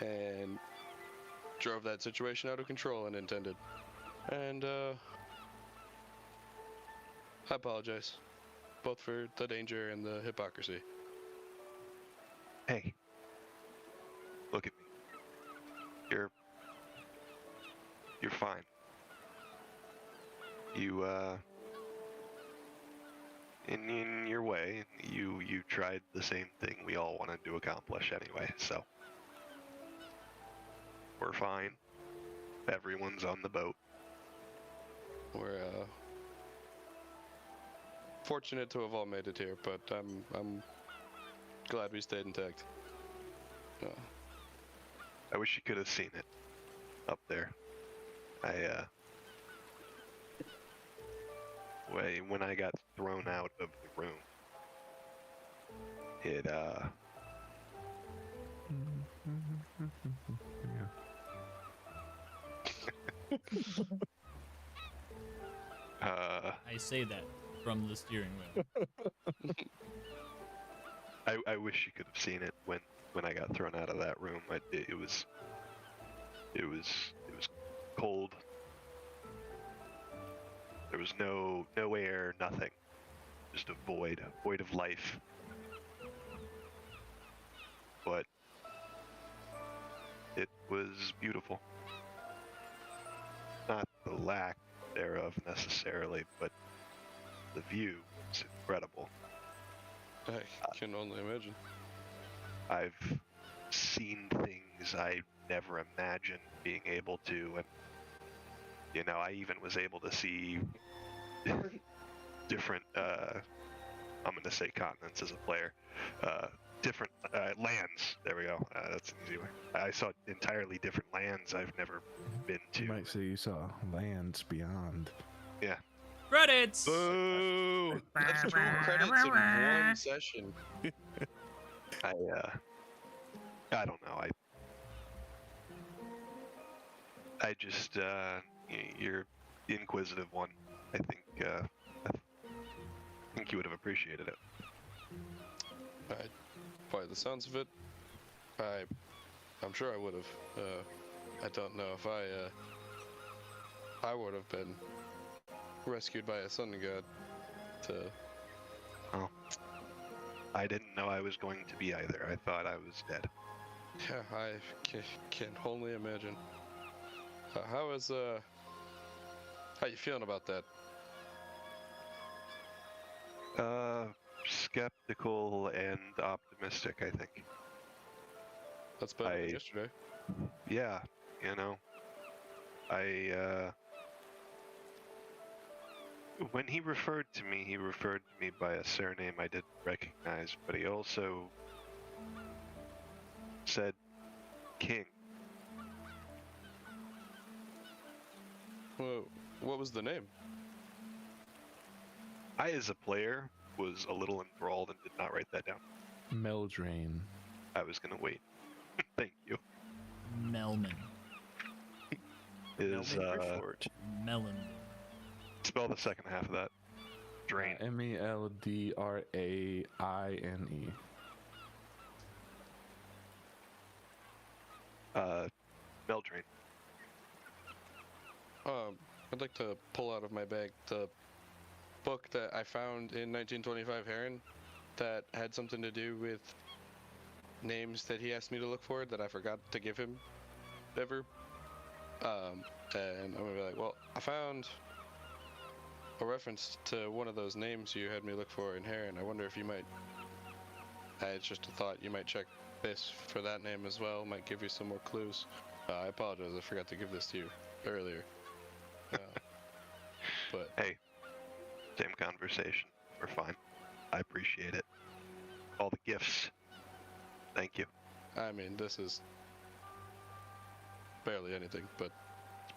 and drove that situation out of control unintended. And I apologize, both for the danger and the hypocrisy. Hey, look at me. You're fine. You in your way, you tried the same thing we all wanted to accomplish anyway, so we're fine. Everyone's on the boat. We're fortunate to have all made it here, but I'm glad we stayed intact. I wish you could have seen it up there. When I got thrown out of the room, it I say that from the steering wheel. I wish you could have seen it when I got thrown out of that room. It was cold. There was no air, nothing. Just a void of life. But it was beautiful. Not the lack thereof necessarily, but the view was incredible. I can only imagine. I've seen things I never imagined being able to, and you know, I even was able to see different I'm gonna say continents as a player, different lands. There we go. That's an easy way. I saw entirely different lands I've never been to. You might say you saw lands beyond. Yeah. Credits. Boo! That's 2 credits in 1 session. I don't know. I just you're the inquisitive one. I think you would have appreciated it. By the sounds of it, I'm sure I would have. I don't know if I would have been rescued by a sun god to. Oh. I didn't know I was going to be either. I thought I was dead. Yeah, I can only imagine. How you feeling about that? Skeptical and optimistic, I think. That's better than yesterday. Yeah, you know. When he referred to me by a surname I didn't recognize, but he also said King. Well, what was the name? I, as a player, was a little enthralled and did not write that down. Meldrain. I was gonna wait. Thank you. Melman. Is Melon. spell the second half of that. Drain. Meldraine. Meldrain. I'd like to pull out of my bag the book that I found in 1925 Heron that had something to do with names that he asked me to look for that I forgot to give him ever. And I'm gonna be like, well, I found a reference to one of those names you had me look for in Heron. I wonder if you might. It's just a thought. You might check this for that name as well. Might give you some more clues. I apologize. I forgot to give this to you earlier. But Hey, same conversation. We're fine. I appreciate it. All the gifts. Thank you. I mean, this is barely anything, but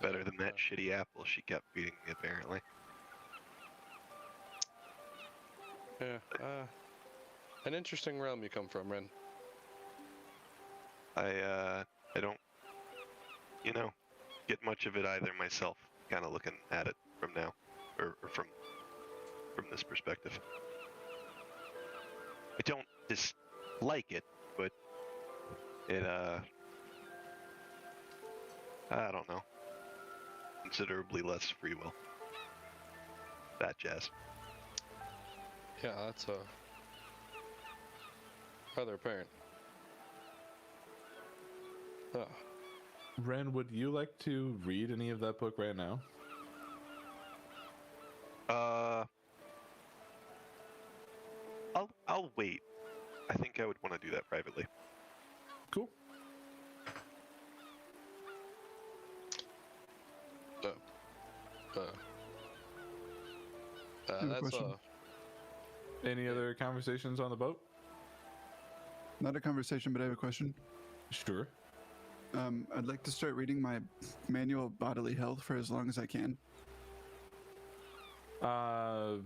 Better than that shitty apple she kept feeding me, apparently. yeah. An interesting realm you come from, Ren. I don't, get much of it either myself. Kind of looking at it from now, or from this perspective. I don't dislike it, but it, I don't know. Considerably less free will. That jazz. Yeah, that's rather apparent. Oh. Ren, would you like to read any of that book right now? I'll wait. I think I would want to do that privately. Cool. have a That's question. Any other conversations on the boat? Not a conversation, but I have a question. Sure. I'd like to start reading my manual bodily health for as long as I can. I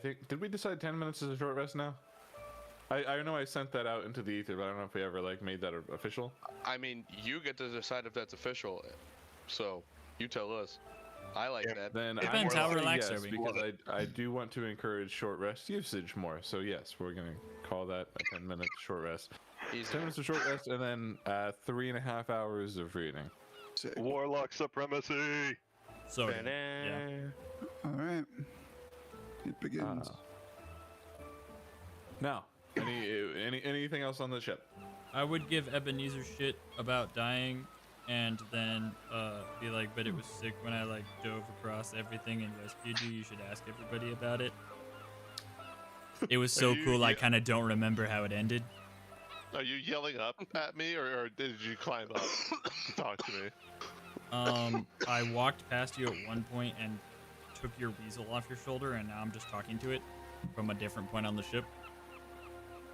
think, did we decide 10 minutes is a short rest now? I know I sent that out into the ether, but I don't know if we ever made that official. I mean, you get to decide if that's official, so you tell us. I like that. Then Depends I'm how gonna say relaxed yes, are we. because I do want to encourage short rest usage more. So yes, we're gonna call that a 10-minute short rest. Easy. 10 minutes of short rest, and then 3.5 hours of reading. Sick. Warlock supremacy. So good. Yeah. All right. It begins. Now, anything else on the ship? I would give Ebenezer shit about dying, and then be like, but it was sick when I like dove across everything and rescued you. You should ask everybody about it. It was so cool. I kind of don't remember how it ended. Are you yelling up at me, or did you climb up to talk to me? I walked past you at one point and took your weasel off your shoulder, and now I'm just talking to it from a different point on the ship.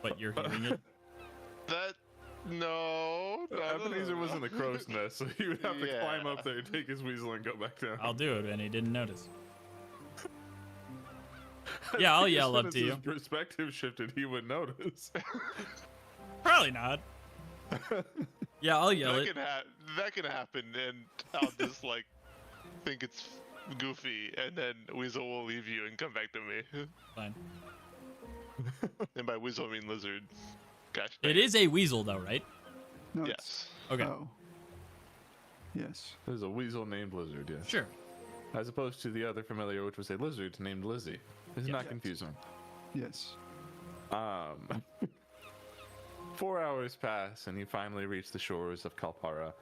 But you're hearing it. No. Ebenezer was in the crow's nest, so he would have to climb up there, take his weasel, and go back down. I'll do it, and he didn't notice. Yeah, I'll yell up to you. His perspective shifted, he would notice. Probably not. Yeah, I'll yell that it. That can happen, and I'll just like think it's goofy, and then Weasel will leave you and come back to me. Fine. And by weasel I mean lizard. Gosh. It is a weasel, though, right? No, Yes. Okay. Oh. Yes. There's a weasel named Lizard, yes. Sure. As opposed to the other familiar, which was a lizard named Lizzie. It's Yeah. not confusing. Yes. 4 hours pass, and you finally reach the shores of Kalpara.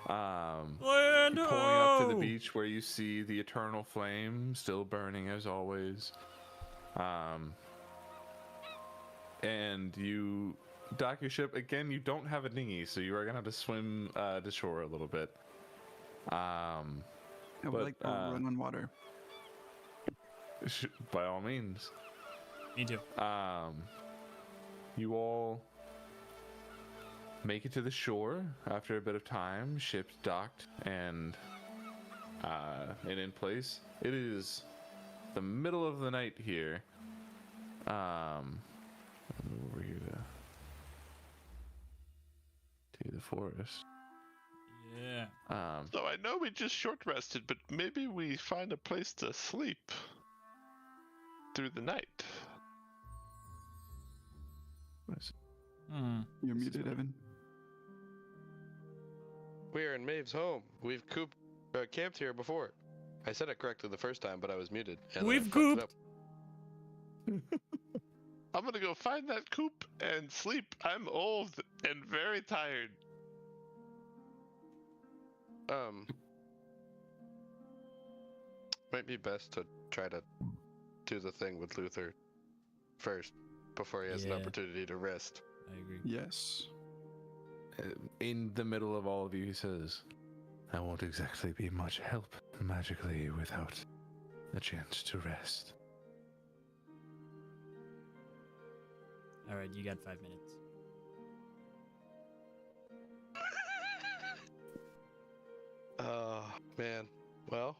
Land Pulling up to the beach where you see the eternal flame still burning as always. And you dock your ship. Again, you don't have a dinghy, so you are going to have to swim to shore a little bit. I would But, like to run on water. By all means. Me too. You all make it to the shore after a bit of time. Ship's docked and in place. It is the middle of the night here. Move over here to the forest. Yeah. So I know we just short rested, but maybe we find a place to sleep through the night. You're muted, Evan. We're in Maeve's home. We've camped here before. I said it correctly the first time, but I was muted. And We've I fucked it cooped. up. I'm gonna go find that coop and sleep. I'm old and very tired. Might be best to try to do the thing with Luther first before he has an Yeah. opportunity to rest. I agree. Yes. In the middle of all of you, he says, I won't exactly be much help magically without a chance to rest. All right, you got 5 minutes. Oh, man. Well,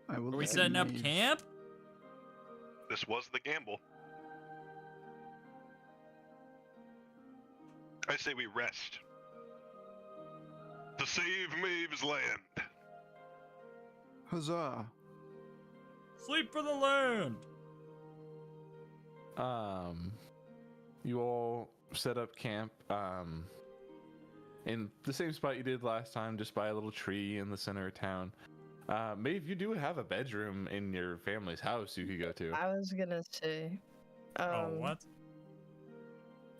I will Are we let setting up Maeve- camp? This was the gamble. I say we rest. To save Maeve's land. Huzzah. Sleep for the land. You all set up camp in the same spot you did last time, just by a little tree in the center of town. Maeve, you do have a bedroom in your family's house you could go to. I was gonna say. Oh, what?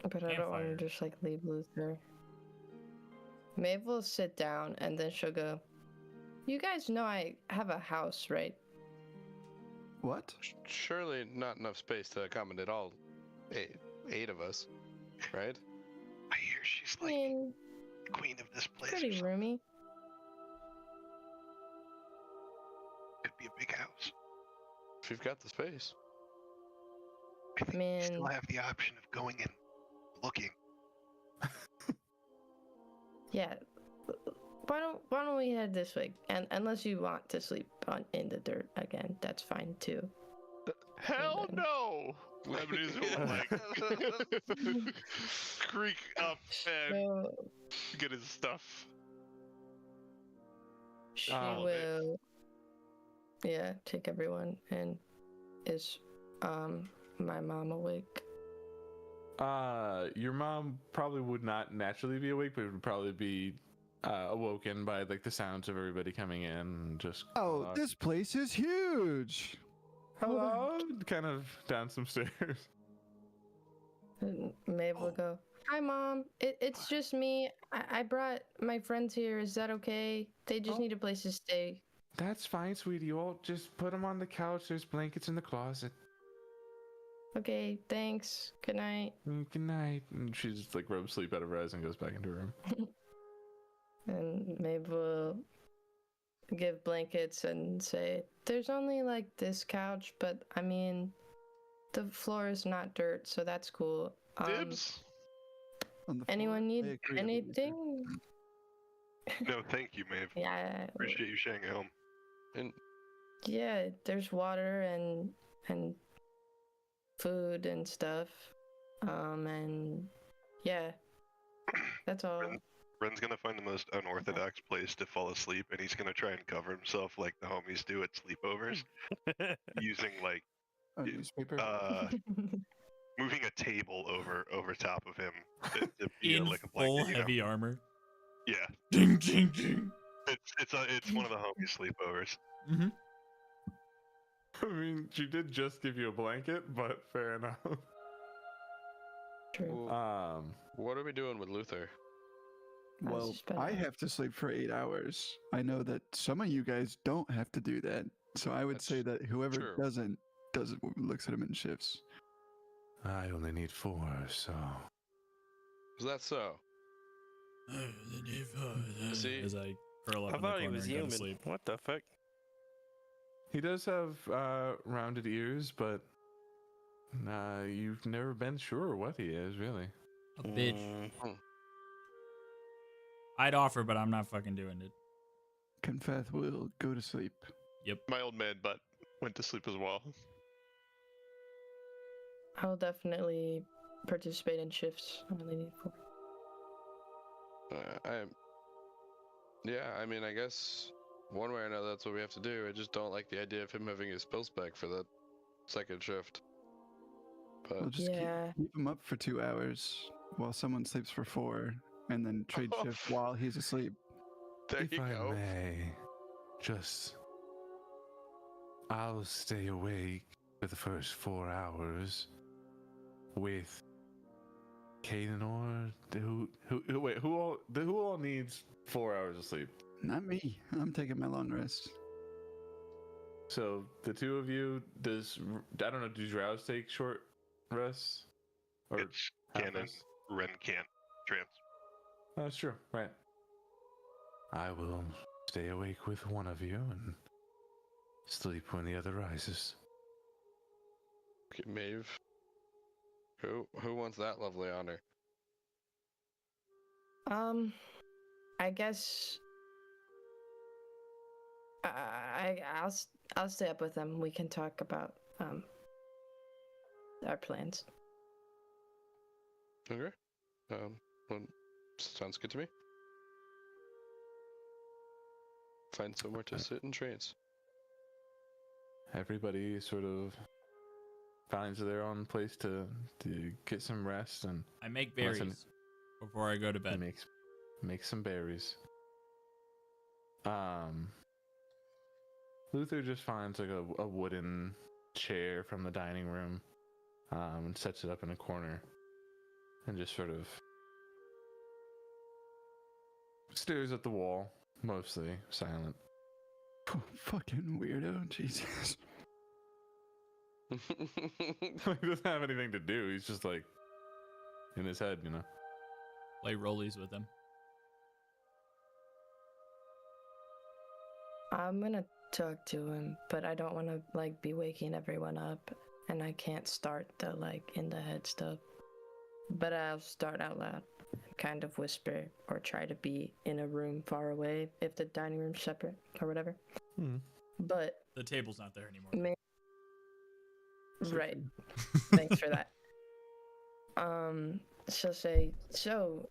But I don't want Campfire. to just like leave Luther. Maeve will sit down and then she'll go, You guys know I have a house, right? What? surely not enough space to accommodate all eight of us, right? I hear she's I like mean, the queen of this place. or pretty something. roomy. Could be a big house. If you've got the space. I think we still Man. have the option of going and looking. Yeah. Why don't we head this way? And unless you want to sleep in the dirt again, that's fine too. Hell then- no! Ebenezer will like creak up and So, get his stuff. She Oh, will, yeah, take everyone. And is my mom awake? Your mom probably would not naturally be awake, but would probably be awoken by like the sounds of everybody coming in and just Oh, this place is huge. hello, kind of down some stairs. And Maeve will go, hi, Mom. It's just me. I brought my friends here. Is that okay? They just need a place to stay. That's fine, sweetie. You'll just put them on the couch. There's blankets in the closet. Okay, thanks. Good night. Good night. And she just like rubs sleep out of her eyes and goes back into her room. And Maeve will give blankets and say, there's only like this couch, but I mean, the floor is not dirt, so that's cool. Dibs. On the Anyone floor. I need agree with you. anything? No, thank you, Maeve. Yeah. Appreciate you sharing a home. And Yeah, there's water and food and stuff. And yeah. That's all. Ren's gonna find the most unorthodox place to fall asleep, and he's gonna try and cover himself like the homies do at sleepovers, using like A newspaper. moving a table over top of him to be In like a full blanket. heavy armor. Yeah, Ding, ding, ding. it's one of the homies sleepovers. Mm-hmm. I mean, she did just give you a blanket, but fair enough. True. what are we doing with Luther? Well, just been- I have to sleep for 8 hours. I know that some of you guys don't have to do that. So I would That's say that whoever true. doesn't looks at him in shifts. I only need 4, so. Is that so? See? As I curl up I in the thought he corner was and go to human. sleep. What the fuck? He does have rounded ears, but you've never been sure what he is, really. A bitch. Mm, I'd offer, but I'm not fucking doing it. Confeth will go to sleep. My old man butt went to sleep as well. I'll definitely participate in shifts. I only need 4. Yeah, I mean, I guess one way or another, that's what we have to do. I just don't like the idea of him having his spell spec for that second shift. We'll But just Yeah. keep him up for 2 hours while someone sleeps for 4, and then trade shift while he's asleep. there If you I go. may, I'll stay awake for the first 4 hours with Cadenor. Who all needs 4 hours of sleep? Not me. I'm taking my long rest. So the two of you, I don't know, do Drows take short rests? Or It's half canon. rests? Ren can't trans. That's true, right. I will stay awake with one of you and sleep when the other rises. Okay, Maeve. Who wants that lovely honor? I guess I'll stay up with them. We can talk about our plans. Okay. Well, sounds good to me. Find somewhere to sit and trance. Everybody sort of finds their own place to get some rest, and I make Listen. berries before I go to bed. make some berries. Luther just finds like a wooden chair from the dining room, and sets it up in a corner, and just sort of stares at the wall, mostly silent. Fucking weirdo. Jesus. He doesn't have anything to do. He's just like in his head, you know. Play rollies with him. I'm gonna talk to him, but I don't want to like be waking everyone up, and I can't start the like in the head stuff. But I'll start out loud, kind of whisper, or try to be in a room far away if the dining room's separate or whatever. But The table's not there anymore. right, thanks for that. So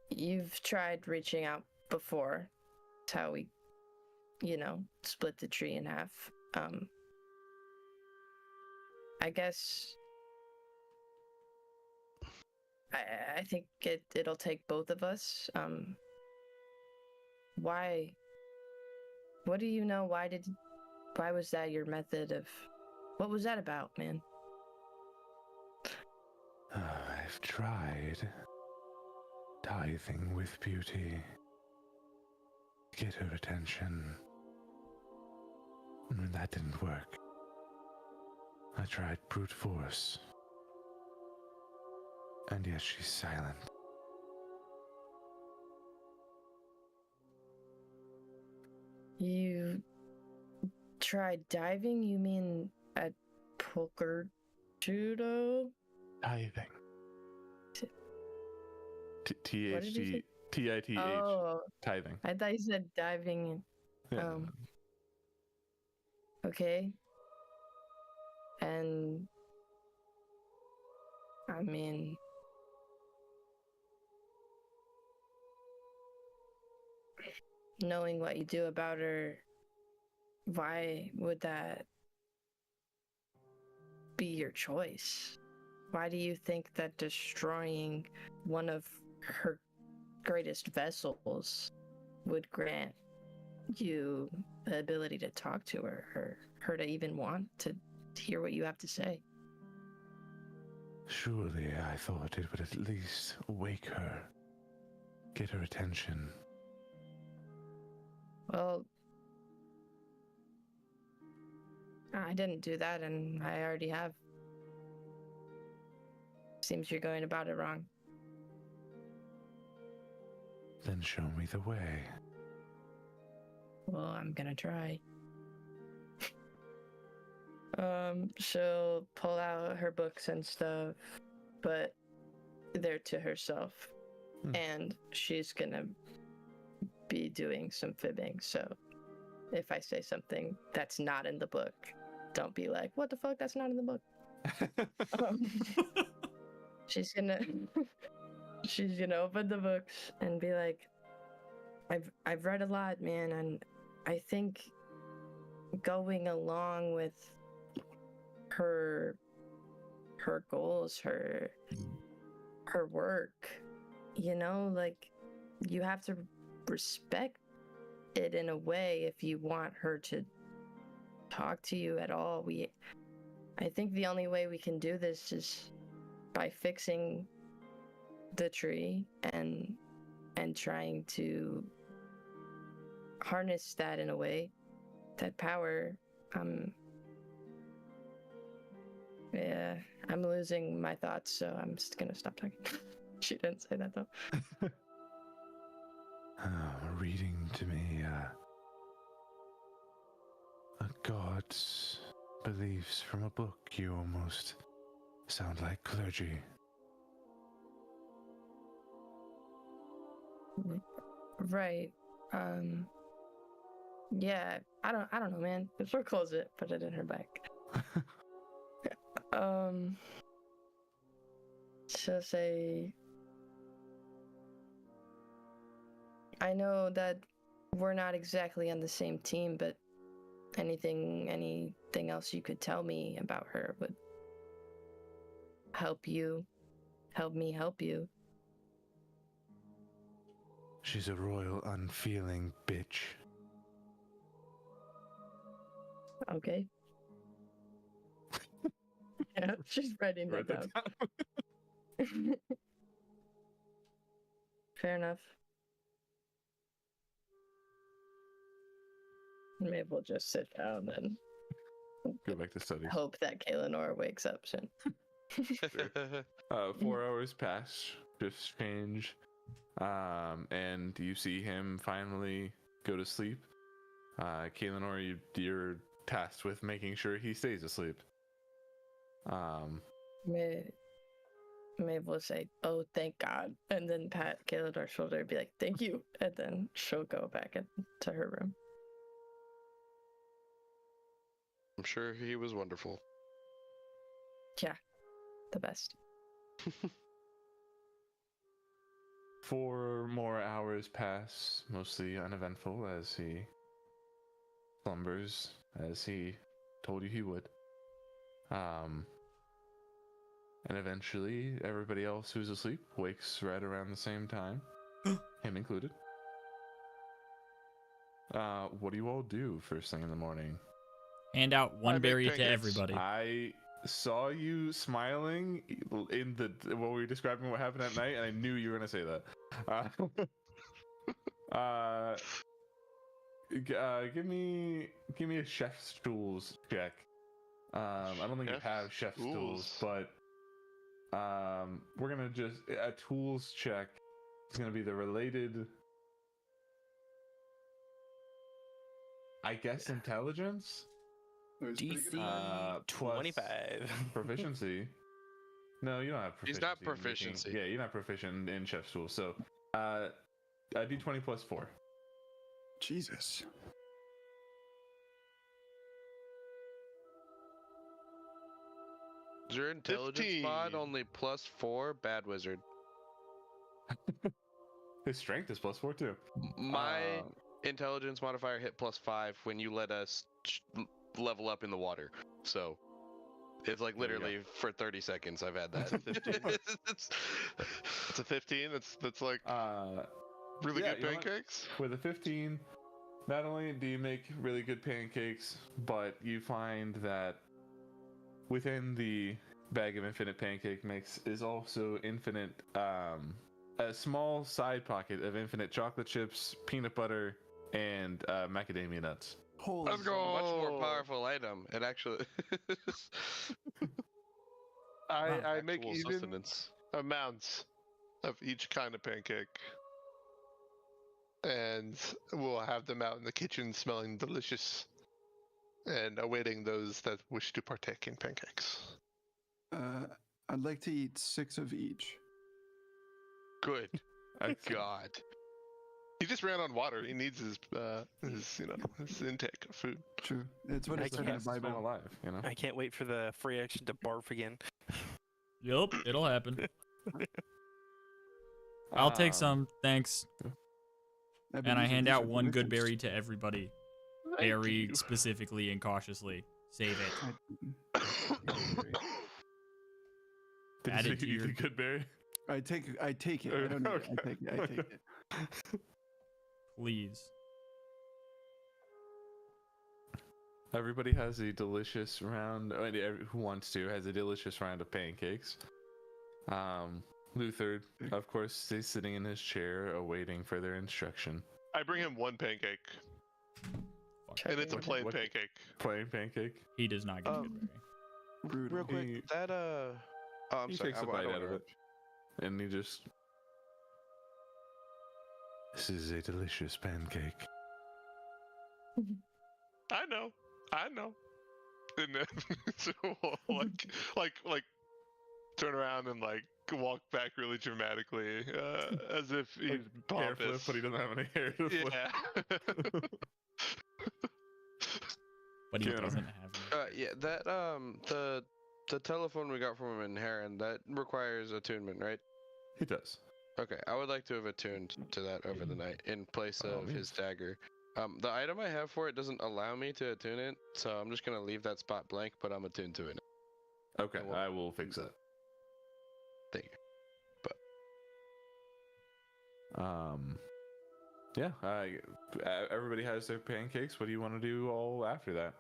you've tried reaching out before. That's how we split the tree in half. I guess I think it'll take both of us. Why? What do you know? Why was that your method of? What was that about, man? I've tried tithing with beauty. Get her attention. And when that didn't work, I tried brute force. And yet she's silent. You tried diving? You mean at poker judo? Tithing. What did you say? T-I-T-H. Oh, Tithing. I thought you said diving. Yeah. Okay. And I mean, knowing what you do about her, why would that be your choice? Why do you think that destroying one of her greatest vessels would grant you the ability to talk to her, or her to even want to hear what you have to say? Surely I thought it would at least wake her. Get her attention. Well, I didn't do that, and I already have. Seems you're going about it wrong. Then show me the way. Well, I'm gonna try. She'll pull out her books and stuff, but they're to herself. And she's gonna be doing some fibbing, so if I say something that's not in the book, don't be like, what the fuck, that's not in the book. She's gonna open the books and be like, I've read a lot, man, and I think going along with her goals, her work, like, you have to respect it in a way if you want her to talk to you at all. I think the only way we can do this is by fixing the tree and trying to harness that in a way, that power. Yeah, I'm losing my thoughts, so I'm just gonna stop talking. She didn't say that though. Reading to me a god's beliefs from a book. You almost sound like clergy. Right. Yeah, I don't know, man. She'll close it, put it in her bag. She'll say, I know that we're not exactly on the same team, but anything else you could tell me about her would help me help you. She's a royal unfeeling bitch. Okay. Yeah, she's writing that down. Fair enough. Maybe we'll just sit down and Go back to study. hope that Kaelinor wakes up soon. 4 hours pass, shifts change, and you see him finally go to sleep. Kaelinor, you're tasked with making sure he stays asleep. Maybe we'll say, "Oh, thank God," and then pat Kaelinор's shoulder and be like, "Thank you," and then she'll go back into her room. I'm sure he was wonderful. Yeah, the best. 4 more hours pass, mostly uneventful, as he slumbers as he told you he would. And eventually, everybody else who's asleep wakes right around the same time, him included. What do you all do first thing in the morning? Hand out one I make berry to pancakes. everybody. I saw you smiling in the while we were describing what happened at night, and I knew you were gonna say that. Give me a chef's tools check. I don't think you have chef's tools, but we're gonna just a tools check. It's gonna be the related, I guess, intelligence. DC Plus 25. proficiency. No, you don't have proficiency. He's not in making- proficiency. Yeah, you're not proficient in chef's tools. So, a d20 plus 4. Jesus. Is your intelligence mod 15. only +4? Bad wizard. His strength is plus 4 too. My intelligence modifier hit +5 when you let us level up in the water. So it's like There you go. literally for 30 seconds I've had that. 15. It's- It's a 15. That's like really yeah, good you know what? pancakes. With a 15, not only do you make really good pancakes, but you find that within the bag of infinite pancake mix is also infinite, a small side pocket of infinite chocolate chips, peanut butter, and macadamia nuts. Holy. Let's a much more go. powerful item. It actually I make actual even sustenance. amounts of each kind of pancake, and we'll have them out in the kitchen smelling delicious and awaiting those that wish to partake in pancakes. I'd like to eat 6 of each. Good Excellent. God. He just ran on water. He needs his his intake of food. True. It's what I it said in the Has to smell Bible. alive, you know. I can't wait for the free action to barf again. Yup, it'll happen. I'll take some, thanks. And I Ebenezer, hand these out are one good delicious. berry to everybody, Thank very you. specifically and cautiously. Save it. Did Add you it say to you your- eat the good berry? I take it. I don't need it. I take it. I take it. Please. Everybody has a delicious round. Who wants to has a delicious round of pancakes. Luther, of course, stays sitting in his chair, awaiting further instruction. I bring him one pancake, Fuck. and it's a plain what- pancake. Plain pancake. He does not get a good berry. Brutal. Real quick, He- that oh, I'm he sorry. takes I a don't bite wanna out of it, interrupt. and he just. This is a delicious pancake. I know. And then so like turn around and like walk back really dramatically, as if he's Hair flip, pompous. but he doesn't have any hair to flip. Yeah. But he Get him. doesn't have it. Yeah, that the telephone we got from him in Heron, that requires attunement, right? He does. Okay, I would like to have attuned to that over the night in place By all of his means. dagger. The item I have for it doesn't allow me to attune it, so I'm just gonna leave that spot blank, but I'm attuned to it. Okay, Well, I will fix that. Thank you. Yeah. Everybody has their pancakes. What do you want to do all after that?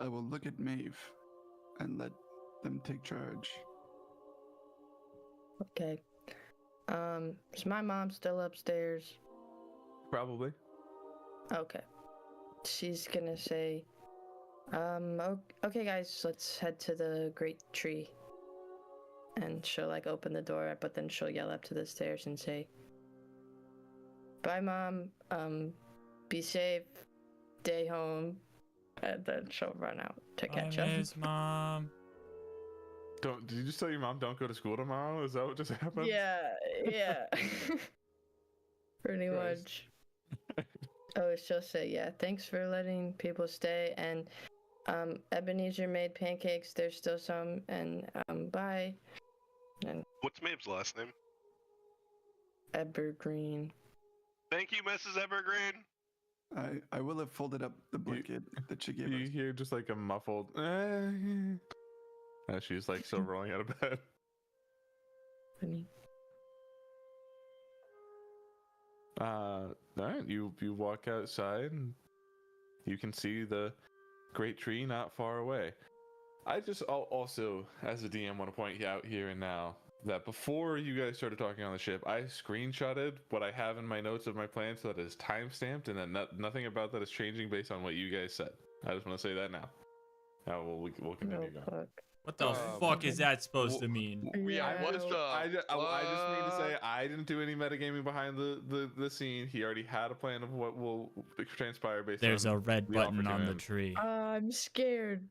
I will look at Maeve and let them take charge. Okay. Is my mom still upstairs? Probably. Okay. She's gonna say, okay guys, let's head to the great tree. And she'll like open the door, but then she'll yell up to the stairs and say, bye mom, be safe, stay home. And then she'll run out to catch I up. miss Mom. Did you just tell your mom don't go to school tomorrow? Is that what just happened? Yeah. Pretty Christ. much. Oh, she'll say, yeah, thanks for letting people stay. And Ebenezer made pancakes. There's still some. And bye. And What's Maeve's last name? Evergreen. Thank you, Mrs. Evergreen. I will have folded up the blanket that she gave You us. hear just like a muffled as she's like still rolling out of bed. Funny. All right, you walk outside and you can see the great tree not far away. I just also, as a DM, want to point out here and now that before you guys started talking on the ship, I screenshotted what I have in my notes of my plan so that it is timestamped, and that nothing about that is changing based on what you guys said. I just want to say that now. Now we'll continue No going. fuck. What the fuck is that supposed to mean? Yeah, what the? I just need to say fuck? I didn't do any metagaming behind the scene. He already had a plan of what will transpire based There's on a red the offer button to on the him. tree. I'm scared.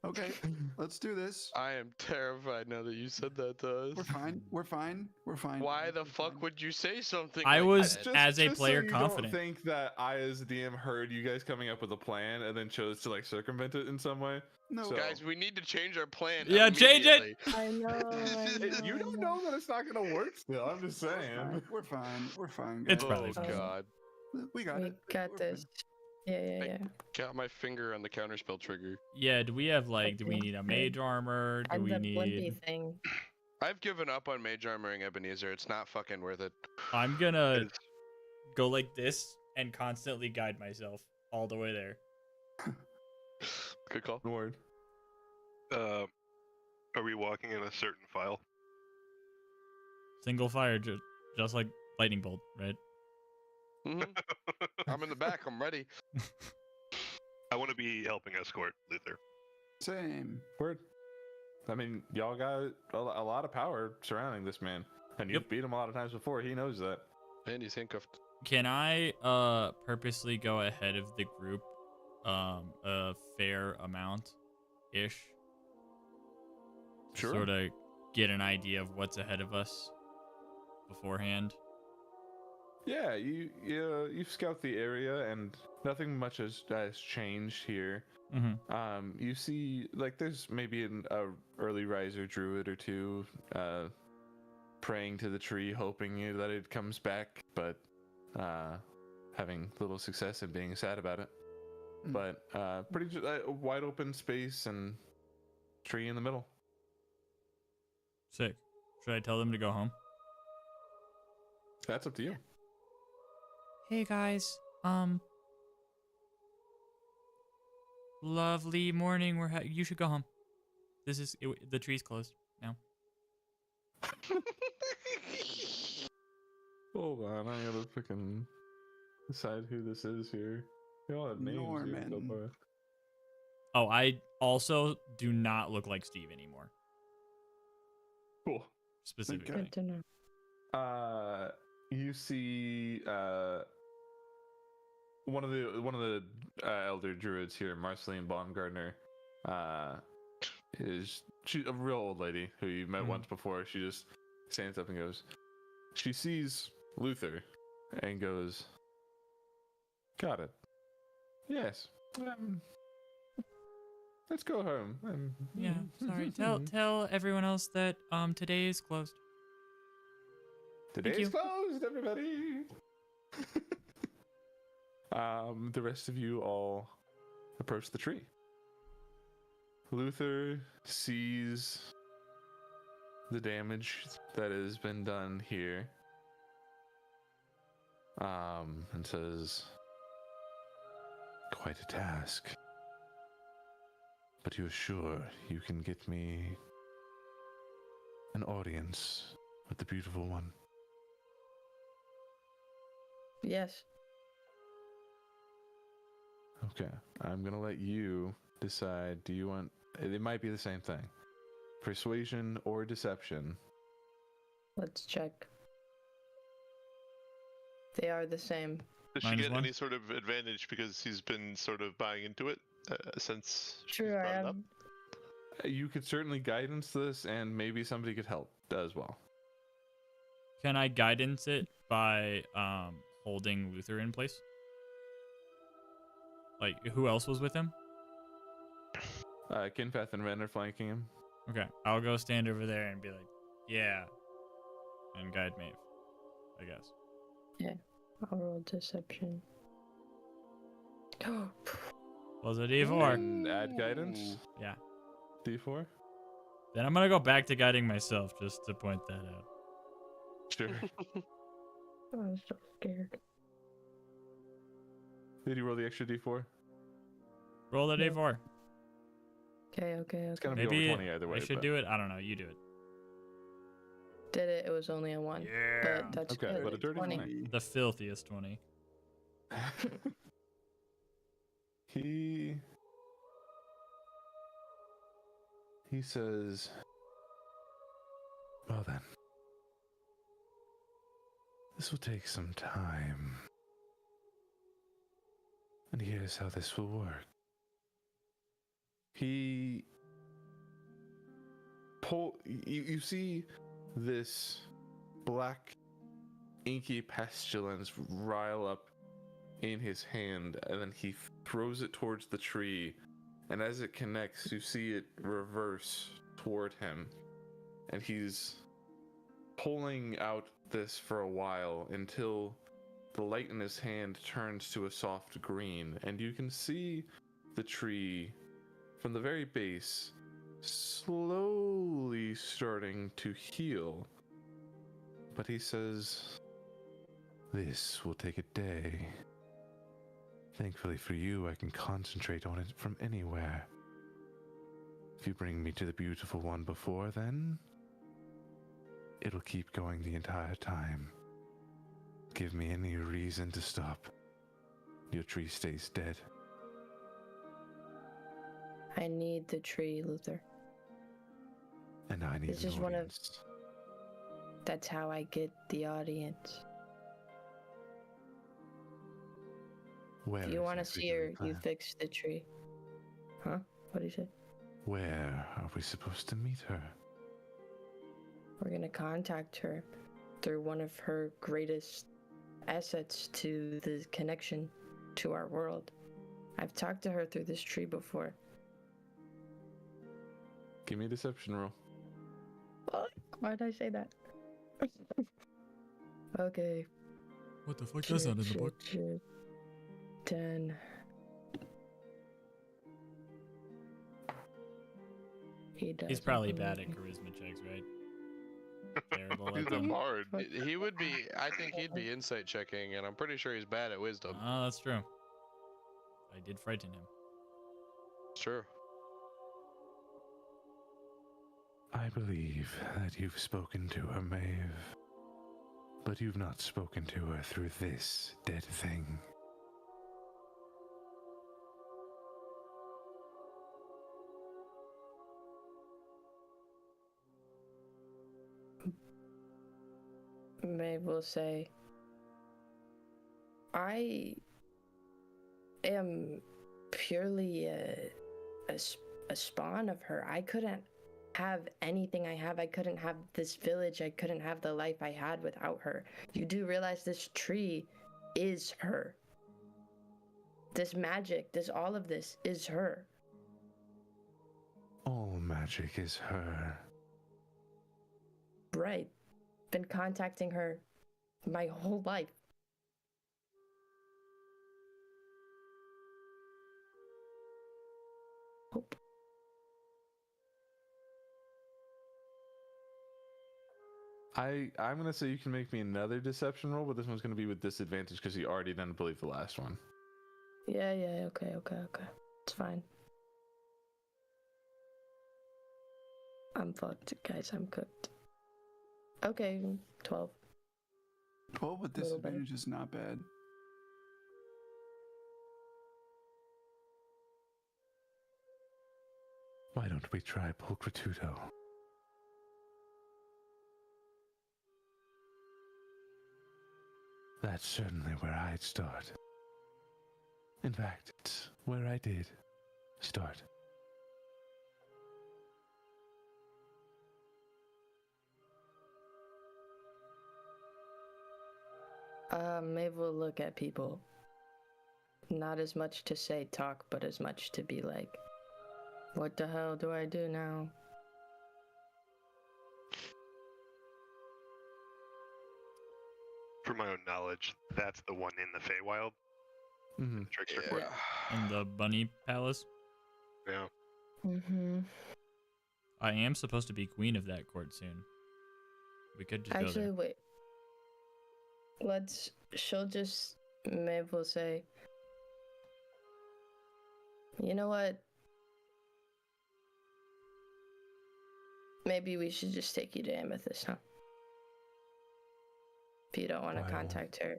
Okay, let's do this. I am terrified now that you said that to us. We're fine. We're fine. We're fine. Why the We're fuck fine. would you say something I like was that? as a Just player so you confident. don't think that I, as a DM, heard you guys coming up with a plan and then chose to like circumvent it in some way. No, So- Guys, we need to change our plan. Yeah, change it! immediately. I know. You don't know that it's not gonna work still. I'm just saying. we're fine. We're fine. It's guys. probably Oh fine. god. We got We it. got We're this. Yeah. Got my finger on the counterspell trigger. Yeah, do we have like, do we need a mage armor? Do And we the blimpy need... thing. I've given up on mage armoring Ebenezer. It's not fucking worth it. I'm gonna go like this and constantly guide myself all the way there. Good call. Word. Are we walking in a certain file? Single fire, just like lightning bolt, right? Mhm. I'm in the back. I'm ready. I want to be helping escort Luther. Same. Word. I mean, y'all got a lot of power surrounding this man, and you've beat him a lot of times before. He knows that. And he's handcuffed. Can I purposely go ahead of the group a fair amount ish? Sure. Sort of get an idea of what's ahead of us beforehand. Yeah, you scout the area, and nothing much has changed here. Mm-hmm. You see, like, there's maybe a early riser druid or two praying to the tree, hoping that it comes back, but having little success and being sad about it. But pretty wide open space and tree in the middle. Sick. Should I tell them to go home? That's up to you. Hey guys, lovely morning. You should go home. The tree's closed now. Hold on, I gotta freaking decide who this is here. They all have names here so Norman. far. Oh, I also do not look like Steve anymore. Cool. Specifically. Good to know. You see one of the elder druids here, Marceline Baumgartner, she's a real old lady who you met once before. She just stands up and goes, she sees Luther and goes, got it. Yes. Let's go home. Yeah, sorry. Tell everyone else that today is closed. Today's you. closed, everybody. The rest of you all approach the tree. Luther sees the damage that has been done here, and says, "Quite a task. But you're sure you can get me an audience with the beautiful one?" Yes. Okay, I'm gonna let you decide. Do you want? It might be the same thing. Persuasion or deception. Let's check. They are the same. Does she Minus get one? any sort of advantage because he's been sort of buying into it since she's Sure, I brought it up? am. You could certainly guidance this, and maybe somebody could help as well. Can I guidance it by holding Luther in place? Like, who else was with him? Kinpath and Ren are flanking him. Okay, I'll go stand over there and be like, yeah, and guide Maeve, I guess. I'll roll deception. Was a D4. And add guidance. Yeah. D4. Then I'm gonna go back to guiding myself just to point that out. Sure. I'm so scared. Did you roll the extra D4? Roll the Yeah. D4. Okay. It's gonna be Maybe over 20 either way. I should but- do it. I don't know. You do it. Did it? It was only a 1. Yeah. But that's Okay, good. but a dirty 20. 20. The filthiest 20. He says, well then, this will take some time. And here's how this will work. You see this black inky pestilence rile up in his hand, and then he throws it towards the tree, and as it connects, you see it reverse toward him, and he's pulling out this for a while until the light in his hand turns to a soft green, and you can see the tree from the very base slowly starting to heal. But he says, this will take a day. Thankfully for you, I can concentrate on it from anywhere. If you bring me to the beautiful one before then, it'll keep going the entire time. Give me any reason to stop. Your tree stays dead. I need the tree, Luther. And I need This an is one of- audience. That's how I get the audience. Where If you want to exactly see do we her, you plan? fix the tree. Huh? What do you say? Where are we supposed to meet her? We're gonna contact her through one of her greatest assets to the connection to our world. I've talked to her through this tree before. Give me a deception roll. What? Why did I say that? Okay. What the fuck Shit. 10. He does. He's probably bad at charisma checks, right? Terrible at He's a them. bard. He would be. I think he'd be insight checking, and I'm pretty sure he's bad at wisdom. Oh, that's true. I did frighten him. Sure. I believe that you've spoken to her, Maeve. But you've not spoken to her through this dead thing. Maeve will say, I am purely a spawn of her. I couldn't have anything I have. I couldn't have this village. I couldn't have the life I had without her. You do realize this tree is her. This magic, all of this is her. All magic is her. Right. Been contacting her my whole life. Hope. I'm gonna say you can make me another deception roll, but this one's gonna be with disadvantage because you already didn't believe the last one. Yeah, okay. It's fine. I'm fucked, guys. I'm cooked. Okay, 12. 12 with Little better. disadvantage is not bad. Why don't we try Pulchritudo? That's certainly where I'd start. In fact, it's where I did start. Maeve will look at people. Not as much to say talk, but as much to be like, what the hell do I do now? For my own knowledge, that's the one in the Feywild. Mhm. Trickster Court. In the Bunny Palace. Yeah. Mm-hmm. I am supposed to be queen of that court soon. We could just go Actually, there. wait. She'll just, Maeve will say, you know what? Maybe we should just take you to Amethyst, huh? If you don't want to Well. contact her.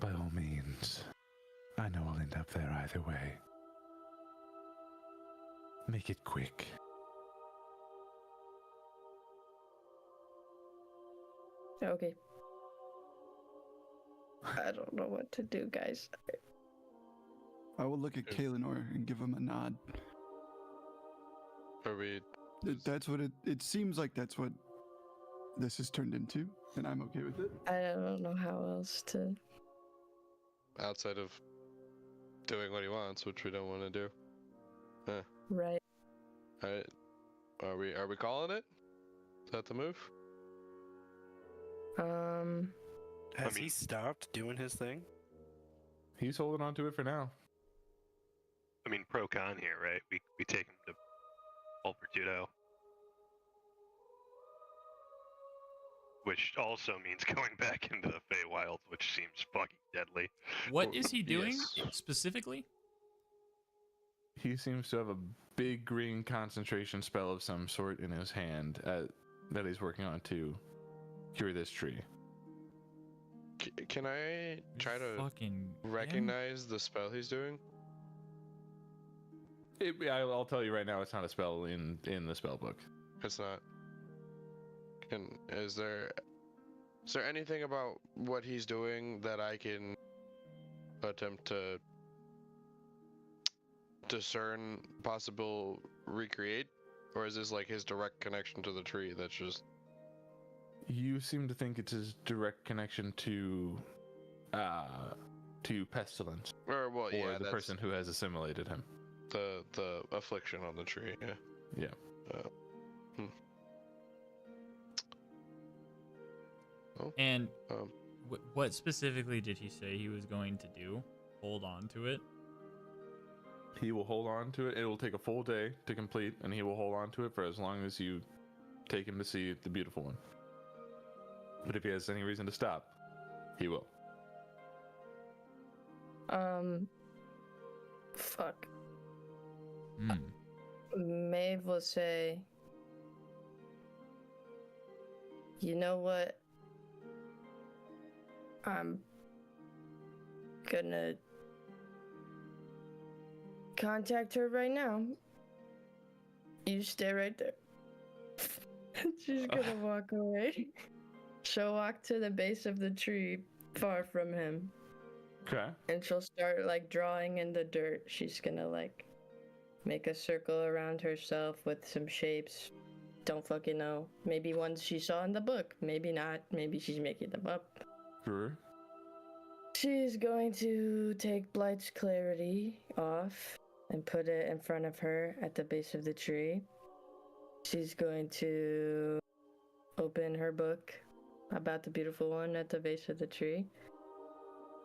By all means. I know I'll end up there either way. Make it quick. Okay. I don't know what to do, guys. I will look at Kaelinor and give him a nod. Are we? That's what it seems like. That's what this has turned into, and I'm okay with it. I don't know how else to. Outside of doing what he wants, which we don't want to do. Right. Alright. Are we calling it? Is that the move? Has he stopped doing his thing? He's holding on to it for now. I mean, pro con here, right? We take him to Albertudo. Which also means going back into the Feywild, which seems fucking deadly. What is he doing Yes. specifically? He seems to have a big green concentration spell of some sort in his hand that he's working on to cure this tree. Can I try to Fucking recognize the spell he's doing? I'll tell you right now, it's not a spell in the spell book. It's not. Is there anything about what he's doing that I can attempt to discern possible recreate? Or is this like his direct connection to the tree that's just... You seem to think it's his direct connection to pestilence, Or, well, or yeah, the that's person who has assimilated him. the affliction on the tree, yeah. Yeah. And Um, what specifically did he say he was going to do? Hold on to it? He will hold on to it. It will take a full day to complete, and he will hold on to it for as long as you take him to see the beautiful one. But if he has any reason to stop, he will. Fuck. Hmm. Maeve will say, you know what? I'm gonna contact her right now. You stay right there. She's gonna walk away. She'll walk to the base of the tree far from him. Okay. And she'll start like drawing in the dirt. She's gonna like make a circle around herself with some shapes. Don't fucking know. Maybe ones she saw in the book. Maybe not. Maybe she's making them up. Sure. She's going to take Blight's Clarity off and put it in front of her at the base of the tree. She's going to open her book about the beautiful one at the base of the tree.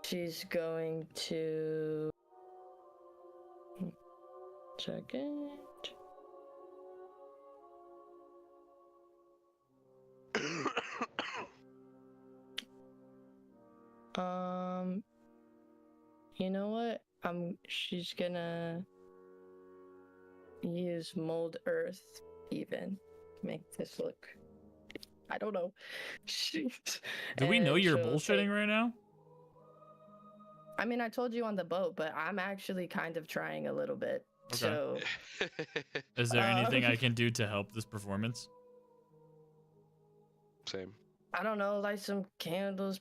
She's going to... Second... You know what? She's gonna use mold earth even to make this look. I don't know. Do we know And you're she'll bullshitting take- right now? I mean, I told you on the boat, but I'm actually kind of trying a little bit. Okay. So Is there anything I Um, can do to help this performance? Same. I don't know, light some candles,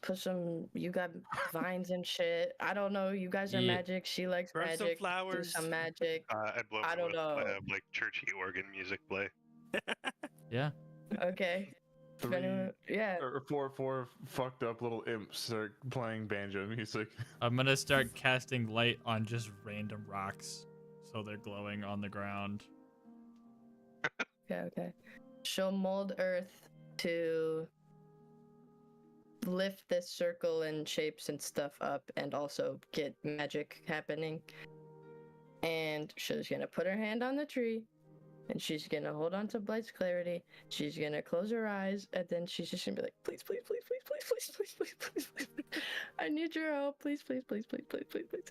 you got vines and shit. I don't know. You guys are Yeah. magic. She likes Burn some magic. Do flowers. some magic. I blow I my don't whistle, know. I have like churchy organ music play. Yeah. Okay. If Three anyone- yeah. or four fucked up little imps are playing banjo music. I'm gonna start casting light on just random rocks so they're glowing on the ground. Okay. She'll mold earth to lift this circle and shapes and stuff up and also get magic happening. And she's gonna put her hand on the tree and she's gonna hold on to Blight's clarity. She's gonna close her eyes and then she's just gonna be like, please, please, please, please, please, please, please, please, please, please, please. I need your help. Please, please, please, please, please, please, please.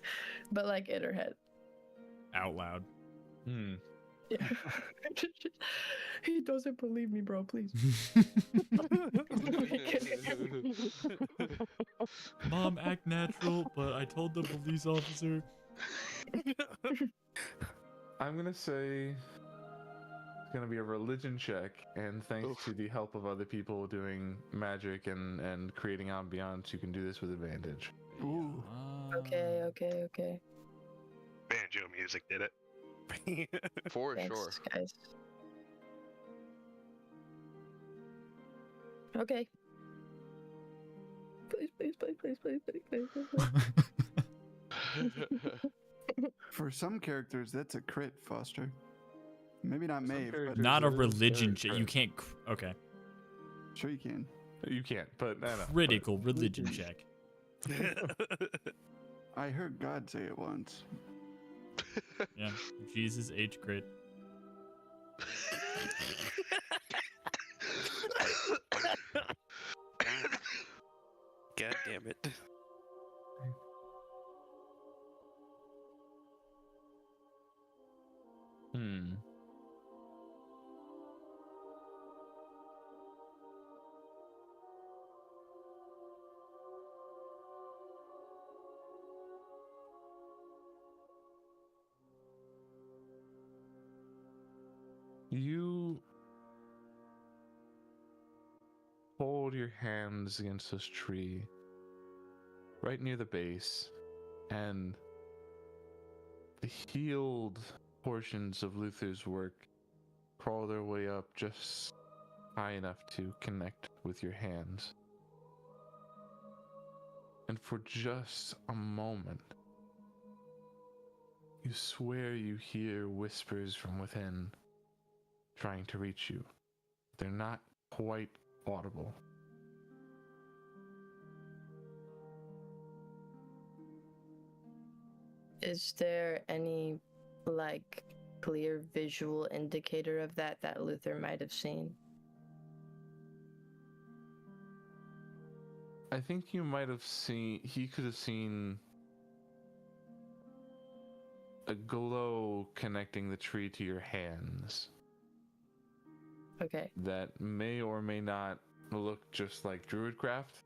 But like in her head. Out loud. Hmm. Yeah. He doesn't believe me, bro. Please. Mom, act natural, but I told the police officer. I'm gonna say it's gonna be a religion check, and thanks to the help of other people doing magic and creating ambiance, you can do this with advantage. Ooh. Okay. Banjo music did it. For Thanks, sure. guys. Okay. Please, please, please, please, please, please, please, please, please. For some characters, that's a crit, Foster. Maybe not Some Maeve, but characters- Not a It is religion very check. You correct. can't. Okay. sure you can. You can't, but no. Critical religion check. I heard God say it once. Yeah. Jesus H crit. God damn it. Hmm. You hold your hands against this tree right near the base, and the healed portions of Luther's work crawl their way up just high enough to connect with your hands. And for just a moment, you swear you hear whispers from within trying to reach you. They're not quite audible. Is there any, like, clear visual indicator of that Luther might have seen? I think you might have seen, he could have seen a glow connecting the tree to your hands Okay, that may or may not look just like Druidcraft,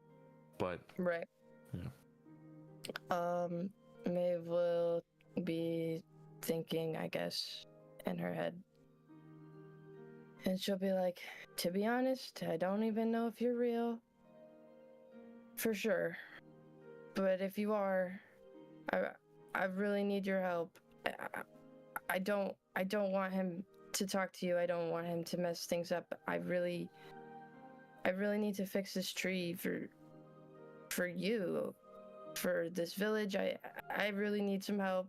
but right. Yeah. Maeve will be thinking, I guess, in her head. And she'll be like, to be honest, I don't even know if you're real. For sure. But if you are, I really need your help. I don't want him to talk to you. I don't want him to mess things up. I really need to fix this tree for you, for this village. I really need some help.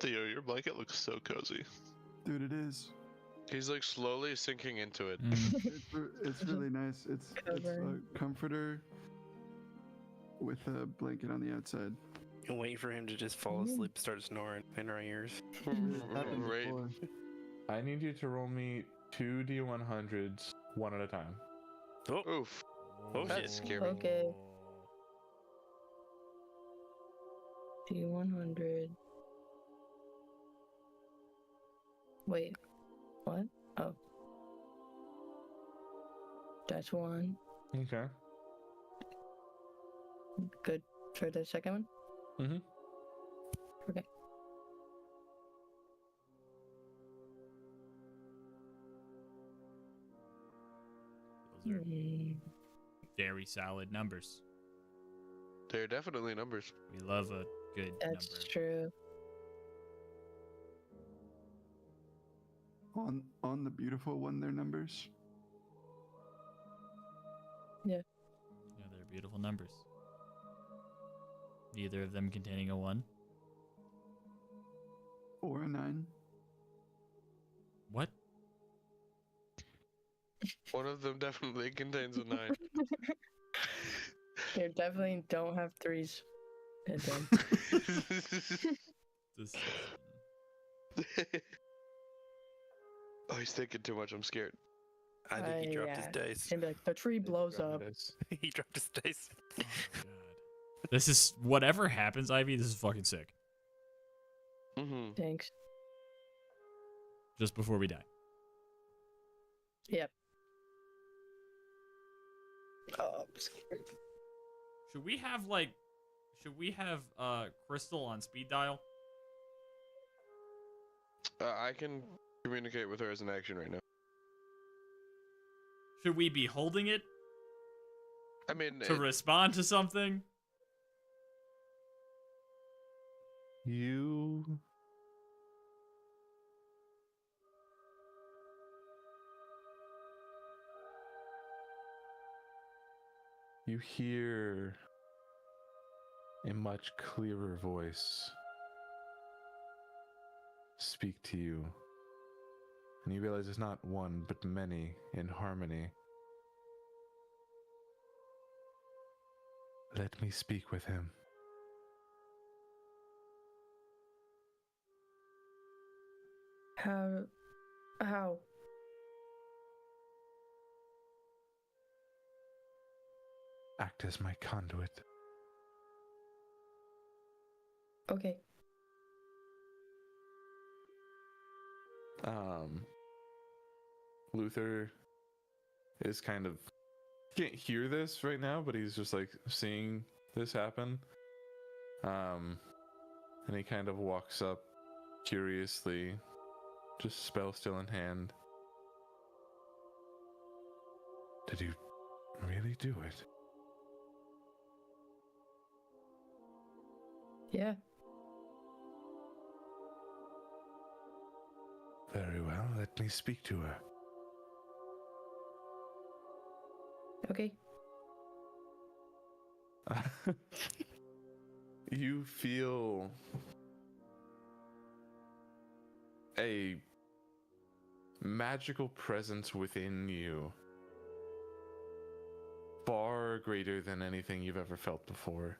Theo, your blanket looks so cozy. Dude, it is. He's like slowly sinking into it. It's really nice. It's a comforter with a blanket on the outside. And wait for him to just fall asleep, start snoring in our ears. Happened Right. before. I need you to roll me 2d100s one at a time. Oh, Oof. Oh, That's shit. scary. Okay. D100. Wait, what? Oh. That's one. Okay. Good for the second one? Mhm. Okay. Those are Hmm. very solid numbers. They're definitely numbers. We love a good That's number. true. on the beautiful one their numbers? Yeah, they're beautiful numbers. Neither of them containing a 1. Or a 9? What? One of them definitely contains a 9. You definitely don't have 3s. And then This Oh, he's thinking too much. I'm scared. I think he dropped his dice. and be like, the tree blows up. He dropped his dice. Oh, God. This is whatever happens, Ivy. This is fucking sick. Mm-hmm. Thanks. Just before we die. Yep. Oh, I'm scared. Should we have Crystal on speed dial? I can communicate with her as an action right now. Should we be holding it I mean, to respond to something? You hear a much clearer voice speak to you, and you realize it's not one but many in harmony. Let me speak with him. How? Act as my conduit. Okay. Luther is kind of can't hear this right now, but he's just like seeing this happen. And he kind of walks up curiously, just spell still in hand. Did you really do it? Yeah. Very well, let me speak to her. Okay. You feel a magical presence within you, far greater than anything you've ever felt before.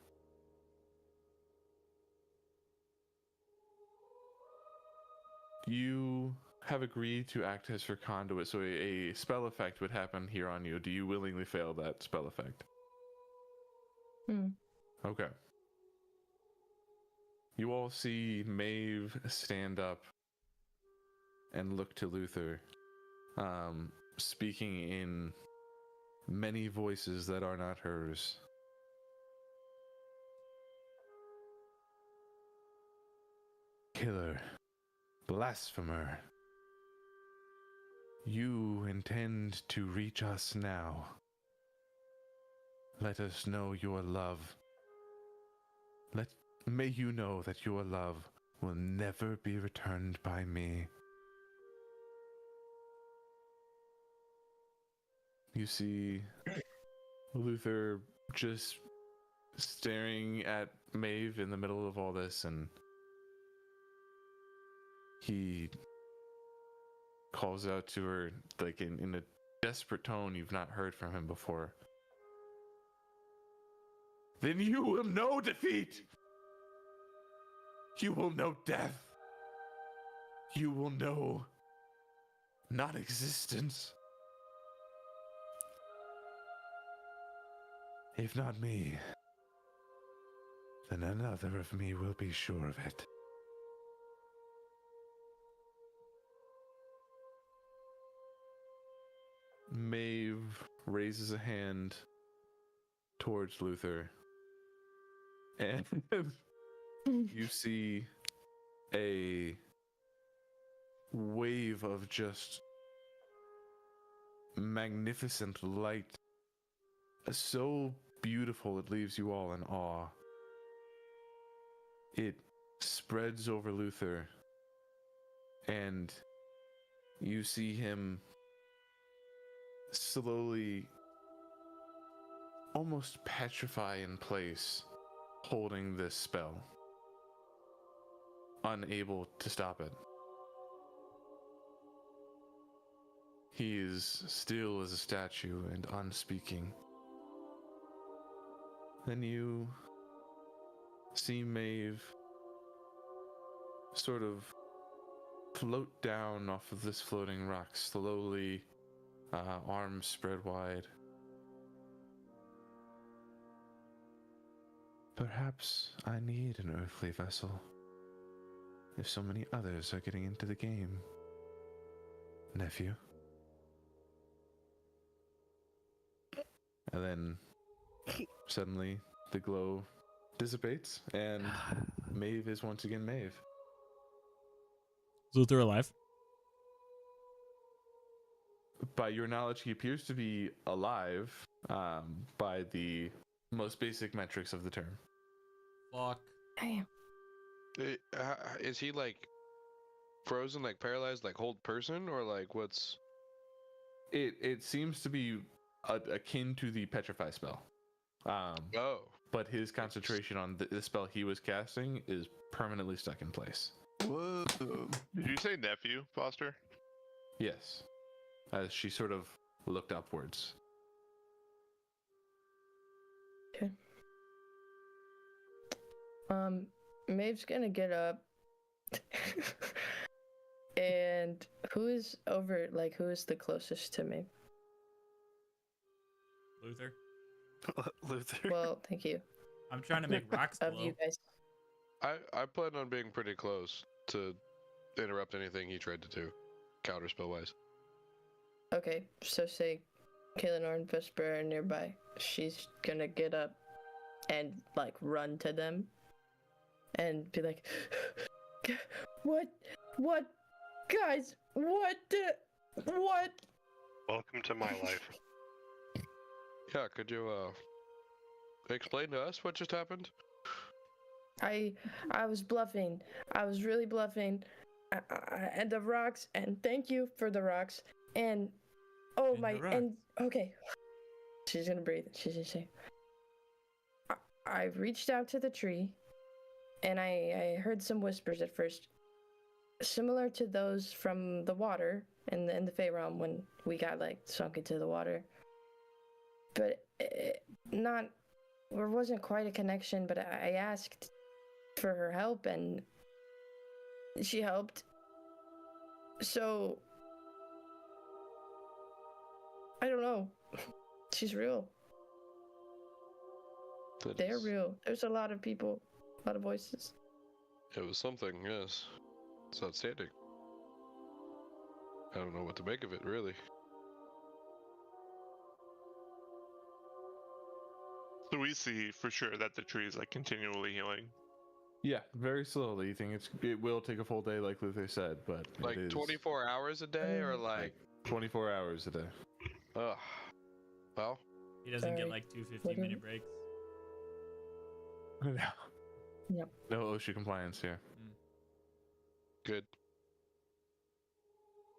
You have agreed to act as her conduit, so a spell effect would happen here on you. Do you willingly fail that spell effect? Okay. You all see Maeve stand up and look to Luther, speaking in many voices that are not hers. Killer, blasphemer, you intend to reach us now. Let us know your love. May you know that your love will never be returned by me. You see Luther just staring at Maeve in the middle of all this, and he calls out to her like in a desperate tone you've not heard from him before. Then you will know defeat! You will know death. You will know non-existence. If not me, then another of me will be sure of it. Maeve raises a hand towards Luther, and you see a wave of just magnificent light, so beautiful it leaves you all in awe. It spreads over Luther, and you see him slowly, almost petrify in place, holding this spell, unable to stop it. He is still as a statue and unspeaking. Then you see Maeve sort of float down off of this floating rock, slowly, arms spread wide. Perhaps I need an earthly vessel, if so many others are getting into the game, nephew. And then suddenly the glow dissipates, and Maeve is once again Maeve. Is Luther alive? By your knowledge, he appears to be alive, by the most basic metrics of the term. Fuck. Damn. Is he like frozen, like paralyzed, like hold person, or like what's? It seems to be akin to the petrify spell. Oh. But his concentration on the spell he was casting is permanently stuck in place. Whoa. Did you say nephew, Foster? Yes. As she sort of looked upwards. Okay. Maeve's gonna get up. And who is the closest to me? Luther? Luther. Well, thank you. I'm trying to make rocks Of glow. you guys. I plan on being pretty close to interrupt anything he tried to do, counterspell wise. Okay, so say Kaylin or Vesper are nearby. She's gonna get up and like run to them and be like, what, guys, what? Welcome to my life. Yeah, could you explain to us what just happened? I was bluffing. I was really bluffing. And the rocks, and thank you for the rocks. And okay. She's gonna breathe. She's gonna say, I reached out to the tree, and I heard some whispers at first, similar to those from the water in the Fey realm when we got like sunk into the water. But there wasn't quite a connection. But I asked for her help, and she helped. So I don't know. She's real. They're real. There's a lot of people, a lot of voices. It was something, yes. It's outstanding. I don't know what to make of it, really. So we see for sure that the tree is like continually healing. Yeah, very slowly. You think it will take a full day, like Luther said, but Like it is 24 hours a day, or like 24 hours a day. ugh. Well, He doesn't get Sorry. like 2 15-minute breaks. No. Yep. No OSHA compliance here. good.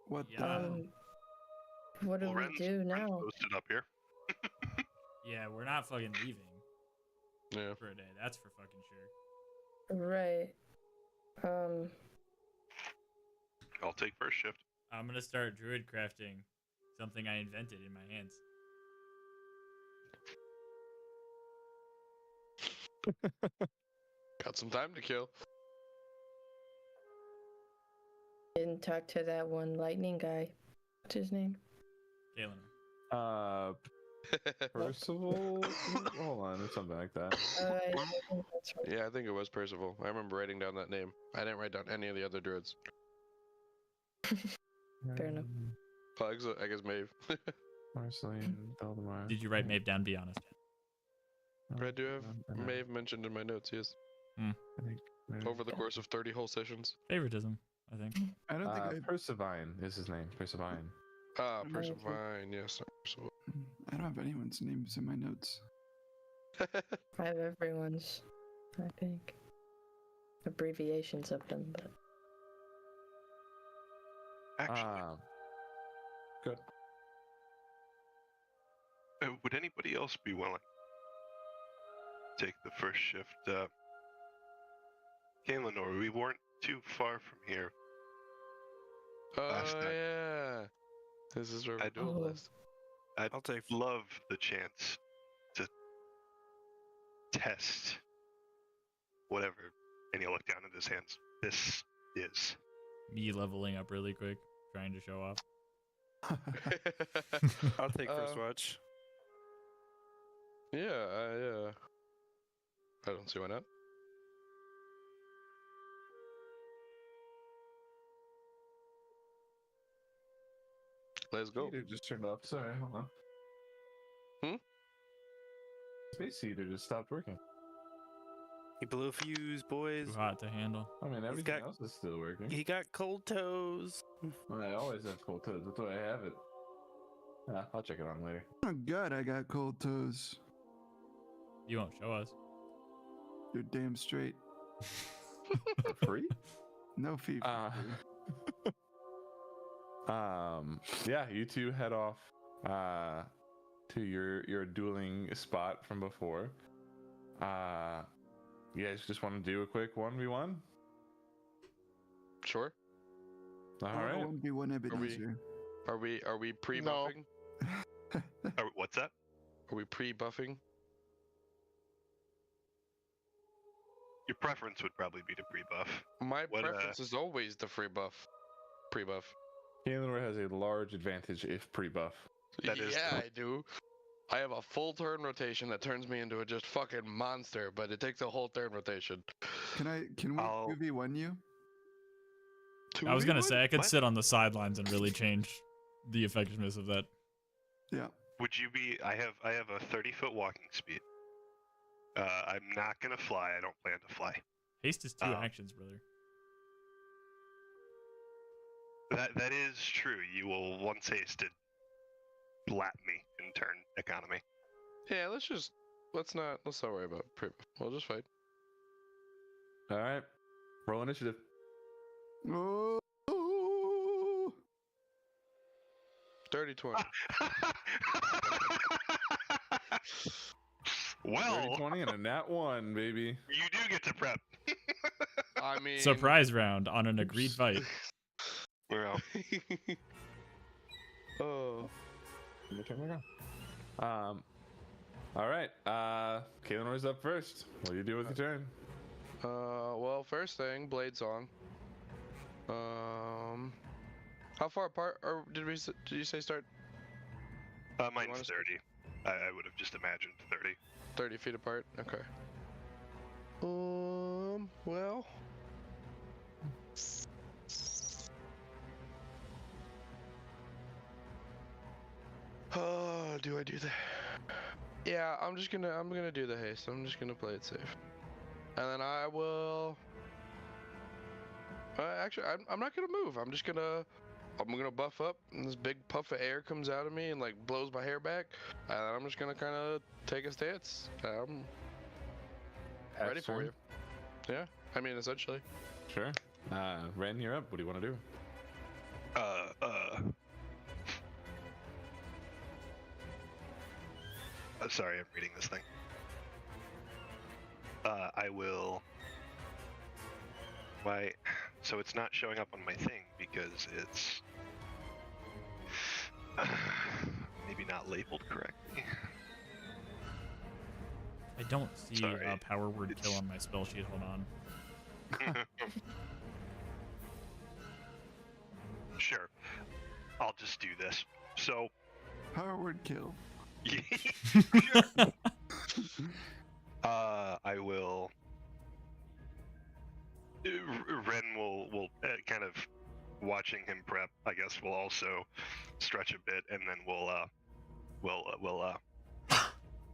What Yeah. What do Well, we Ren's do now? posted up here. Yeah, we're not fucking leaving Yeah. for a day. That's for fucking sure. Right. I'll take first shift. I'm gonna start druid crafting something I invented in my hands. Got some time to kill. Didn't talk to that one lightning guy. What's his name? Galen. Percival? Hold on, it's something like that. I think that's right. Yeah, I think it was Percival. I remember writing down that name. I didn't write down any of the other druids. Fair enough. Pugs, I guess Maeve. Marceline, Valdemar. Did you write Maeve down? Be honest. I do have Maeve mentioned in my notes, yes. I think Over the course of 30 whole sessions. Favoritism, I think. I don't think Percivine is his name. Percivine. Ah, Amazing. Percivine, yes. Percival. I don't have anyone's names in my notes. I have everyone's, I think. Abbreviations of them, but Actually, Good. Would anybody else be willing to take the first shift? Kaelinor, we weren't too far from here. Last Oh night. yeah. This is where we I'd- dueled Oh. last. I'd I'll take. love the chance to test whatever. And he'll look down at his hands. This is. Me leveling up really quick, trying to show off. I'll take first Uh, watch. Yeah. I don't see why not. Let's go. Heater just turned off. Sorry, hold on. Space heater just stopped working. He blew a fuse, boys. Too hot to handle. I mean, everything got- else is still working. He got cold toes. I always have cold toes. That's why I have it. I'll check it on later. Oh god, I got cold toes. You won't show us. You're damn straight. For free? No fee. Yeah, you two head off to your dueling spot from before. You guys just want to do a quick 1v1? Sure. All right. 1v1 Ebenezer. Are we pre-buffing? What's that? Are we pre-buffing? Your preference would probably be to pre-buff. My What, preference is always the free buff. Pre-buff. Kaelinor has a large advantage if pre-buff. That is yeah, true. I do. I have a full turn rotation that turns me into a just fucking monster, but it takes a whole turn rotation. Can we I'll- 2v1 you? I was gonna say I could What? sit on the sidelines and really change the effectiveness of that. Yeah. Would you be? I have a 30-foot walking speed. I'm not gonna fly. I don't plan to fly. Haste is 2 Oh. actions, brother. That is true. You will once hasted lap me in turn economy. Yeah, let's not worry about pre-buff. We'll just fight. All right. Roll initiative. Oh. 30-20. Well, 30-20 and a nat 1, baby. you do get to prep. I mean, Surprise round on an agreed fight. Well, Oh. Let me turn it on. All right. Kaelinor's up first. What do you do with your turn? Well, first thing, blade song. How far apart, or did you say start? mine's wanna 30. I would have just imagined 30. 30 feet apart. Okay. Well. Oh, do I do that? Yeah, I'm gonna do the haste. I'm just gonna play it safe, and then I will. Actually, I'm not gonna move. I'm gonna buff up, and this big puff of air comes out of me and like blows my hair back, and then I'm just gonna kind of take a stance. I'm ready for you. Yeah, I mean, essentially. Sure. Ren, you're up. What do you want to do? Sorry, I'm reading this thing. I will. Why? So it's not showing up on my thing because it's maybe not labeled correctly. I don't see Sorry, power word kill it's- on my spell sheet. Hold on. Sure. I'll just do this. So, Power word kill. I will. Ren will kind of watching him prep. I guess will also stretch a bit, and then we'll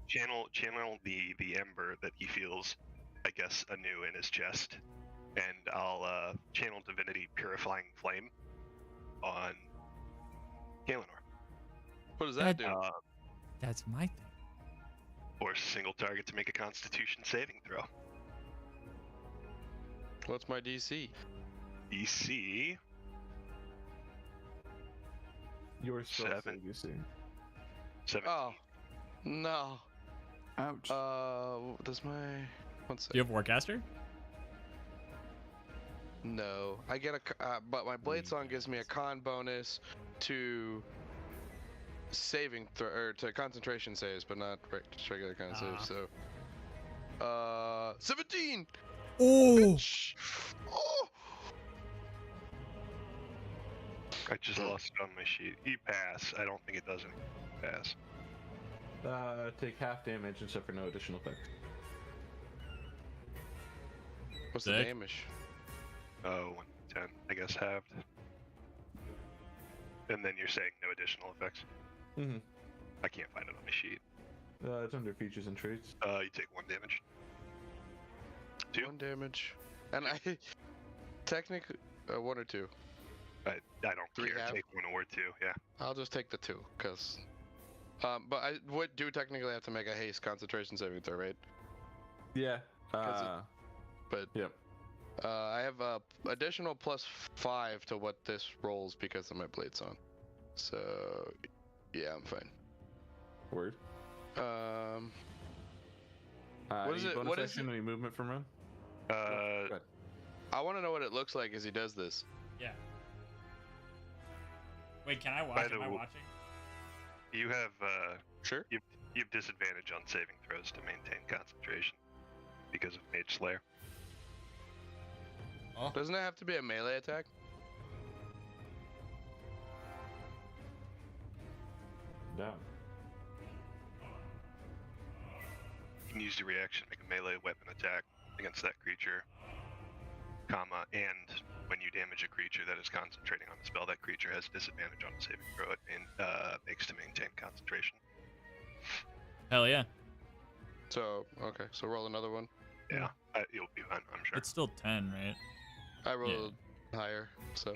channel the ember that he feels, I guess, anew in his chest, and I'll channel divinity purifying flame on Kaelinor. What does that do? That's my thing. Force a single target to make a Constitution saving throw. What's my DC? DC. Your spell Seven. save, you see. 17. Oh, no. Ouch. Does my... One sec. Do you have Warcaster? No. I get but my Blade Song gives me a con bonus to saving or to concentration saves, but not just regular con saves, so... 17! Oh! Oh! I just lost it on my sheet. You pass. I don't think it does anything. Pass. Take half damage and suffer no additional effects. What's the Sick. damage? Oh, 1 10. I guess halved. And then you're saying no additional effects. Mm-hmm. I can't find it on my sheet. It's under features and traits. You take 1 damage. 2. 1 damage. And I... Technically... 1 or 2. I don't 3 care. half? Take 1 or 2. Yeah. I'll just take the 2, because... but I would technically have to make a haste concentration saving throw, right? Yeah. 'Cause But Yep. I have a additional +5 to what this rolls because of my Blade Song. So... Yeah, I'm fine. Word. What is any it- bonus what is action? Any movement from Ren? Uh, Go ahead. I want to know what it looks like as he does this. Yeah. Wait, can I By watch? the Am I w- watching? you have Sure. you have disadvantage on saving throws to maintain concentration because of Mage Slayer. Oh. Doesn't it have to be a melee attack? Down. You can use your reaction to make a melee weapon attack against that creature, comma, and when you damage a creature that is concentrating on the spell, that creature has disadvantage on a saving throw it makes to maintain concentration. Hell yeah. So, okay, so roll another one. Yeah, you'll be fine, I'm sure. It's still 10, right? I rolled higher, so...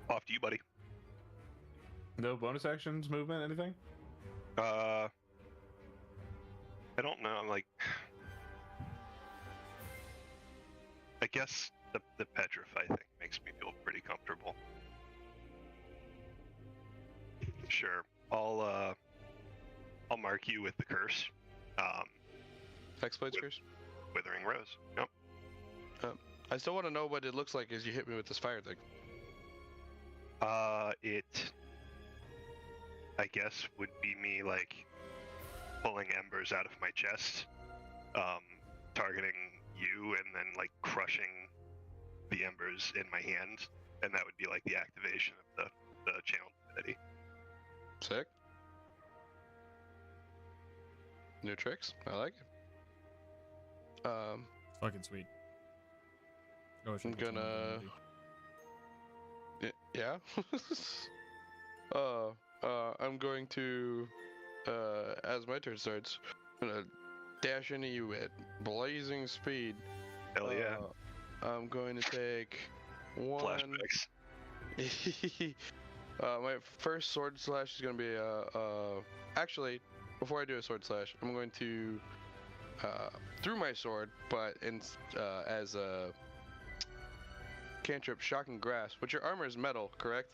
Off to you, buddy. No bonus actions, movement, anything? I don't know, like... I guess the petrify thing makes me feel pretty comfortable. Sure, I'll mark you with the curse. Hexblade Curse? Withering Rose. Yep. I still want to know what it looks like as you hit me with this fire thing. It, I guess, would be me, like, pulling embers out of my chest, targeting you, and then, like, crushing the embers in my hand, and that would be, like, the activation of the channel divinity. Sick. New tricks? I like it. Fucking sweet. Oh, I'm shit, it's gonna... on Yeah? I'm going to, as my turn starts, I'm gonna dash into you at blazing speed. Hell yeah. I'm going to take one... Flashbacks. My first sword slash is going to be actually, before I do a sword slash, I'm going to through my sword, but as a cantrip, shocking grasp. But your armor is metal, correct?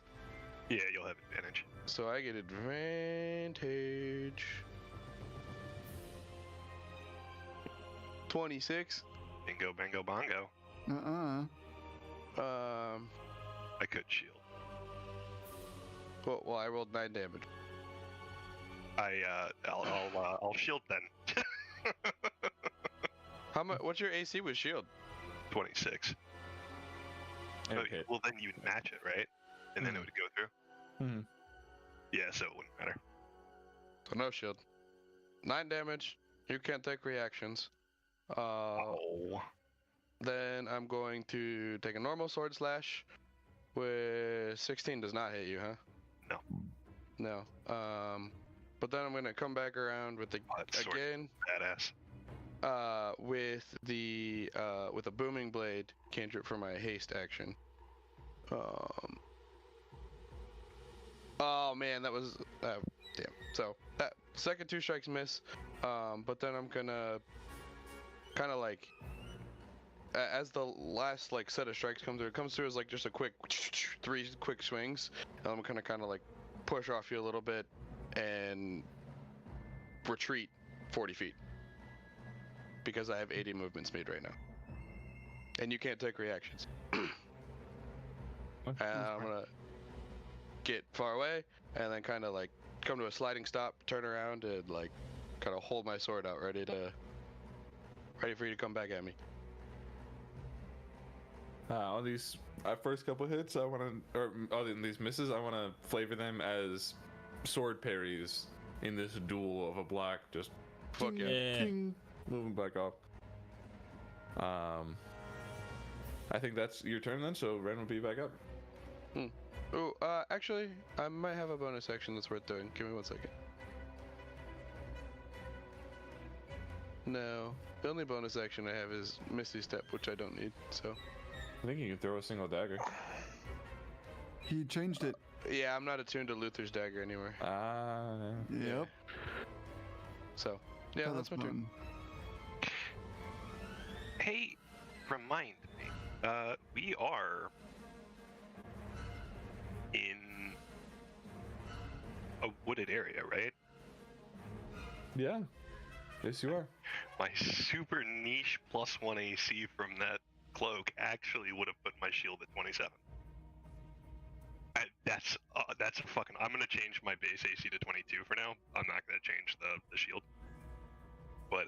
Yeah, you'll have advantage. So I get advantage. 26. Bingo, bango, bongo. I could shield. Well, I rolled 9 damage. I'll shield then. How much? What's your AC with shield? 26. Okay. Well, then you'd match it, right? And then it would go through. Mm-hmm. Yeah, so it wouldn't matter. So no shield. 9 damage. You can't take reactions. Oh. Then I'm going to take a normal sword slash. With 16 does not hit you, huh? No. No. But then I'm gonna come back around with the again. Badass. With a booming blade cantrip for my haste action. Oh man, that was damn. So that second 2 strikes miss. But then I'm gonna kind of like as the last like set of strikes come through, it comes through as like just a quick 3 quick swings. And I'm gonna kind of like push off you a little bit and retreat 40 feet because I have 80 movement speed right now, and you can't take reactions. I'm gonna get far away and then kind of like come to a sliding stop, turn around, and like kind of hold my sword out, ready for you to come back at me. On these first couple hits, I want to, or on these misses, I want to flavor them as sword parries in this duel of a block, just Fuck yeah. Yeah. moving back off. I think that's your turn then, so Ren will be back up. Oh, actually, I might have a bonus action that's worth doing. Give me 1 second. No, the only bonus action I have is Misty Step, which I don't need, so. I think you can throw a single dagger. He changed it. Yeah, I'm not attuned to Luther's dagger anymore. Yep. So, yeah, Oh, that's my turn. fun. Hey, remind me. We are in a wooded area, right? Yeah. Yes, you are. My super niche +1 AC from that cloak actually would have put my shield at 27. That's a fucking. I'm gonna change my base AC to 22 for now. I'm not gonna change the shield. But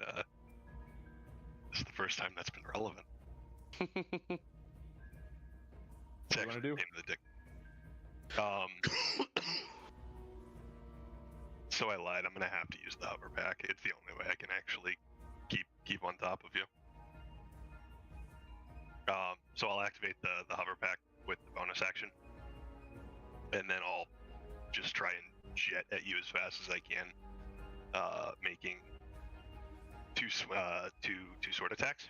this is the first time that's been relevant. It's What do you wanna do? the name of the dick. So I lied. I'm gonna have to use the hover pack. It's the only way I can actually keep on top of you. So I'll activate the hover pack with the bonus action, and then I'll just try and jet at you as fast as I can, making two sword attacks.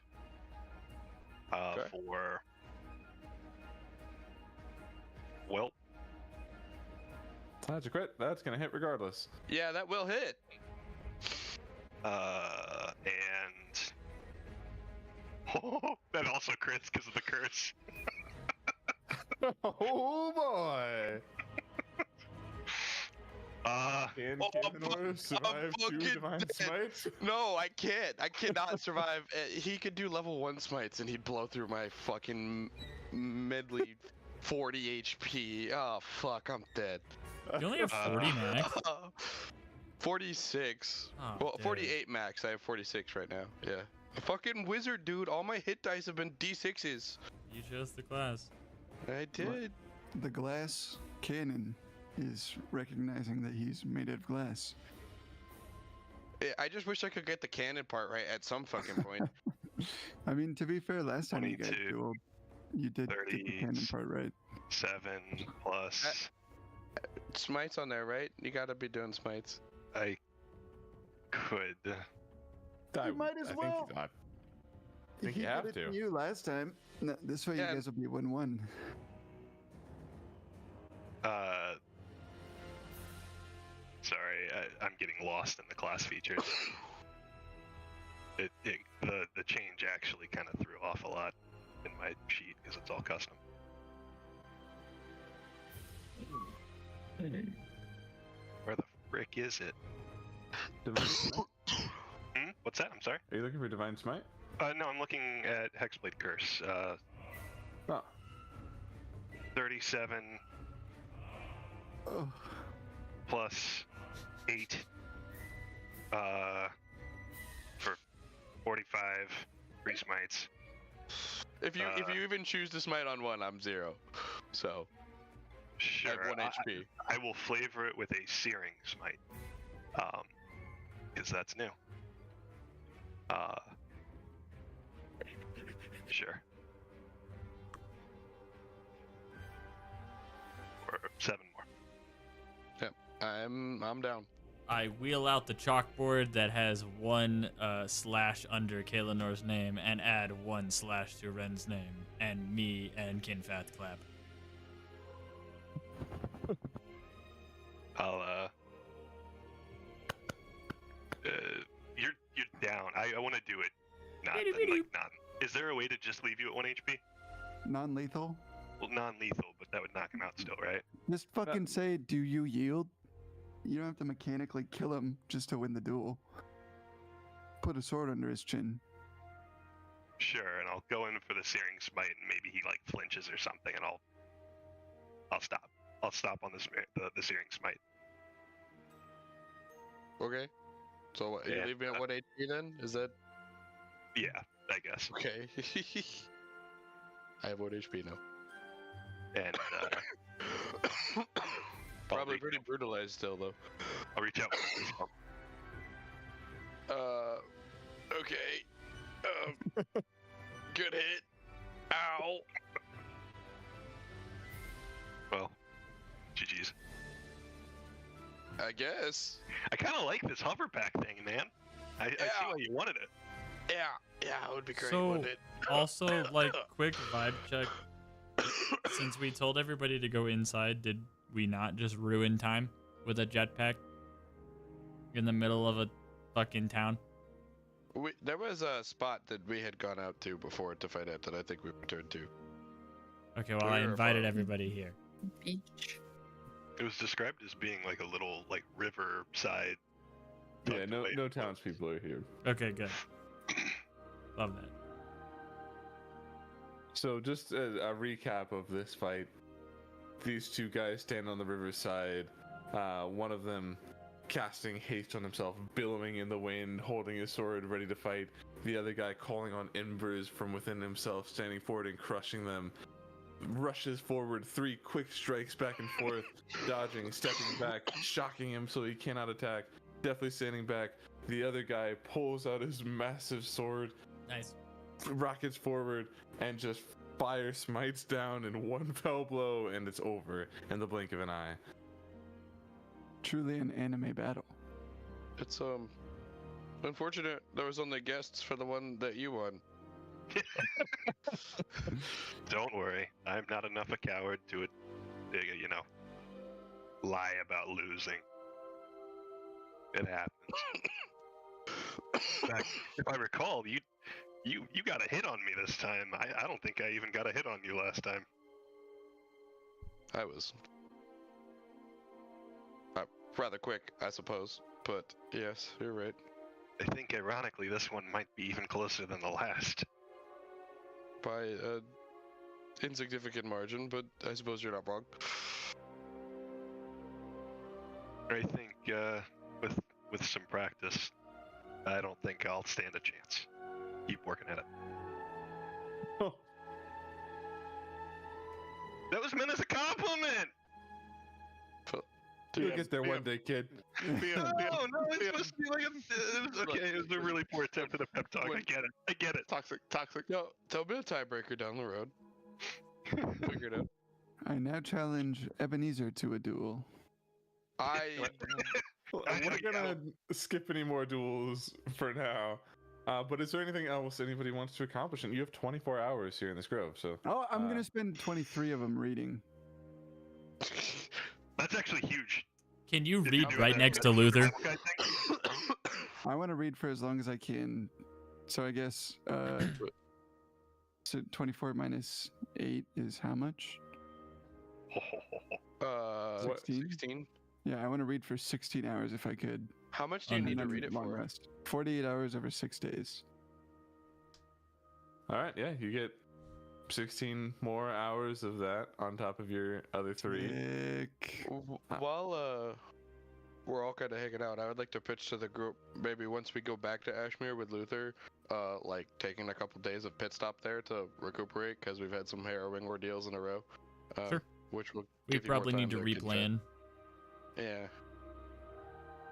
Okay. For well, That's a crit. That's gonna hit regardless. Yeah, that will hit. and that also crits because of the curse. Oh boy! Can Kavanor survive 2 divine dead. smites? No, I can't. I cannot survive. He could do level 1 smites and he'd blow through my fucking medley 40 HP. Oh, fuck, I'm dead. You only have 40 max. 46. Oh, Well, dude. 48 max. I have 46 right now. Yeah. A fucking wizard, dude. All my hit dice have been D6s. You chose the class. I did. The glass cannon is recognizing that he's made out of glass. I just wish I could get the cannon part right at some fucking point. I mean, to be fair, last time you guys 22, dueled, you did get the cannon part right. 7 plus. Smites on there, right? You gotta be doing smites. I could. I might as well. I think He you have did it to. you last time. No, this way Yeah. you guys will be 1-1. Sorry, I'm getting lost in the class features. The change actually kind of threw off a lot in my sheet because it's all custom. Where the frick is it? Divine Smite? What's that? I'm sorry. Are you looking for Divine Smite? No, I'm looking at Hexblade Curse. Oh. 37 Oh, plus 8 for 45 free smites. If you even choose to smite on 1, I'm 0. So Sure. I have 1 HP. I will flavor it with a searing smite. Because that's new. Sure. Or 7 more. I'm down. I wheel out the chalkboard that has 1 slash under Kalanor's name and add 1 slash to Ren's name, and me and Kinfath clap. I'll you're down. I want to do it not Is there a way to just leave you at 1 HP? Non-lethal. Well, non-lethal, but that would knock him out still, right? Just fucking say, "Do you yield?" You don't have to mechanically kill him just to win the duel. Put a sword under his chin. Sure, and I'll go in for the Searing Smite, and maybe he like flinches or something, and I'll stop. I'll stop on the Searing Smite. Okay. So what, you Yeah. leave me at 1 HP then? Is that Yeah, I guess. okay? I have 1 HP now. And Probably pretty brutalized still though. I'll reach out. With this bump. Okay. Good hit. Ow. Well, GG's. I guess. I kind of like this hover pack thing, man. I see why you wanted it. Yeah, it would be great, So, wouldn't it? Also, like, quick vibe check. Since we told everybody to go inside, did we not just ruin time with a jetpack in the middle of a fucking town? There was a spot that we had gone out to before to fight at that I think we returned to. Okay, well, I Where invited about? everybody here. Beach. It was described as being like a little like riverside. Yeah, tucked no away. no townspeople are here. Okay, good. Love that. So just a recap of this fight. These two guys stand on the riverside. One of them casting haste on himself, billowing in the wind, holding his sword, ready to fight. The other guy calling on embers from within himself, standing forward and crushing them. Rushes forward, 3 quick strikes back and forth, dodging, stepping back, shocking him so he cannot attack. Definitely standing back. The other guy pulls out his massive sword, Nice. rockets forward, and just fire smites down in one fell blow, and it's over in the blink of an eye. Truly an anime battle. It's unfortunate there was only guests for the one that you won. Don't worry, I'm not enough a coward to lie about losing. It happens. In fact, if I recall, you got a hit on me this time. I don't think I even got a hit on you last time. I was rather quick, I suppose. But yes, you're right. I think ironically this one might be even closer than the last. By a insignificant margin, but I suppose you're not wrong. I think with some practice, I don't think I'll stand a chance. Keep working at it. Oh. That was meant as a compliment. You'll get there one day, kid. No, it's supposed to be like it was a really poor attempt at a pep talk. I get it. Toxic. Yo, there'll be a tiebreaker down the road. Figure it out. I now challenge Ebenezer to a duel. We're gonna skip any more duels for now. But is there anything else anybody wants to accomplish? And you have 24 hours here in this grove, so. Oh, I'm gonna spend 23 of them reading. That's actually huge. Can you Did read do right that- next to that Luther? survival guide thing? I want to read for as long as I can. So I guess so 24 minus 8 is how much? 16? 16. Yeah, I want to read for 16 hours if I could. How much do you And need to then read it long for? rest. 48 hours over 6 days. All right, yeah, you get 16 more hours of that on top of your other 3. Sick. While we're all kind of hanging out, I would like to pitch to the group, maybe once we go back to Ashmere with Luther, like taking a couple days of pit stop there to recuperate, because we've had some harrowing ordeals in a row. Sure. Which will We give you more probably need to time get replan. fed. Yeah.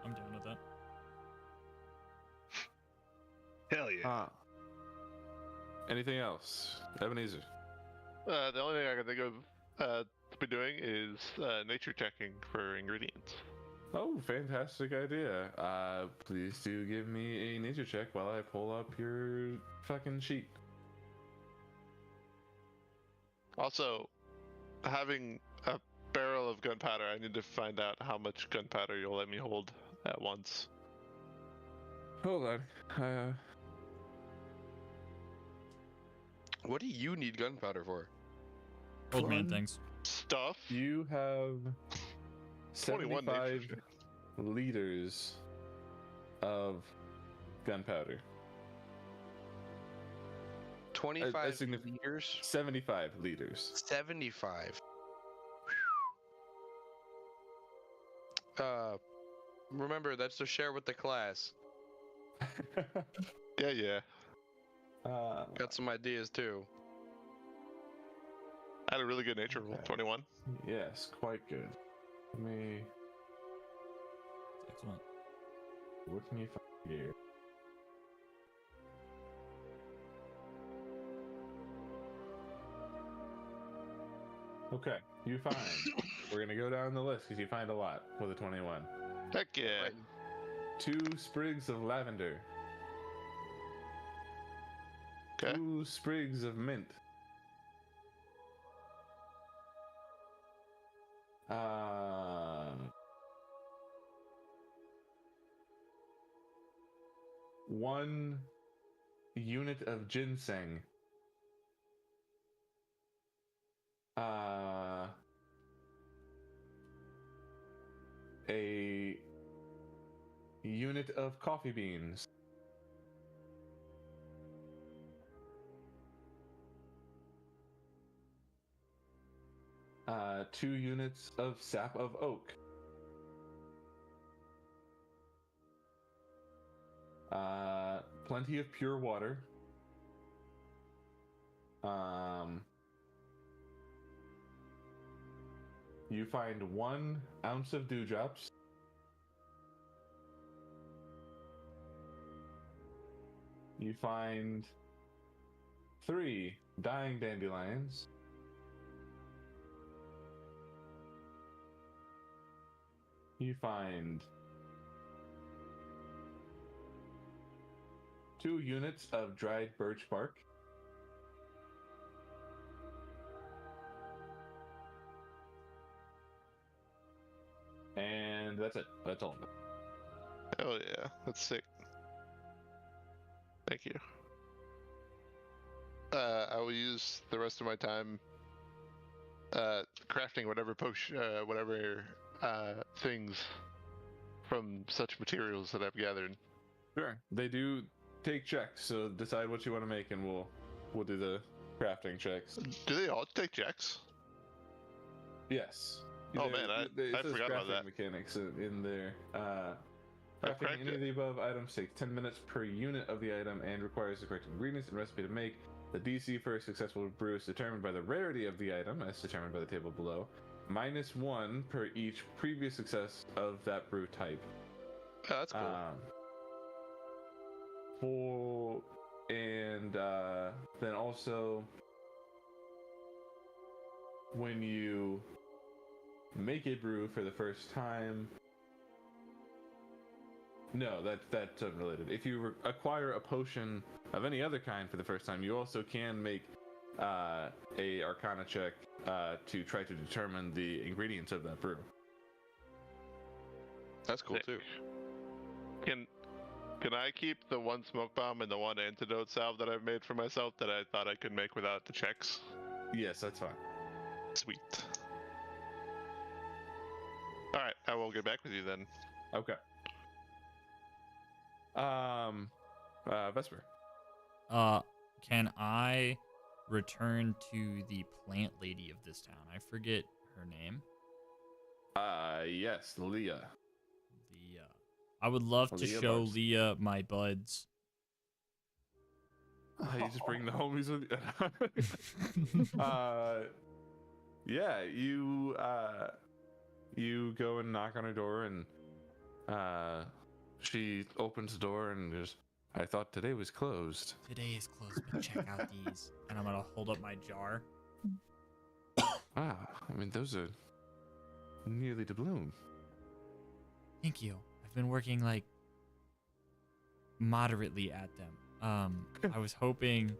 I'm down with that. Hell yeah. Anything else? Ebenezer. The only thing I can think of to be doing is nature checking for ingredients. Oh, fantastic idea. Please do give me a nature check while I pull up your fucking sheet. Also, having a barrel of gunpowder, I need to find out how much gunpowder you'll let me hold at once. Hold on. What do you need gunpowder for? Old man Fun. things. Stuff. You have 21 nature 75 check. liters of gunpowder. 25 significant- liters? 75 liters. 75. Remember, that's to share with the class. Yeah. Got some ideas too. I had a really good nature roll. Okay. 21. Yes, quite good. Let me. Excellent. What can you find here? Okay, you find. We're gonna go down the list because you find a lot with a 21. Heck yeah. Right. 2 sprigs of lavender. Okay. 2 sprigs of mint. One unit of ginseng. A unit of coffee beans. Two units of sap of oak. Plenty of pure water. You find 1 ounce of dewdrops. You find 3 dying dandelions. You find 2 units of dried birch bark. And that's it. That's all. Hell yeah. That's sick. Thank you. I will use the rest of my time crafting whatever potion, whatever things from such materials that I've gathered. Sure. They do take checks, so decide what you want to make, and we'll do the crafting checks. Do they all take checks? Yes. Oh, man, I it says forgot about crafting that. mechanics in there. I've Crafting cracked any it. of the above items takes 10 minutes per unit of the item and requires the correct ingredients and recipe to make. The DC for a successful brew is determined by the rarity of the item, as determined by the table below. -1 per each previous success of that brew type. Oh, that's cool. Then also, when you make a brew for the first time, no, that's unrelated. If you acquire a potion of any other kind for the first time, you also can make a Arcana check to try to determine the ingredients of that brew. That's cool Sick. too. Can I keep the 1 smoke bomb and the 1 antidote salve that I've made for myself that I thought I could make without the checks? Yes, that's fine. Sweet. Alright, I will get back with you then. Okay. Vesper. Can I return to the plant lady of this town? I forget her name. Yes, Leah. Leah. I would love to Leah show Bugs. Leah my buds. You just bring the homies with you. Yeah, you go and knock on her door, and she opens the door and goes, "I thought today was closed." Today is closed, but check out these. And I'm gonna hold up my jar. I mean, those are nearly to bloom. Thank you. I've been working like moderately at them. I was hoping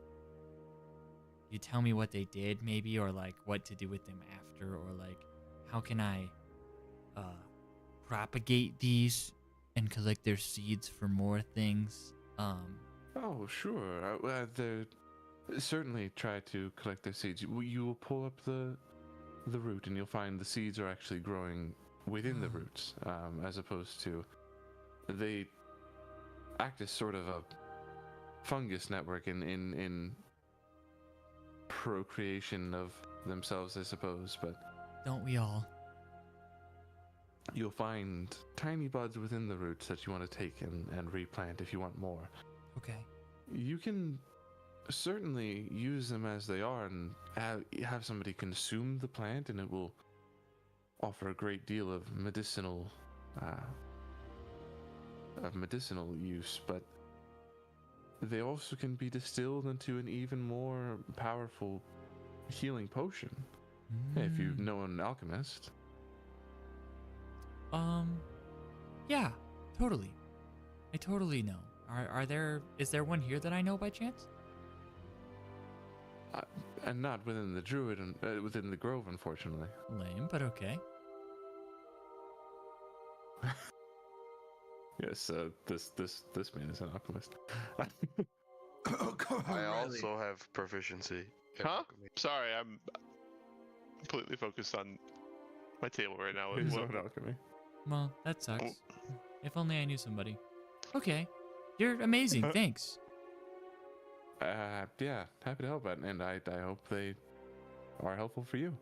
you tell me what they did, maybe, or like what to do with them after, or like how can I propagate these and collect their seeds for more things. Oh, sure. certainly try to collect their seeds. You will pull up the root, and you'll find the seeds are actually growing within the roots, as opposed to they act as sort of a fungus network in procreation of themselves, I suppose. But Don't we all? you'll find tiny buds within the roots that you want to take and replant if you want more. Okay. You can certainly use them as they are and have somebody consume the plant, and it will offer a great deal of medicinal use. But they also can be distilled into an even more powerful healing potion if you know an alchemist. Yeah, totally. I totally know. Is there one here that I know by chance? And not within the druid and within the grove, unfortunately. Lame, but okay. Yes, this man is an alchemist. Oh, God, I Riley. also have proficiency. in Huh? alchemy. Sorry, I'm completely focused on my table right now. His What- own alchemy. Well, that sucks. If only I knew somebody. Okay. You're amazing. Thanks. Yeah, happy to help out, and I hope they are helpful for you.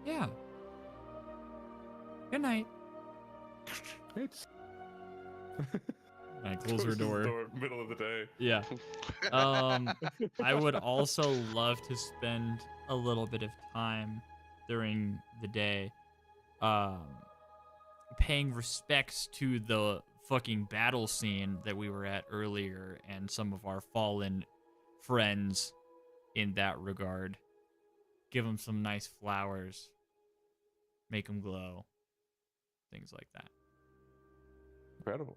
Yeah. Good night. It's I close her door. middle of the day. Yeah. I would also love to spend a little bit of time during the day, paying respects to the fucking battle scene that we were at earlier and some of our fallen friends in that regard. Give them some nice flowers. Make them glow. Things like that. Incredible.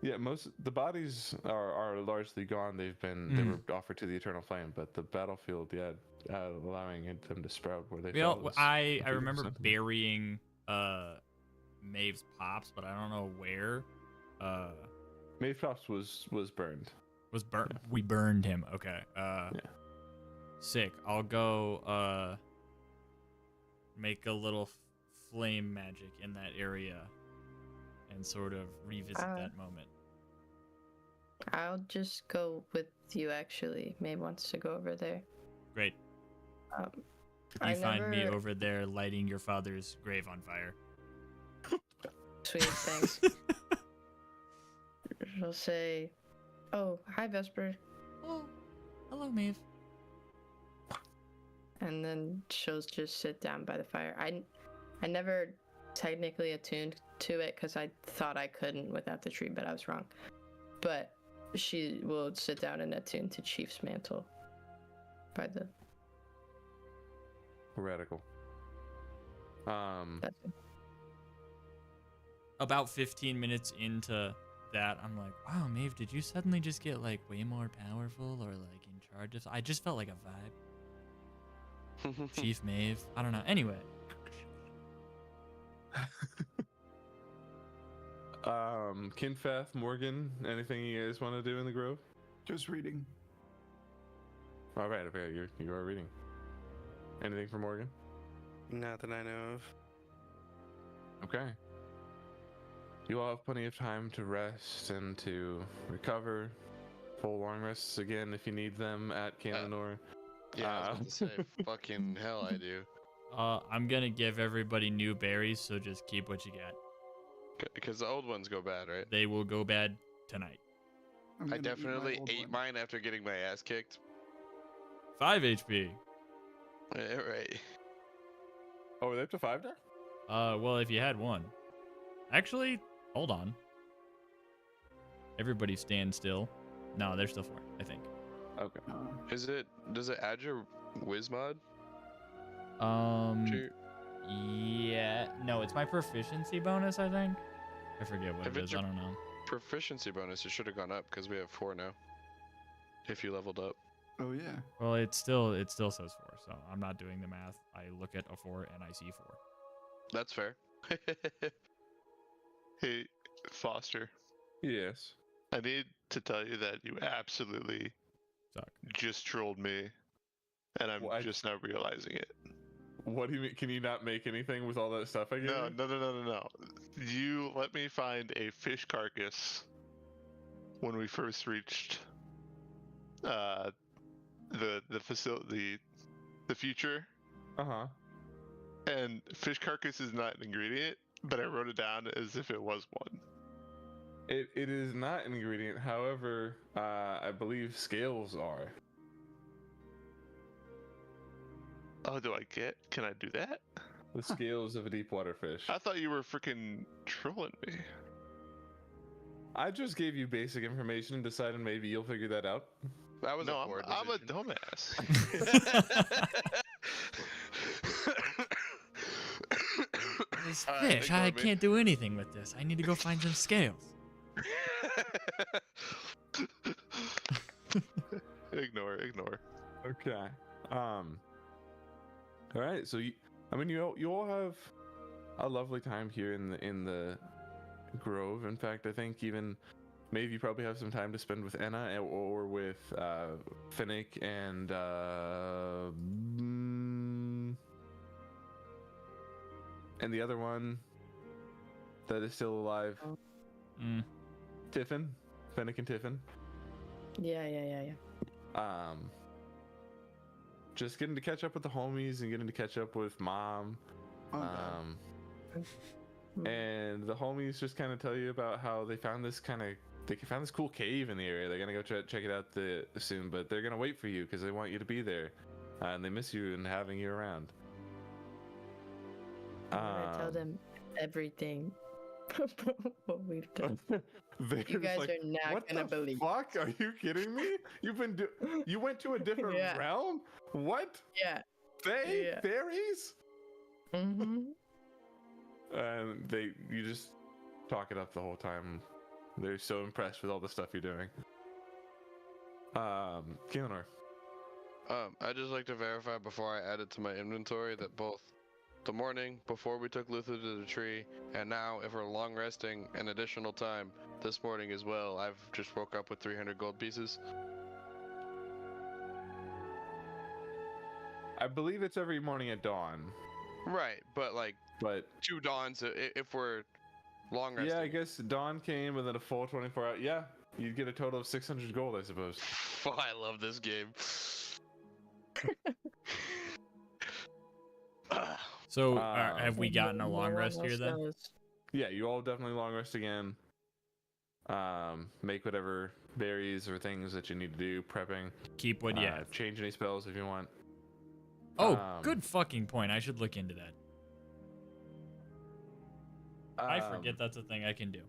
Yeah, the bodies are largely gone. They were offered to the eternal flame, but the battlefield, allowing them to sprout where they fell. Well, was I a beautiful remember sentiment. burying Maeve's pops, but I don't know where. Maeve Pops was burned. Was burnt. We burned him. Okay. Yeah. Sick. I'll go make a little flame magic in that area and sort of revisit that moment. I'll just go with you, actually. Maeve wants to go over there. Great. I You find me never- over there lighting your father's grave on fire. Sweet, thanks. She'll say, "Oh, hi, Vesper," Oh, hello, Maeve. and then she'll just sit down by the fire. I never technically attuned to it because I thought I couldn't without the tree, but I was wrong. But she will sit down and attune to Chief's mantle by the. Radical. That's it. About 15 minutes into that, I'm like, wow, Maeve, did you suddenly just get like way more powerful or like in charge of? I just felt like a vibe. Chief Maeve. I don't know. Anyway. Kinfath, Morgan, anything you guys want to do in the grove? Just reading. All right, okay, you are reading. Anything for Morgan? Not that I know of. Okay. You all have plenty of time to rest and to recover. Full long rests again if you need them at Cananor. Yeah, I was about to say, fucking hell, I do. I'm gonna give everybody new berries, so just keep what you got. Because the old ones go bad, right? They will go bad tonight. I'm I gonna eat my definitely old ate one. mine after getting my ass kicked. 5 HP. Yeah, right. Oh, are they up to 5 now? Well, if you had one. Actually, hold on. Everybody stand still. No, they're still 4, I think. Okay. Does it add your whiz mod? Yeah. No, it's my proficiency bonus, I think. I forget what If it it's is. I your- don't know. Proficiency bonus, it should have gone up because we have 4 now. If you leveled up. Oh yeah. Well, it still says 4, so I'm not doing the math. I look at a 4 and I see 4. That's fair. Hey, Foster, Yes. I need to tell you that you absolutely Suck. just trolled me and I'm What? just now realizing it. What do you mean? Can you not make anything with all that stuff I gave No, you? no. You let me find a fish carcass when we first reached the facility, the future, Uh-huh. and fish carcass is not an ingredient, but I wrote it down as if it was one. It is not an ingredient. However, I believe scales are. Oh, can I do that? The scales of a deep water fish. I thought you were freaking trolling me. I just gave you basic information and decided maybe you'll figure that out. That was No, a poor I'm a decision. dumbass. This Alright, fish, ignore I me. can't do anything with this. I need to go find some scales. Ignore. Okay. All right. So you all have a lovely time here in the grove. In fact, I think even maybe you probably have some time to spend with Enna or with Finnick and and the other one that is still alive. Tiffin, Finnick and Tiffin. Yeah. Just getting to catch up with the homies and getting to catch up with Mom. Oh, And the homies just kind of tell you about how they found this cool cave in the area. They're gonna go check it out soon, but they're gonna wait for you because they want you to be there, and they miss you and having you around. I tell them everything. What we've done. They're You just guys like, are not what gonna the believe. fuck? Are you kidding me? You went to a different Yeah. realm? What? Yeah. Yeah. Fairies? Mm-hmm. And you just talk it up the whole time. They're so impressed with all the stuff you're doing. Keelanor. I'd just like to verify before I add it to my inventory that both the morning before we took Luther to the tree, and now if we're long resting an additional time this morning as well, I've just woke up with 300 gold pieces. I believe it's every morning at dawn. Right, but like But 2 dawns if we're long resting. yeah, I guess dawn came within a full 24 hours. Yeah, you'd get a total of 600 gold, I suppose. I love this game. So, have we gotten a long No one rest here else then? knows. Yeah, you all definitely long rest again. Make whatever berries or things that you need to do, prepping. Keep what you have. Change any spells if you want. Oh, good fucking point. I should look into that. I forget that's a thing I can do.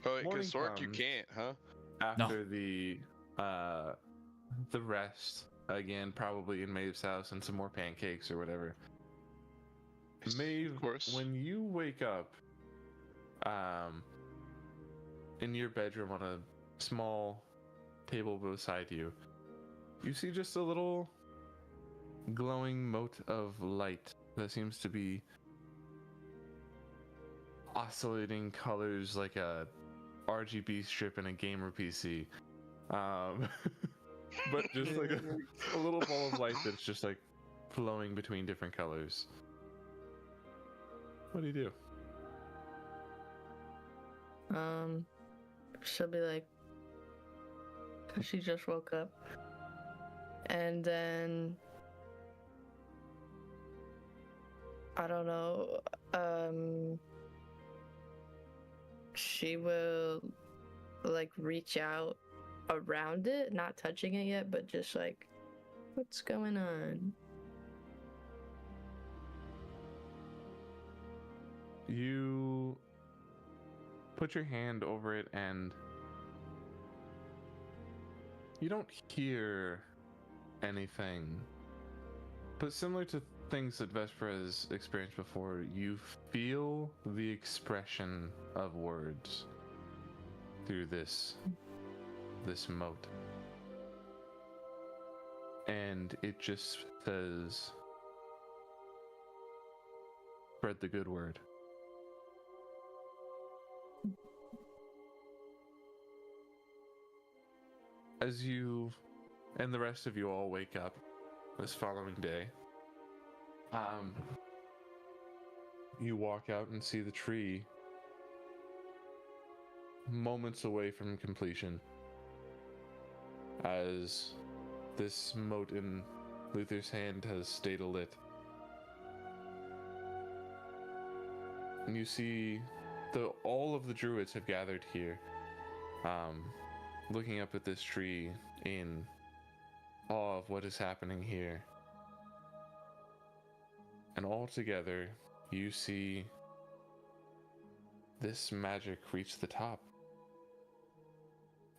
Oh, wait, Morning because Sork you comes. can't, huh? After the rest again, probably in Maeve's house and some more pancakes or whatever. Maeve, Of course. when you wake up, in your bedroom on a small table beside you, you see just a little glowing mote of light that seems to be oscillating colors like a RGB strip in a gamer PC. But just like a little ball of light that's just like flowing between different colors. What do you do? She'll be like, she just woke up, and then I don't know. She will like reach out around it, not touching it yet, but just like, what's going on? You put your hand over it and you don't hear anything. But similar to things that Vesper has experienced before, you feel the expression of words through this mote. And it just says, spread the good word. As you and the rest of you all wake up this following day. You walk out and see the tree moments away from completion, as this mote in Luther's hand has stayed alit. And you see all of the druids have gathered here, looking up at this tree in awe of what is happening here. And all together, you see this magic reach the top.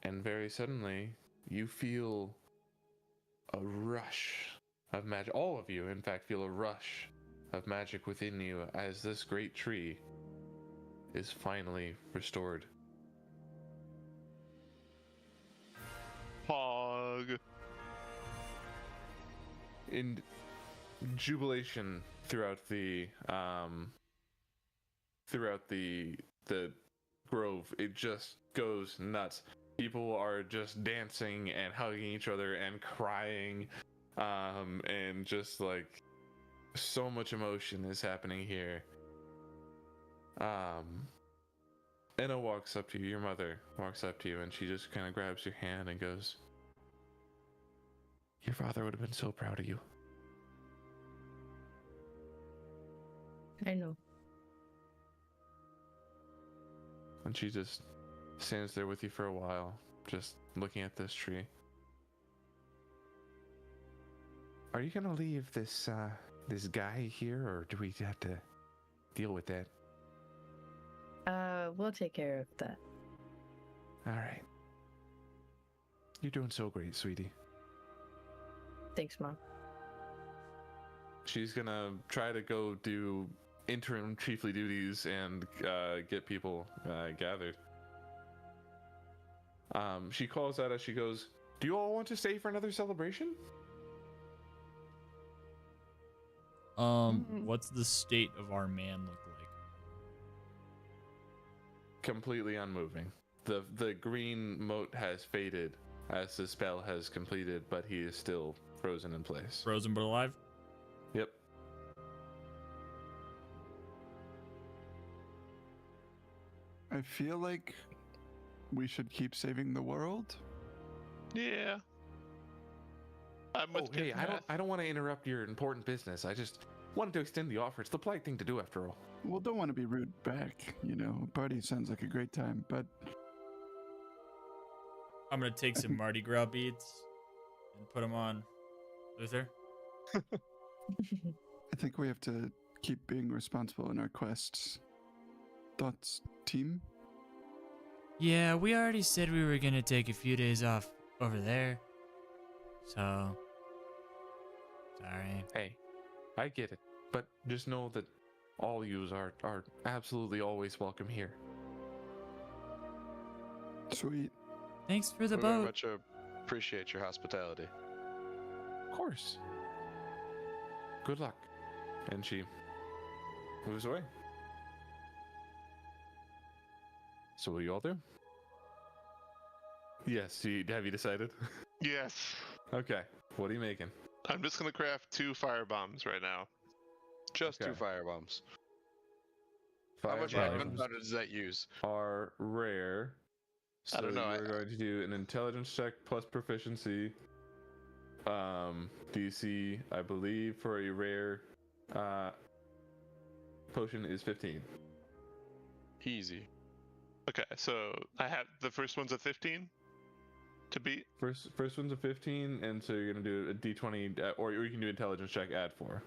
And very suddenly, you feel a rush of magic. All of you, in fact, feel a rush of magic within you as this great tree is finally restored. Pog. In jubilation throughout the grove, it just goes nuts. People are just dancing and hugging each other and crying, and just like so much emotion is happening here. Enna walks up to you, your mother walks up to you, and she just kind of grabs your hand and goes, "Your father would have been so proud of you." I know. And she just stands there with you for a while, just looking at this tree. Are you gonna leave this guy here, or do we have to deal with that? We'll take care of that. All right. You're doing so great, sweetie. Thanks, Mom. She's gonna try to go do interim chiefly duties and get people gathered. She calls out as she goes, "Do you all want to stay for another celebration?" What's the state of our man look like? Completely unmoving. The green mote has faded as the spell has completed, but he is still frozen in place. Frozen but alive? Yep. I feel like we should keep saving the world. Yeah. I'm with Hey, Kid I Math. don't want to interrupt your important business. I just wanted to extend the offer. It's the polite thing to do, after all. Well, don't want to be rude back. You know, party sounds like a great time, but I'm gonna take some Mardi Gras beads and put them on Luther. I think we have to keep being responsible in our quests. Thoughts, team? Yeah, we already said we were gonna take a few days off over there. So, sorry. Hey, I get it, but just know that all yous are absolutely always welcome here. Sweet. Thanks for the We very boat. much appreciate your hospitality. Of course. Good luck. And she moves away. So what do you all do? Yes, have you decided? Yes. Okay, what are you making? I'm just gonna craft 2 fire bombs right now. Just Okay. 2 firebombs. How Fire much bombs gunpowder does that use? are rare. So I don't know, you're going to do an intelligence check plus proficiency. DC, I believe, for a rare potion is 15. Easy. Okay, so I have the first one's a 15 to beat. First one's a 15, and so you're gonna do a D20, or you can do intelligence check, add 4.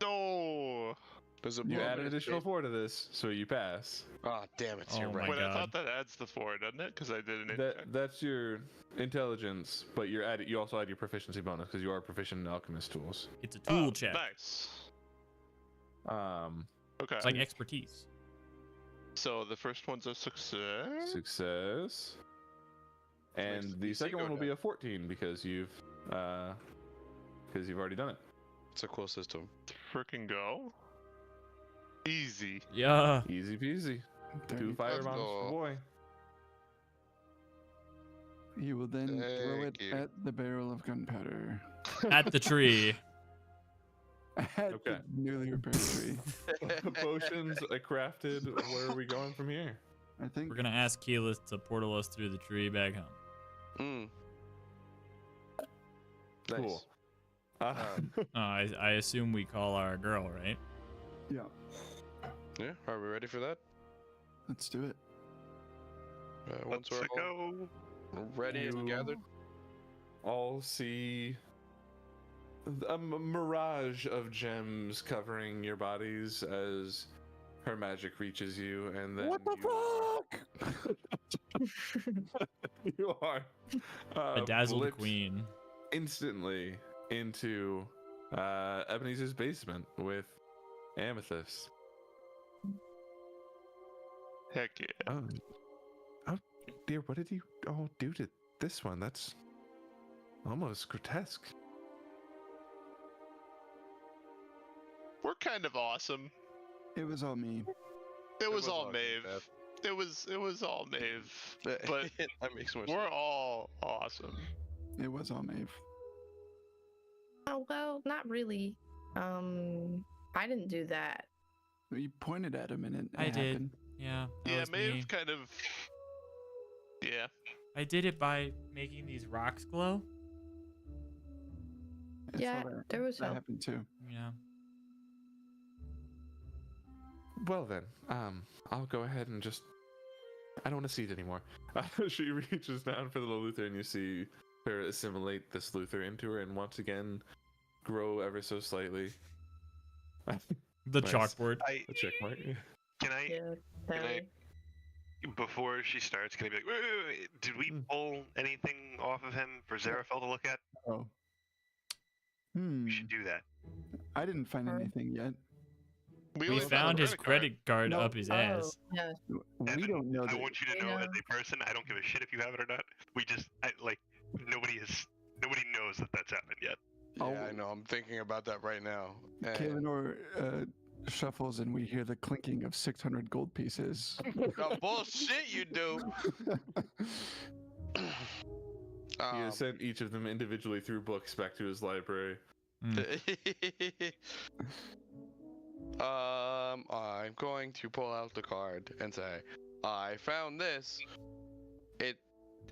Oh, Does it You blow add up an his additional face? 4 to this, so you pass. Ah, damn it! Oh You're my right. wait, I God. thought that adds the 4, doesn't it? Because I did an int check. That's your intelligence, but you also add your proficiency bonus because you are proficient in alchemist tools. It's a tool Oh, check. Nice. Okay. It's like expertise. So the first one's a success. Success. And makes the the second go one will be down. a 14 because you've already done it. It's a cool system. Frickin' go. Easy. Yeah. Easy peasy. There 2 you fire Let's bombs go. for boy. He will then throw it Thank you. at the barrel of gunpowder. At the tree. At Okay. the newly repaired tree. Potions crafted. Where are we going from here? I think. We're gonna ask Keyleth to portal us through the tree back home. Mm. Cool. Nice. I assume we call our girl, right? Yeah. Yeah, are we ready for that? Let's do it. Once Let's we're all go. ready and gathered. All see a mirage of gems covering your bodies as her magic reaches you, and then What the fuck? you are Bedazzled blipped queen. instantly into Ebenezer's basement with Amethyst. Heck yeah. Oh dear, what did you all do to this one? That's almost grotesque. We're kind of awesome. It was all me. It was was all all Maeve. Maeve. It was all Maeve. But that makes more we're sense. all awesome. It was all Maeve. Oh well, not really. I didn't do that. You pointed at him and it I did. happened. Yeah. That Yeah, was Maeve's me. kind of. Yeah. I did it by making these rocks glow. I Yeah, saw that. there was That help. happened too. Yeah. Well then, I'll go ahead and just. I don't want to see it anymore. She reaches down for the Luther, and you see her assimilate this Luther into her, and once again, grow ever so slightly. The Nice. chalkboard. A check mark. Can I, Yeah. Can I- Barely. before she starts, can I be like, wait, did we pull anything off of him for Zarafel to look at? Oh. We should do that. I didn't find anything yet. We only found a his credit card No. up his Oh, ass. yeah. We Evan, don't know I that. want you to We know, know. as a person, I don't give a shit if you have it or not. Nobody knows that that's happened yet. Yeah, Oh. I know. I'm thinking about that right now. And Kaelinor shuffles and we hear the clinking of 600 gold pieces. the bullshit you do. He has sent each of them individually through books back to his library. I'm going to pull out the card and say, I found this.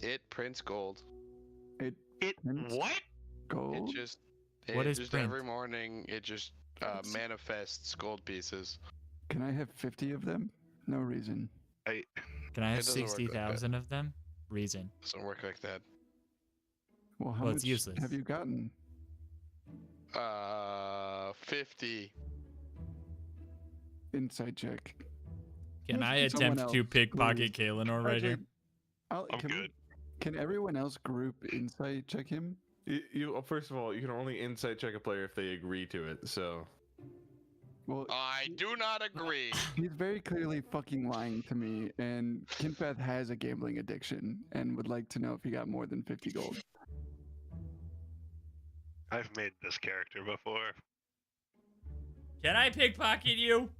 It prints gold. It Prints what? Gold? What is just print? every morning it just manifests gold pieces. Can I have 50 of them? No reason. Can I have It doesn't work like that. 60,000 of them? Reason. Doesn't work like that. Well, how Well, much it's useless. have you gotten? 50. Insight check. Can I Someone attempt to else, pickpocket please. Kaelinor right here? I'm good. Can everyone else group insight check him? You first of all, you can only insight check a player if they agree to it. So Well, I do not agree. he's very clearly fucking lying to me, and Kinpath has a gambling addiction and would like to know if he got more than 50 gold. I've made this character before. Can I pickpocket you?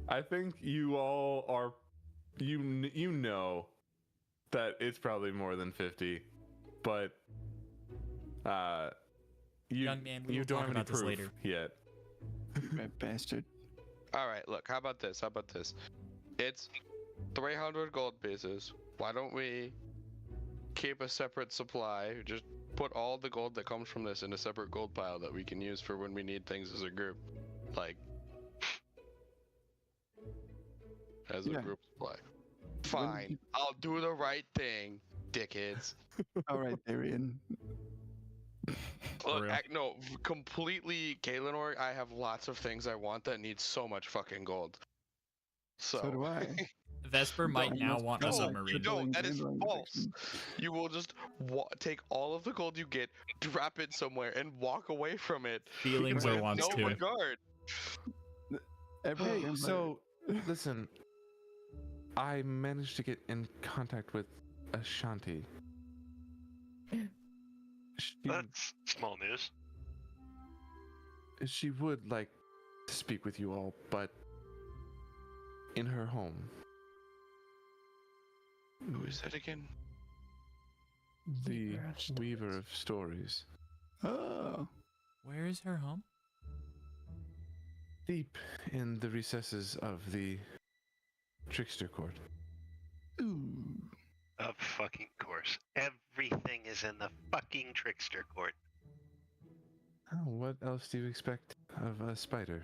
I think you all are, you know, that it's probably more than 50, but you Young man, we you will don't talk have any about this proof later. yet. That bastard. All right, look. How about this? It's 300 gold pieces. Why don't we keep a separate supply? Just put all the gold that comes from this in a separate gold pile that we can use for when we need things as a group, like as a Yeah. group supply. Fine, I'll do the right thing, dickheads. All right, Darian. Look, real. no, completely, Kaelinor. I have lots of things I want that need so much fucking gold. So, So do I. Vesper might Don't. now That's want a No, probably submarine. you don't. That is Gambling false. addiction. You will just take all of the gold you get, drop it somewhere, and walk away from it. Feelings with or wants no to. regard. Every Hey, gambler- so listen, I managed to get in contact with Ashanti. That's small news. She would like to speak with you all, but in her home. Who is that again? The Weaver of Stories. Oh. Where is her home? Deep in the recesses of the Trickster Court. Ooh. Of fucking course. Everything is in the fucking trickster court. Oh, what else do you expect of a spider?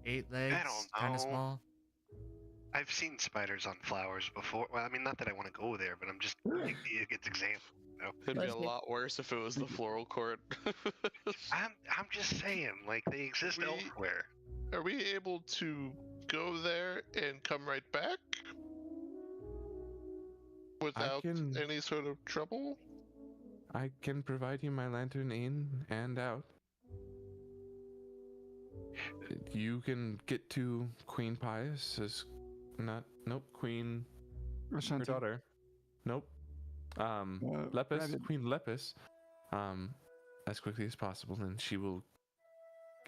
8 legs, don't kind of know. small. I've seen spiders on flowers before. Well, I mean, not that I want to go there, but I'm just giving you a good example. You know? It'd be a Okay. lot worse if it was the floral court. I'm just saying, like they exist We- elsewhere. Are we able to go there and come right back without can- any sort of trouble? I can provide you my lantern in and out. You can get to Queen Pius as Queen her Ashanti. daughter. Nope. Lepus, Rabbit. Queen Lepus, as quickly as possible, and she will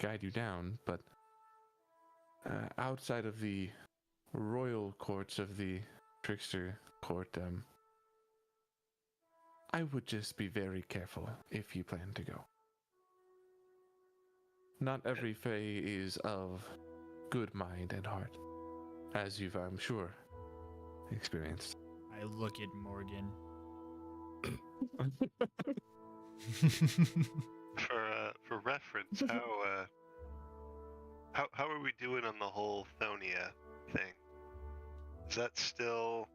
guide you down. But outside of the royal courts of the Trickster Court, I would just be very careful if you plan to go. Not every Fae is of good mind and heart, as you've, I'm sure, experienced. I look at Morgan. For reference, how are we doing on the whole Thonia thing? Is that still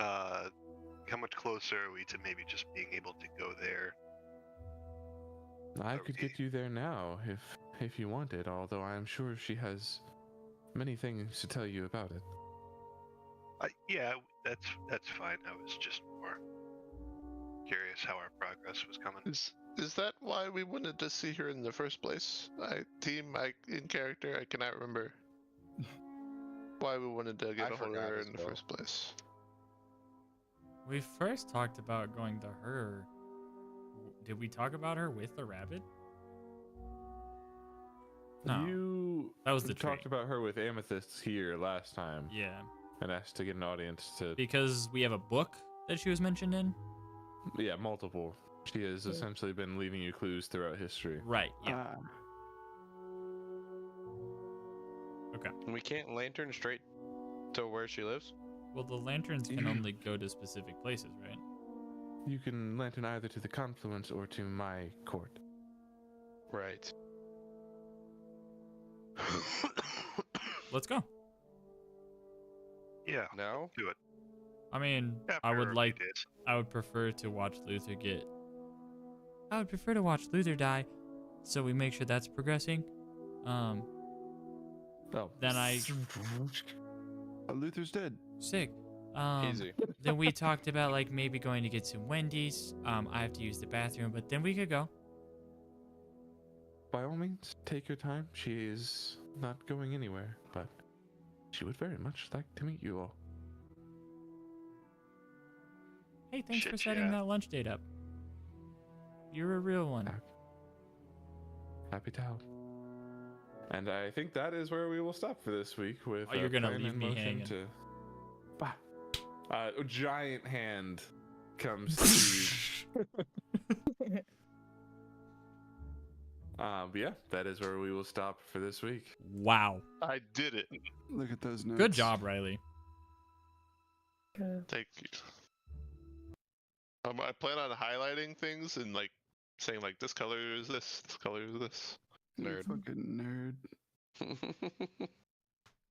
how much closer are we to maybe just being able to go there? I could get you there now if you wanted, although I'm sure she has many things to tell you about it. Yeah, that's fine. I was just more curious how our progress was coming. Is that why we wanted to see her in the first place? In character, I cannot remember why we wanted to get I a hold of forgot her as in the well. first place. We first talked about going to her. Did we talk about her with the rabbit? No. You That was the talked trait. about her with Amethyst here last time Yeah. and asked to get an audience to. Because we have a book that she was mentioned in? Yeah, multiple. She has essentially been leaving you clues throughout history. Right, yeah. Okay. We can't lantern straight to where she lives? Well, the lanterns can only go to specific places, right? You can lantern either to the confluence or to my court. Right. Let's go. Yeah, No? do it. I mean, After I a would few days. I would prefer to watch Luther get. I would prefer to watch Luther die, so we make sure that's progressing. Oh. Then I Luther's dead. sick. Easy. Then we talked about like maybe going to get some Wendy's. I have to use the bathroom, but then we could go. By all means, take your time. She is not going anywhere, but she would very much like to meet you all. Hey, thanks for Shit, setting yeah. that lunch date up. You're a real one. Happy to help. And I think that is where we will stop for this week with Oh, you're gonna plan leave in me motion hanging. to. Bah. A giant hand comes to you. But yeah, that is where we will stop for this week. Wow. I did it. Look at those notes. Good job, Riley. Thank you. I plan on highlighting things and like saying like this color is this color is this. You Nerd. fucking nerd.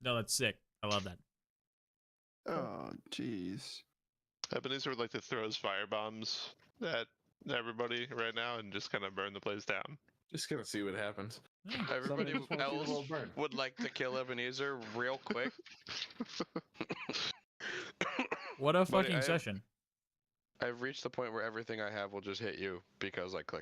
No, that's sick. I love that. Oh, jeez. Ebenezer would like to throw his fire bombs at everybody right now and just kind of burn the place down. Just gonna see what happens. Everybody Somebody just wants you to else roll burn. would like to kill Ebenezer real quick. What a Buddy, fucking session. I've reached the point where everything I have will just hit you because I click.